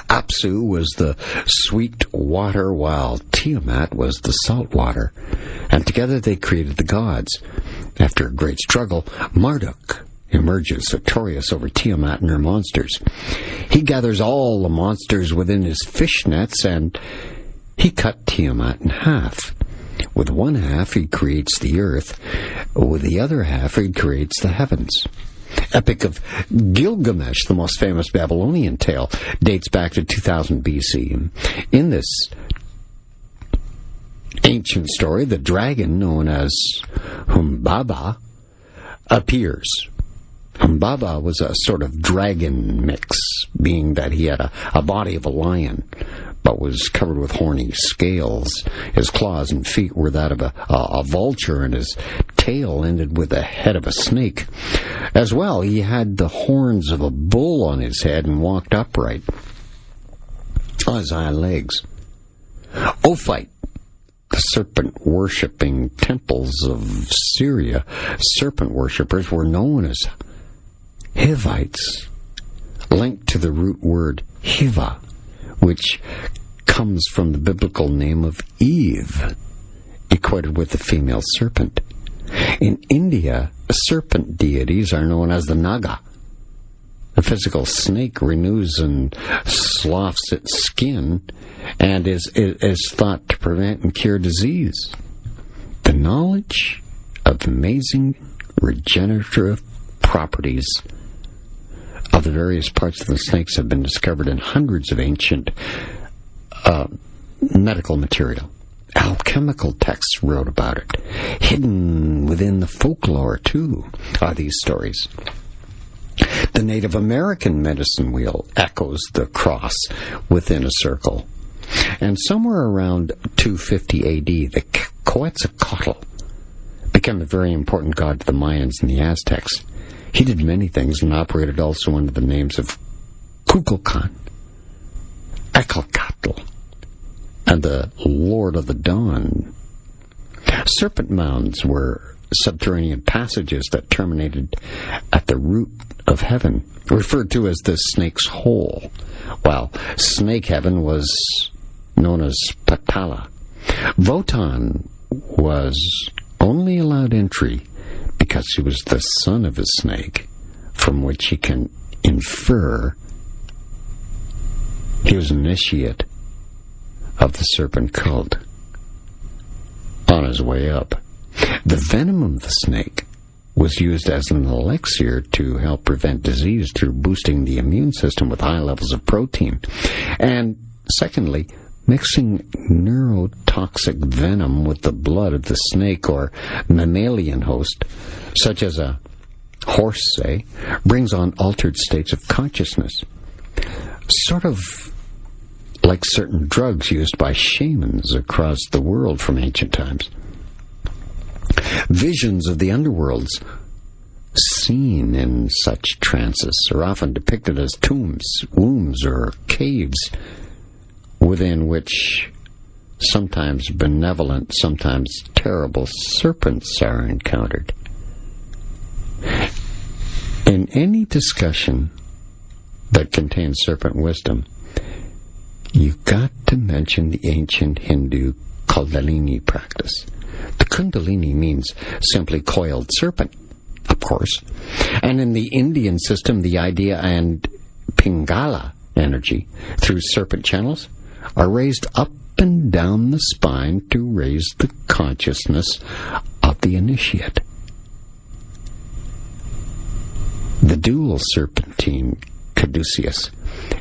Apsu was the sweet water, while Tiamat was the salt water. And together they created the gods. After a great struggle, Marduk emerges victorious over Tiamat and her monsters. He gathers all the monsters within his fishnets, and he cut Tiamat in half. With one half, he creates the earth. With the other half, he creates the heavens. Epic of Gilgamesh, the most famous Babylonian tale, dates back to 2000 BC. In this ancient story, the dragon known as Humbaba appears. Humbaba was a sort of dragon mix, being that he had a body of a lion, but was covered with horny scales. His claws and feet were that of a vulture, and his tail ended with the head of a snake. As well, he had the horns of a bull on his head and walked upright on his hind legs. Ophite, the serpent-worshipping temples of Syria, serpent worshippers were known as Hivites, linked to the root word Hiva, which comes from the biblical name of Eve, equated with the female serpent. In India, serpent deities are known as the Naga. The physical snake renews and sloughs its skin and is thought to prevent and cure disease. The knowledge of amazing regenerative properties of the various parts of the snakes have been discovered in hundreds of ancient medical material. Alchemical texts wrote about it. Hidden within the folklore, too, are these stories. The Native American medicine wheel echoes the cross within a circle. And somewhere around 250 A.D., the Quetzalcoatl became a very important god to the Mayans and the Aztecs. He did many things and operated also under the names of Kukulkan, Ecalcatl, and the Lord of the Dawn. Serpent mounds were subterranean passages that terminated at the root of heaven, referred to as the Snake's Hole, while Snake Heaven was known as Patala. Wotan was only allowed entry because he was the son of a snake, from which he can infer He was an initiate of the serpent cult on his way up. The venom of the snake was used as an elixir to help prevent disease through boosting the immune system with high levels of protein. And secondly, mixing neurotoxic venom with the blood of the snake or mammalian host, such as a horse, say, brings on altered states of consciousness. Sort of like certain drugs used by shamans across the world from ancient times. Visions of the underworlds seen in such trances are often depicted as tombs, wombs, or caves within which sometimes benevolent, sometimes terrible serpents are encountered. In any discussion that contains serpent wisdom, you've got to mention the ancient Hindu Kundalini practice. The Kundalini means simply coiled serpent, of course. And in the Indian system, the idea and Pingala energy through serpent channels are raised up and down the spine to raise the consciousness of the initiate. The dual serpentine caduceus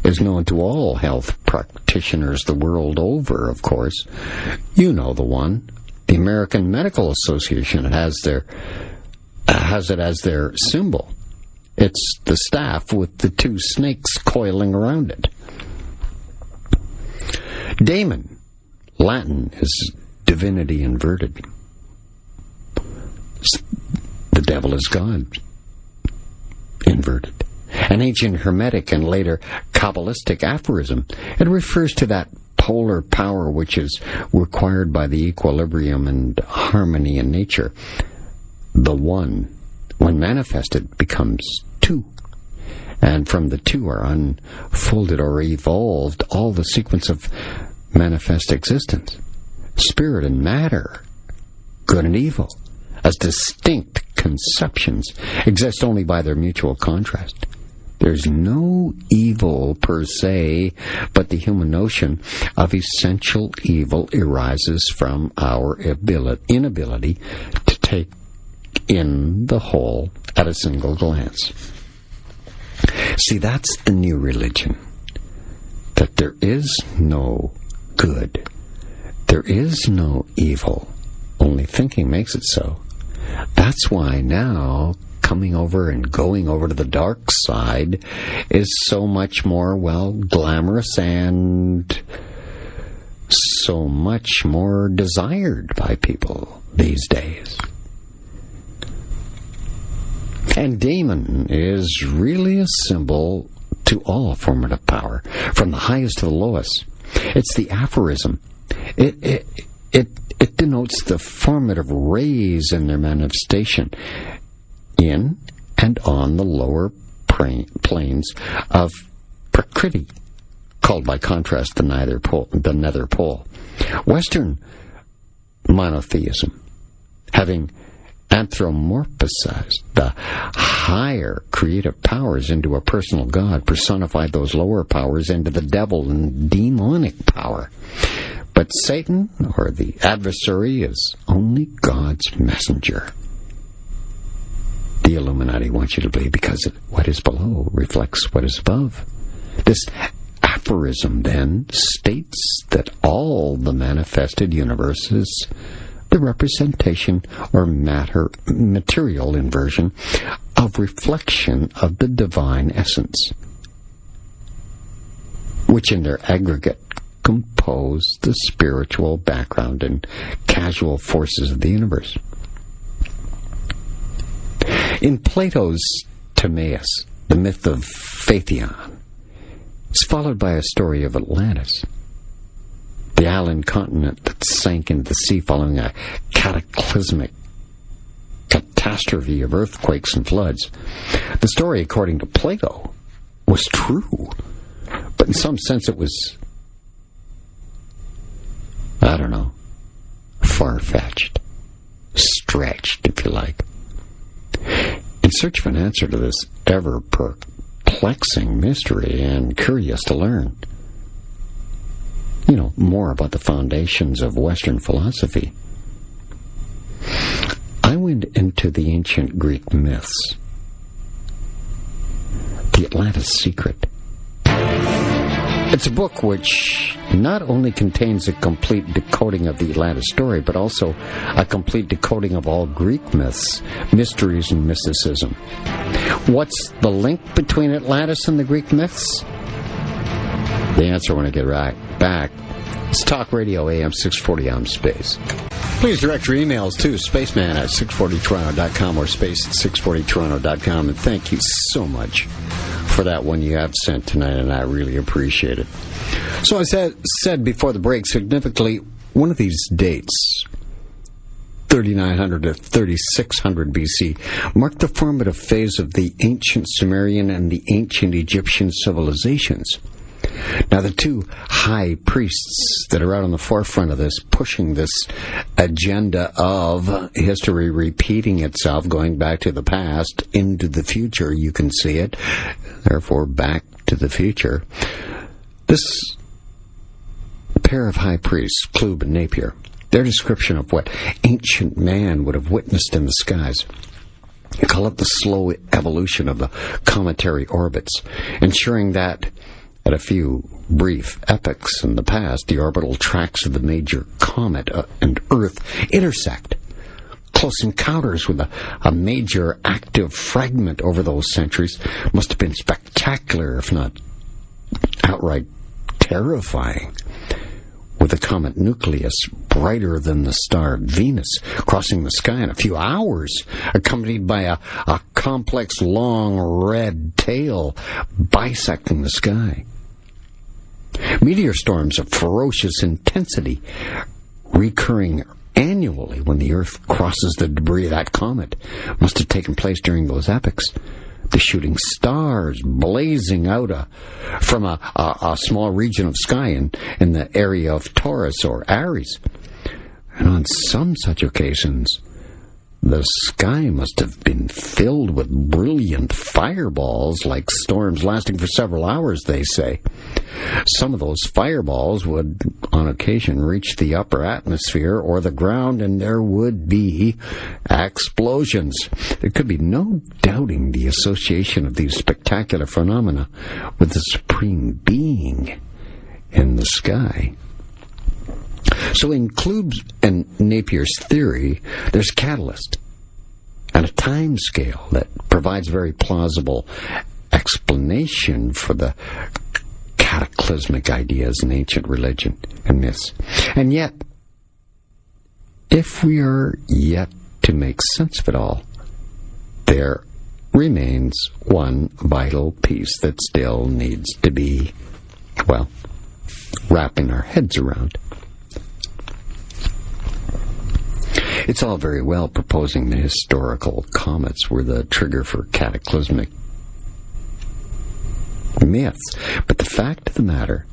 is known to all health practitioners the world over, of course. You know the one. The American Medical Association has it as their symbol. It's the staff with the two snakes coiling around it. Daemon, Latin, is divinity inverted. The devil is God, inverted. An ancient Hermetic and later Kabbalistic aphorism. It refers to that polar power which is required by the equilibrium and harmony in nature. The one, when manifested, becomes two. And from the two are unfolded or evolved all the sequence of manifest existence. Spirit and matter, good and evil, as distinct conceptions, exist only by their mutual contrast. There's no evil per se, but the human notion of essential evil arises from our inability to take in the whole at a single glance. See, that's the new religion. That there is no good. There is no evil. Only thinking makes it so. That's why now coming over and going over to the dark side is so much more, well, glamorous and so much more desired by people these days. And Daemon is really a symbol to all formative power, from the highest to the lowest. It's the aphorism. It denotes the formative rays in their manifestation in and on the lower planes of Prakriti, called by contrast the nether pole. Western monotheism, having anthropomorphized the higher creative powers into a personal god, personified those lower powers into the devil and demonic power. But Satan, or the adversary, is only God's messenger. The Illuminati wants you to believe because what is below reflects what is above. This aphorism, then, states that all the manifested universe is the representation or material inversion of reflection of the divine essence, which in their aggregate compose the spiritual background and causal forces of the universe. In Plato's Timaeus, the myth of Phaethon is followed by a story of Atlantis, the island continent that sank into the sea following a cataclysmic catastrophe of earthquakes and floods. The story, according to Plato, was true, but in some sense it was, I don't know, far-fetched, stretched, if you like. In search of an answer to this ever-perplexing mystery and curious to learn, more about the foundations of Western philosophy, I went into the ancient Greek myths. The Atlantis Secret. It's a book which not only contains a complete decoding of the Atlantis story, but also a complete decoding of all Greek myths, mysteries, and mysticism. What's the link between Atlantis and the Greek myths? The answer when I get right back. It's Talk Radio AM 640 on Space. Please direct your emails to spaceman at 640toronto.com or space at 640toronto.com. And thank you so much for that one you have sent tonight, and I really appreciate it. So I said before the break, significantly, one of these dates, 3900 to 3600 BC, marked the formative phase of the ancient Sumerian and the ancient Egyptian civilizations. Now, the two high priests that are out on the forefront of this, pushing this agenda of history repeating itself, going back to the past, into the future, you can see it, therefore back to the future. This pair of high priests, Klub and Napier, their description of what ancient man would have witnessed in the skies, they call it the slow evolution of the cometary orbits, ensuring that at a few brief epochs in the past, the orbital tracks of the major comet and Earth intersect. Close encounters with a major active fragment over those centuries must have been spectacular, if not outright terrifying. With the comet nucleus brighter than the star Venus crossing the sky in a few hours, accompanied by a complex long red tail bisecting the sky. Meteor storms of ferocious intensity recurring annually when the Earth crosses the debris of that comet must have taken place during those epochs. The shooting stars blazing out from a small region of sky in the area of Taurus or Aries. And on some such occasions, the sky must have been filled with brilliant fireballs, like storms lasting for several hours, they say. Some of those fireballs would, on occasion, reach the upper atmosphere or the ground, and there would be explosions. There could be no doubting the association of these spectacular phenomena with the supreme being in the sky. So in Klub and Napier's theory, there's a catalyst and a time scale that provides very plausible explanation for the cataclysmic ideas in ancient religion and myths. And yet, if we are yet to make sense of it all, there remains one vital piece that still needs to be, wrapping our heads around. It's all very well proposing the historical comets were the trigger for cataclysmic myths, but the fact of the matter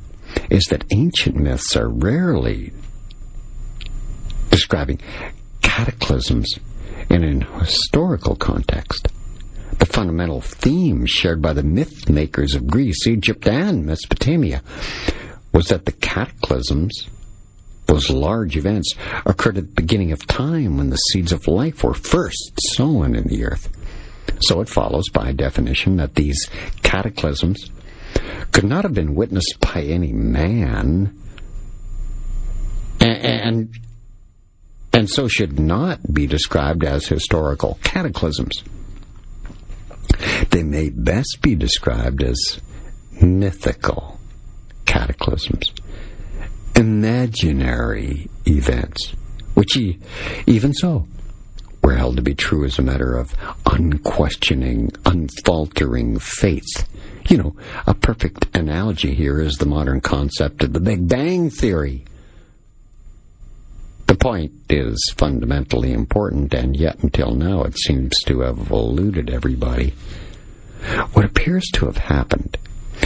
is that ancient myths are rarely describing cataclysms in an historical context. The fundamental theme shared by the myth makers of Greece, Egypt, and Mesopotamia was that the cataclysms, those large events, occurred at the beginning of time when the seeds of life were first sown in the earth. So it follows by definition that these cataclysms could not have been witnessed by any man, and so should not be described as historical cataclysms. They may best be described as mythical cataclysms, imaginary events, which even so were held to be true as a matter of unquestioning, unfaltering faith. A perfect analogy here is the modern concept of the Big Bang Theory. The point is fundamentally important, and yet until now it seems to have eluded everybody. What appears to have happened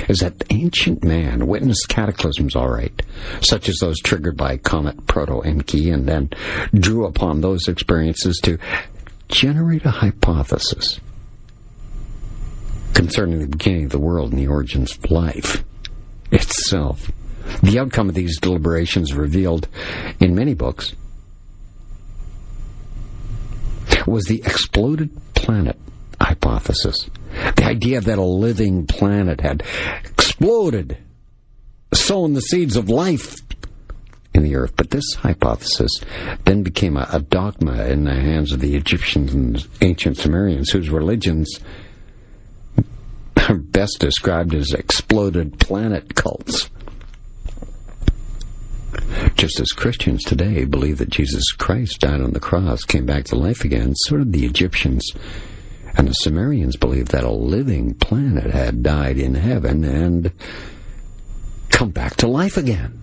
is that ancient man witnessed cataclysms, all right, such as those triggered by comet Proto-Enki, and then drew upon those experiences to generate a hypothesis concerning the beginning of the world and the origins of life itself. The outcome of these deliberations revealed in many books was the exploded planet hypothesis. The idea that a living planet had exploded, sown the seeds of life in the earth. But this hypothesis then became a dogma in the hands of the Egyptians and ancient Sumerians, whose religions are best described as exploded planet cults. Just as Christians today believe that Jesus Christ died on the cross, came back to life again, so did the Egyptians and the Sumerians believed that a living planet had died in heaven and come back to life again.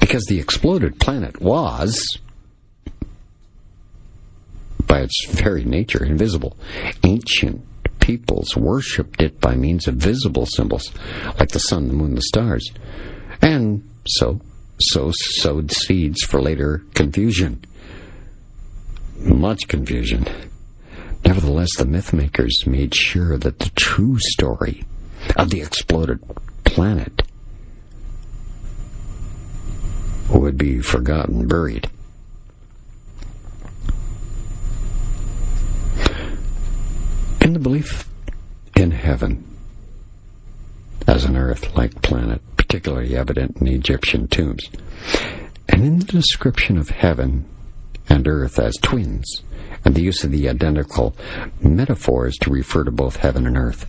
Because the exploded planet was, by its very nature, invisible. Ancient peoples worshipped it by means of visible symbols, like the sun, the moon, the stars, and so sowed seeds for later confusion. Much confusion. Nevertheless, the mythmakers made sure that the true story of the exploded planet would be forgotten, buried. In the belief in heaven as an Earth-like planet, particularly evident in Egyptian tombs, and in the description of heaven and earth as twins, and the use of the identical metaphors to refer to both heaven and earth.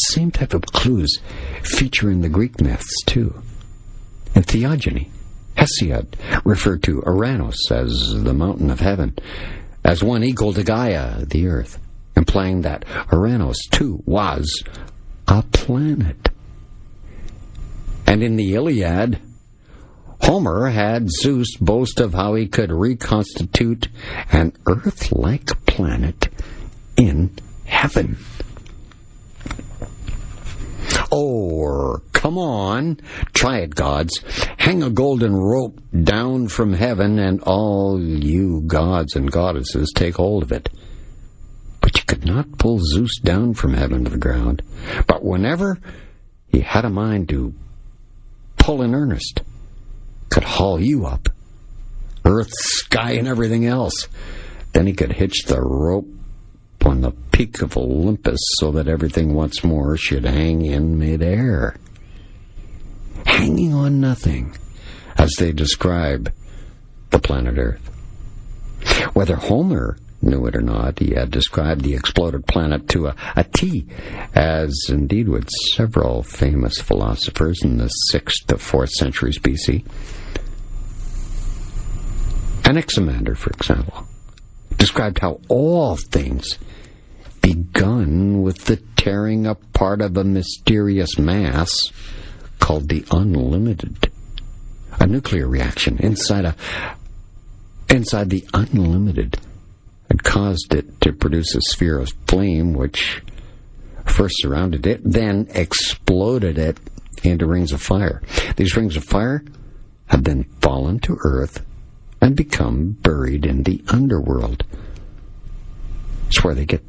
Same type of clues feature in the Greek myths, too. In Theogony, Hesiod referred to Uranus as the mountain of heaven, as one equal to Gaia, the earth, implying that Uranus, too, was a planet. And in the Iliad, Homer had Zeus boast of how he could reconstitute an Earth-like planet in heaven. Or, come on, try it, gods. Hang a golden rope down from heaven, and all you gods and goddesses take hold of it. But you could not pull Zeus down from heaven to the ground. But whenever he had a mind to pull in earnest, could haul you up, earth, sky, and everything else. Then he could hitch the rope on the peak of Olympus so that everything once more should hang in midair. Hanging on nothing, as they describe the planet Earth. Whether Homer knew it or not, he had described the exploded planet to a T, as indeed would several famous philosophers in the 6th to 4th centuries BC. Anaximander, for example, described how all things begun with the tearing apart of a mysterious mass called the unlimited. A nuclear reaction inside the unlimited had caused it to produce a sphere of flame which first surrounded it, then exploded it into rings of fire. These rings of fire have then fallen to earth and become buried in the underworld. It's where they gave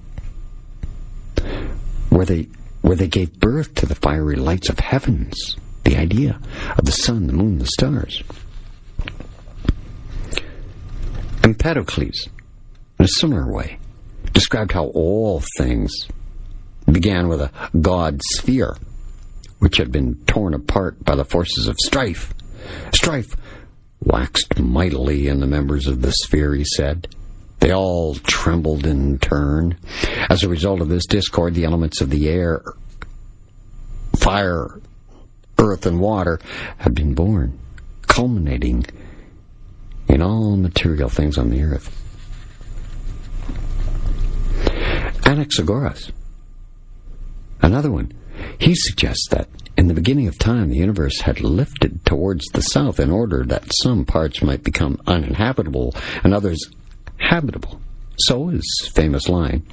birth to the fiery lights of heavens, the idea of the sun, the moon, the stars. Empedocles, in a similar way, described how all things began with a god sphere, which had been torn apart by the forces of strife. Strife waxed mightily in the members of the sphere, he said. They all trembled in turn. As a result of this discord, the elements of the air, fire, earth, and water had been born, culminating in all material things on the earth. Anaxagoras, another one, he suggests that in the beginning of time the universe had lifted towards the south in order that some parts might become uninhabitable and others habitable. So his famous line,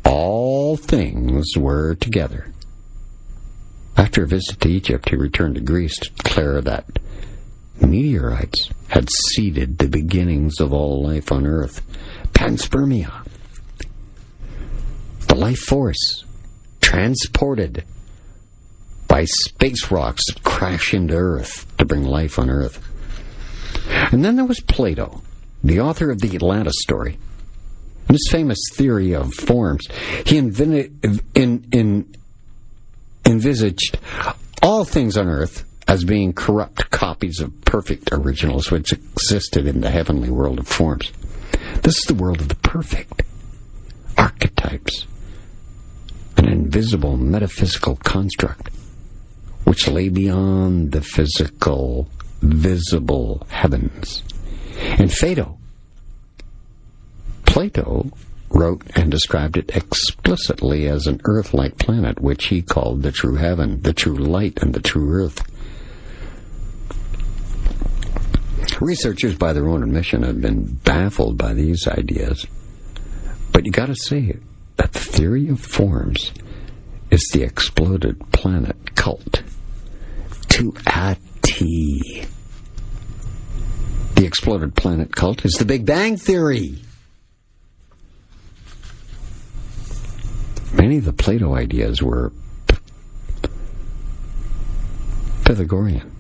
all things were together. After a visit to Egypt, he returned to Greece to declare that meteorites had seeded the beginnings of all life on Earth. Panspermia, the life force transported by by space rocks that crash into Earth to bring life on Earth. And then there was Plato, the author of the Atlantis story. In his famous theory of forms, he envisaged all things on Earth as being corrupt copies of perfect originals which existed in the heavenly world of forms. This is the world of the perfect. Archetypes. An invisible metaphysical construct which lay beyond the physical, visible heavens. And Plato wrote and described it explicitly as an Earth-like planet, which he called the true heaven, the true light, and the true Earth. Researchers, by their own admission, have been baffled by these ideas. But you gotta say that the theory of forms is the exploded planet cult to a T. The exploded planet cult is the Big Bang Theory. Many of the Plato ideas were Pythagorean.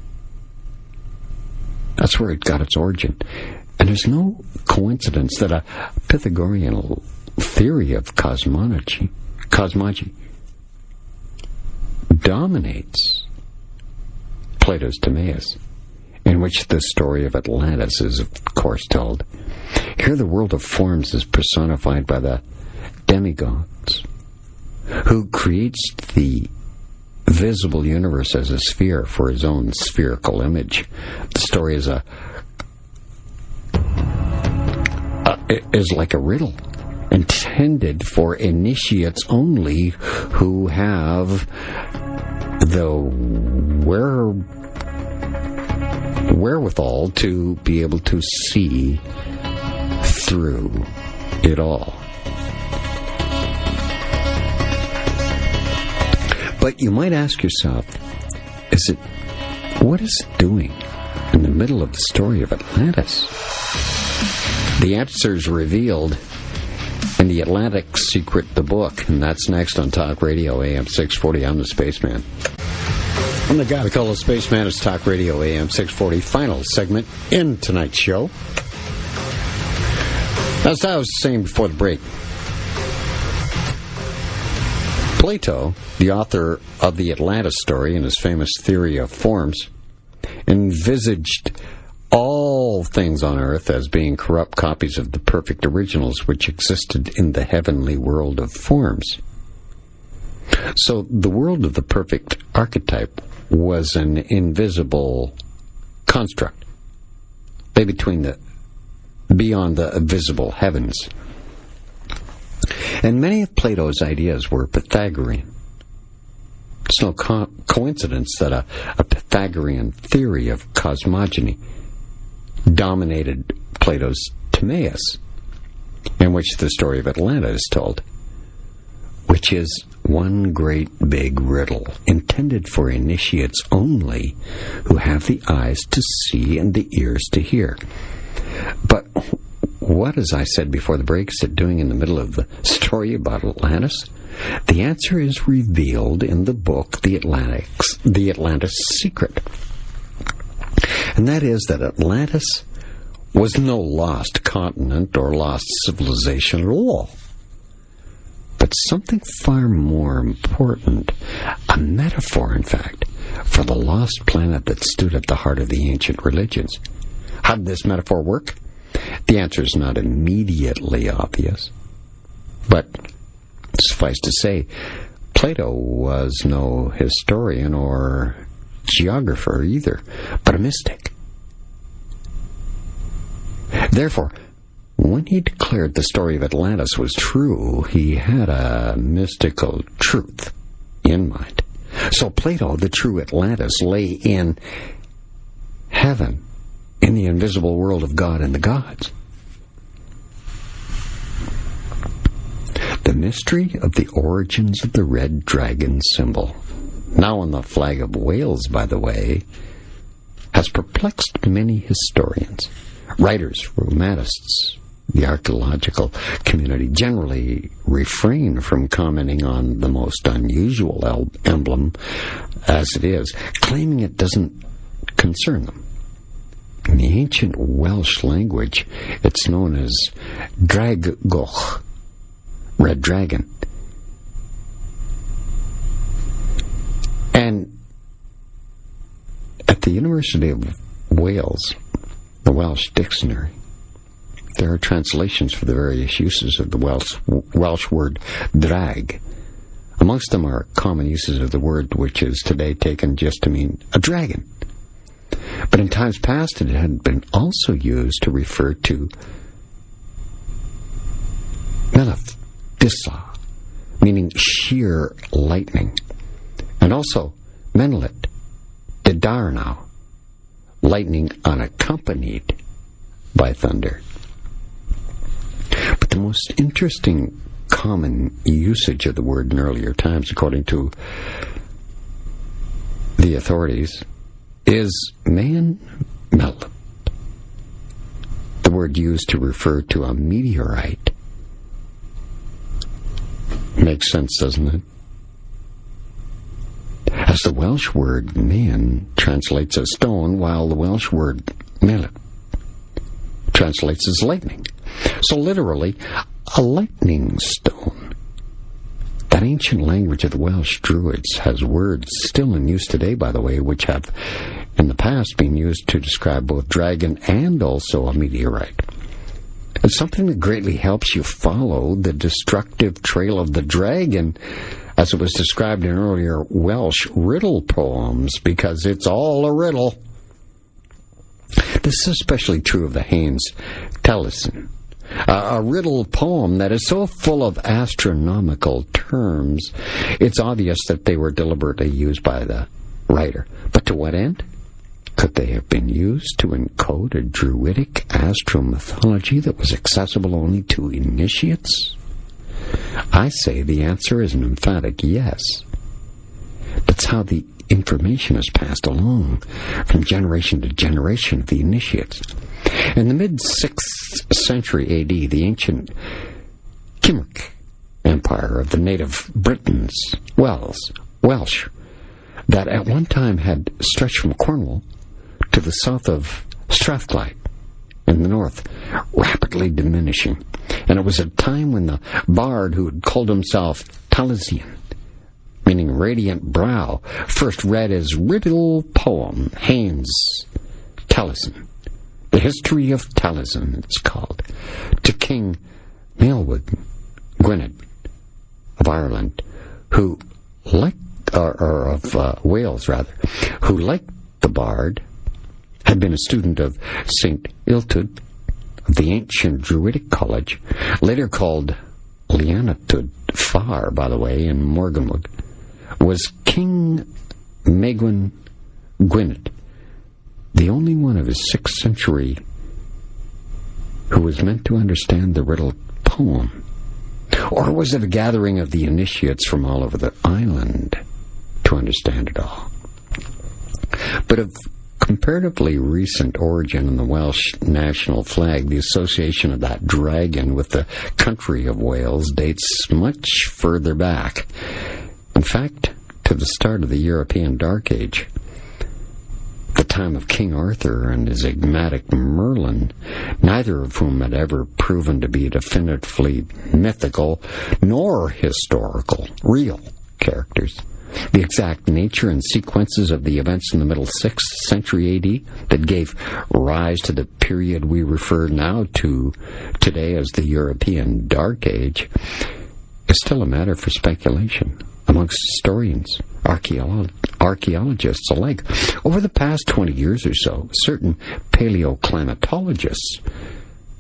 That's where it got its origin. And there's no coincidence that a Pythagorean theory of cosmology dominates Plato's Timaeus, in which the story of Atlantis is, of course, told. Here the world of forms is personified by the demigods, who creates the visible universe as a sphere for his own spherical image. The story is like a riddle, intended for initiates only who have the wherewithal to be able to see through it all. But you might ask yourself, what is it doing in the middle of the story of Atlantis? The answer is revealed in The Atlantic Secret, the book, and that's next on Talk Radio AM 640. I'm the Spaceman. I'm the guy we call the Spaceman. It's Talk Radio AM 640. Final segment in tonight's show. As I was saying before the break, Plato, the author of the Atlantis story and his famous theory of forms, envisaged all things on Earth as being corrupt copies of the perfect originals which existed in the heavenly world of forms. So the world of the perfect archetype was an invisible construct, beyond the visible heavens. And many of Plato's ideas were Pythagorean. It's no coincidence that a Pythagorean theory of cosmogony dominated Plato's Timaeus, in which the story of Atlanta is told, which is one great big riddle intended for initiates only who have the eyes to see and the ears to hear. But what, as I said before the break, is it doing in the middle of the story about Atlantis? The answer is revealed in the book, The Atlantis Secret. And that is that Atlantis was no lost continent or lost civilization at all, but something far more important, a metaphor, in fact, for the lost planet that stood at the heart of the ancient religions. How did this metaphor work? The answer is not immediately obvious, but suffice to say, Plato was no historian or geographer either, but a mystic. Therefore, when he declared the story of Atlantis was true, he had a mystical truth in mind. So Plato, the true Atlantis, lay in heaven, in the invisible world of God and the gods. The mystery of the origins of the red dragon symbol, now on the flag of Wales, by the way, has perplexed many historians, writers, romanists, the archaeological community generally refrain from commenting on the most unusual emblem as it is, claiming it doesn't concern them. In the ancient Welsh language, it's known as Draggoch, red dragon. And at the University of Wales, the Welsh Dictionary, there are translations for the various uses of the Welsh word drag. Amongst them are common uses of the word, which is today taken just to mean a dragon. But in times past, it had been also used to refer to Melith, Dissa, meaning sheer lightning, and also Menlit, Didarnau, lightning unaccompanied by thunder. But the most interesting common usage of the word in earlier times, according to the authorities, is man-melith, the word used to refer to a meteorite. Makes sense, doesn't it? As the Welsh word man translates as stone, while the Welsh word melith translates as lightning. So literally, a lightning stone. That ancient language of the Welsh Druids has words still in use today, by the way, which have in the past been used to describe both dragon and also a meteorite. It's something that greatly helps you follow the destructive trail of the dragon, as it was described in earlier Welsh riddle poems, because it's all a riddle. This is especially true of the Haynes Taliesin, a riddle poem that is so full of astronomical terms, it's obvious that they were deliberately used by the writer. But to what end? Could they have been used to encode a druidic astro-mythology that was accessible only to initiates? I say the answer is an emphatic yes. That's how the information is passed along from generation to generation of the initiates. In the mid-6th century AD, the ancient Cymric Empire of the native Britons, Welsh, that at one time had stretched from Cornwall to the south of Strathclyde in the north, rapidly diminishing. And it was a time when the bard who had called himself Taliesin, meaning radiant brow, first read his riddle poem, Haynes Taliesin. The History of Taliesin, it's called, to King Maelwyd Gwynedd of Ireland, who of Wales, who, like the bard, had been a student of St. Illtyd of the ancient Druidic College, later called Lianatud Far, by the way, in Morganwood, was King Maelwyd Gwynedd, the only one of his 6th century who was meant to understand the riddle poem? Or was it a gathering of the initiates from all over the island to understand it all? But of comparatively recent origin in the Welsh national flag, the association of that dragon with the country of Wales dates much further back. In fact, to the start of the European Dark Age, the time of King Arthur and his enigmatic Merlin, neither of whom had ever proven to be definitively mythical nor historical, real characters. The exact nature and sequences of the events in the middle 6th century AD that gave rise to the period we refer now to today as the European Dark Age is still a matter for speculation amongst historians, archaeologists alike. Over the past 20 years or so, certain paleoclimatologists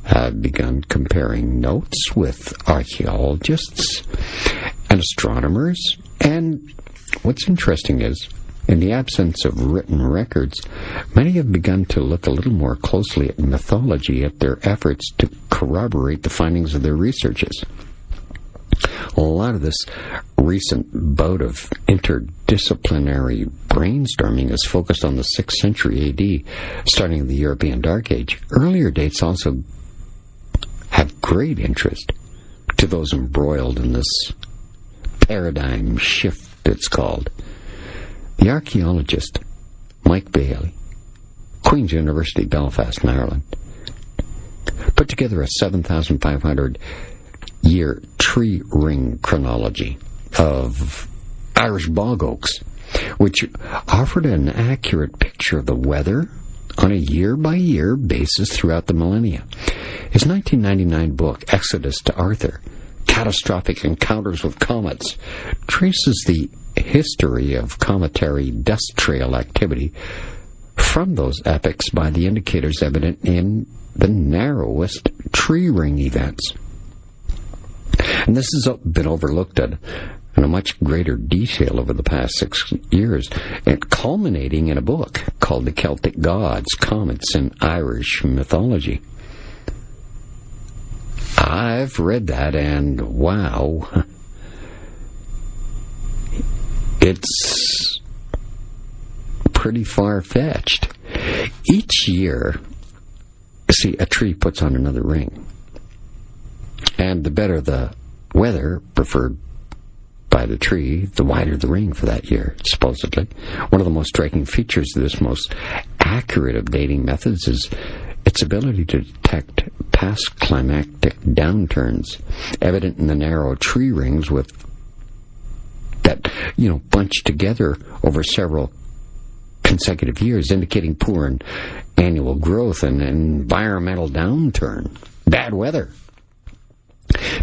have begun comparing notes with archaeologists and astronomers, and what's interesting is, in the absence of written records, many have begun to look a little more closely at mythology at their efforts to corroborate the findings of their researches. A lot of this recent bout of interdisciplinary brainstorming is focused on the 6th century AD, starting the European Dark Age. Earlier dates also have great interest to those embroiled in this paradigm shift, it's called. The archaeologist Mike Bailey, Queen's University, Belfast in Ireland, put together a 7,500-year tree ring chronology of Irish bog oaks, which offered an accurate picture of the weather on a year-by-year basis throughout the millennia. His 1999 book, Exodus to Arthur, Catastrophic Encounters with Comets, traces the history of cometary dust trail activity from those epochs by the indicators evident in the narrowest tree ring events. And this has been overlooked in a much greater detail over the past 6 years, and culminating in a book called The Celtic Gods, Comets, and Irish Mythology. I've read that, and wow, it's pretty far-fetched. Each year, see, a tree puts on another ring, and the better the weather preferred by the tree, the wider the ring for that year, supposedly. One of the most striking features of this most accurate of dating methods is its ability to detect past climactic downturns, evident in the narrow tree rings with that, bunched together over several consecutive years, indicating poor annual growth and environmental downturn, bad weather.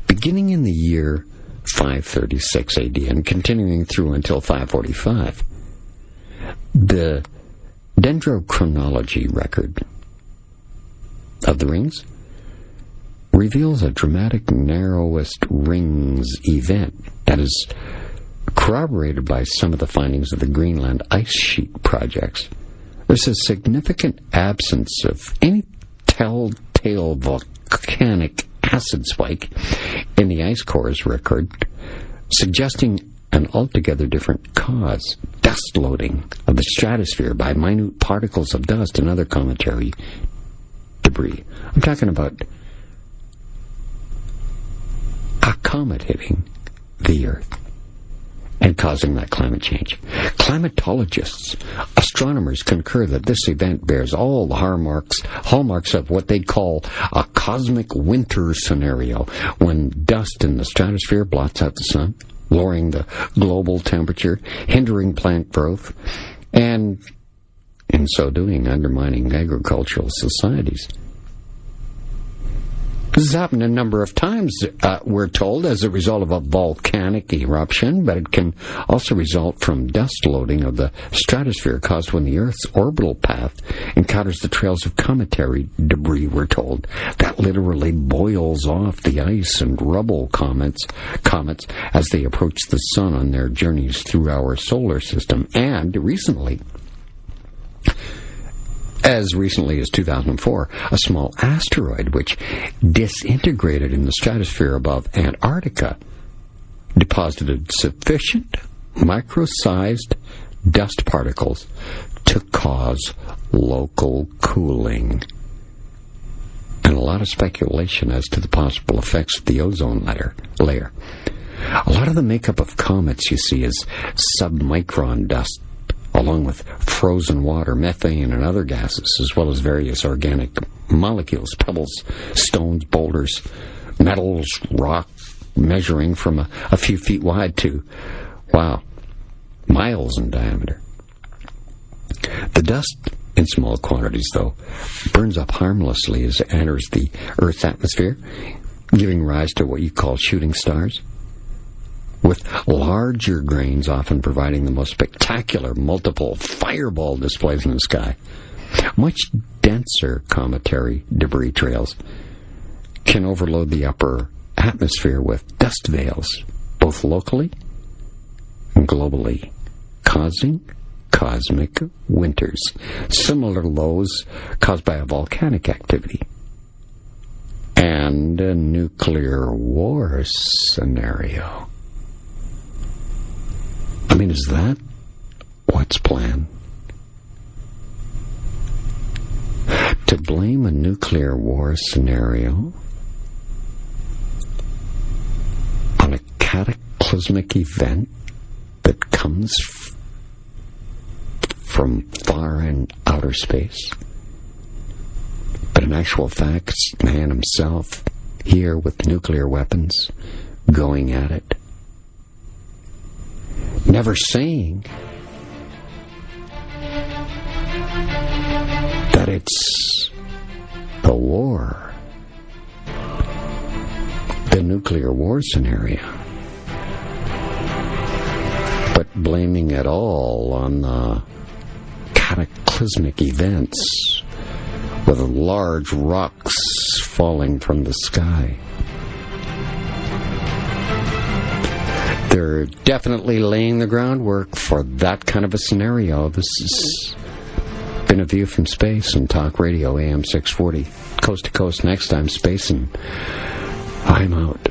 Beginning in the year 536 AD and continuing through until 545, the dendrochronology record of the rings reveals a dramatic narrowest rings event that is corroborated by some of the findings of the Greenland ice sheet projects. There's a significant absence of any telltale volcanic acid spike in the ice core's record, suggesting an altogether different cause: dust loading of the stratosphere by minute particles of dust and other cometary debris. I'm talking about a comet hitting the Earth and causing that climate change. Climatologists, astronomers concur that this event bears all the hallmarks of what they call a cosmic winter scenario, when dust in the stratosphere blots out the sun, lowering the global temperature, hindering plant growth, and in so doing undermining agricultural societies. This has happened a number of times, we're told, as a result of a volcanic eruption, but it can also result from dust loading of the stratosphere caused when the Earth's orbital path encounters the trails of cometary debris, we're told, that literally boils off the ice and rubble comets as they approach the sun on their journeys through our solar system. And recently, as recently as 2004, a small asteroid which disintegrated in the stratosphere above Antarctica deposited sufficient micro-sized dust particles to cause local cooling. And a lot of speculation as to the possible effects of the ozone layer. A lot of the makeup of comets, you see, is submicron dust, along with frozen water, methane, and other gases, as well as various organic molecules, pebbles, stones, boulders, metals, rock, measuring from a few feet wide to, miles in diameter. The dust, in small quantities, though, burns up harmlessly as it enters the Earth's atmosphere, giving rise to what you call shooting stars, with larger grains often providing the most spectacular multiple fireball displays in the sky. Much denser cometary debris trails can overload the upper atmosphere with dust veils, both locally and globally, causing cosmic winters, similar to those caused by a volcanic activity and a nuclear war scenario. I mean, is that what's planned? To blame a nuclear war scenario cataclysmic event that comes from far in outer space. But in actual fact, it's man himself, here with nuclear weapons, going at it. Never saying that it's a war, the nuclear war scenario, but blaming it all on the cataclysmic events with large rocks falling from the sky. They're definitely laying the groundwork for that kind of a scenario. This has been A View from Space on Talk Radio AM 640. Coast to coast next time, Spaceman. I'm out.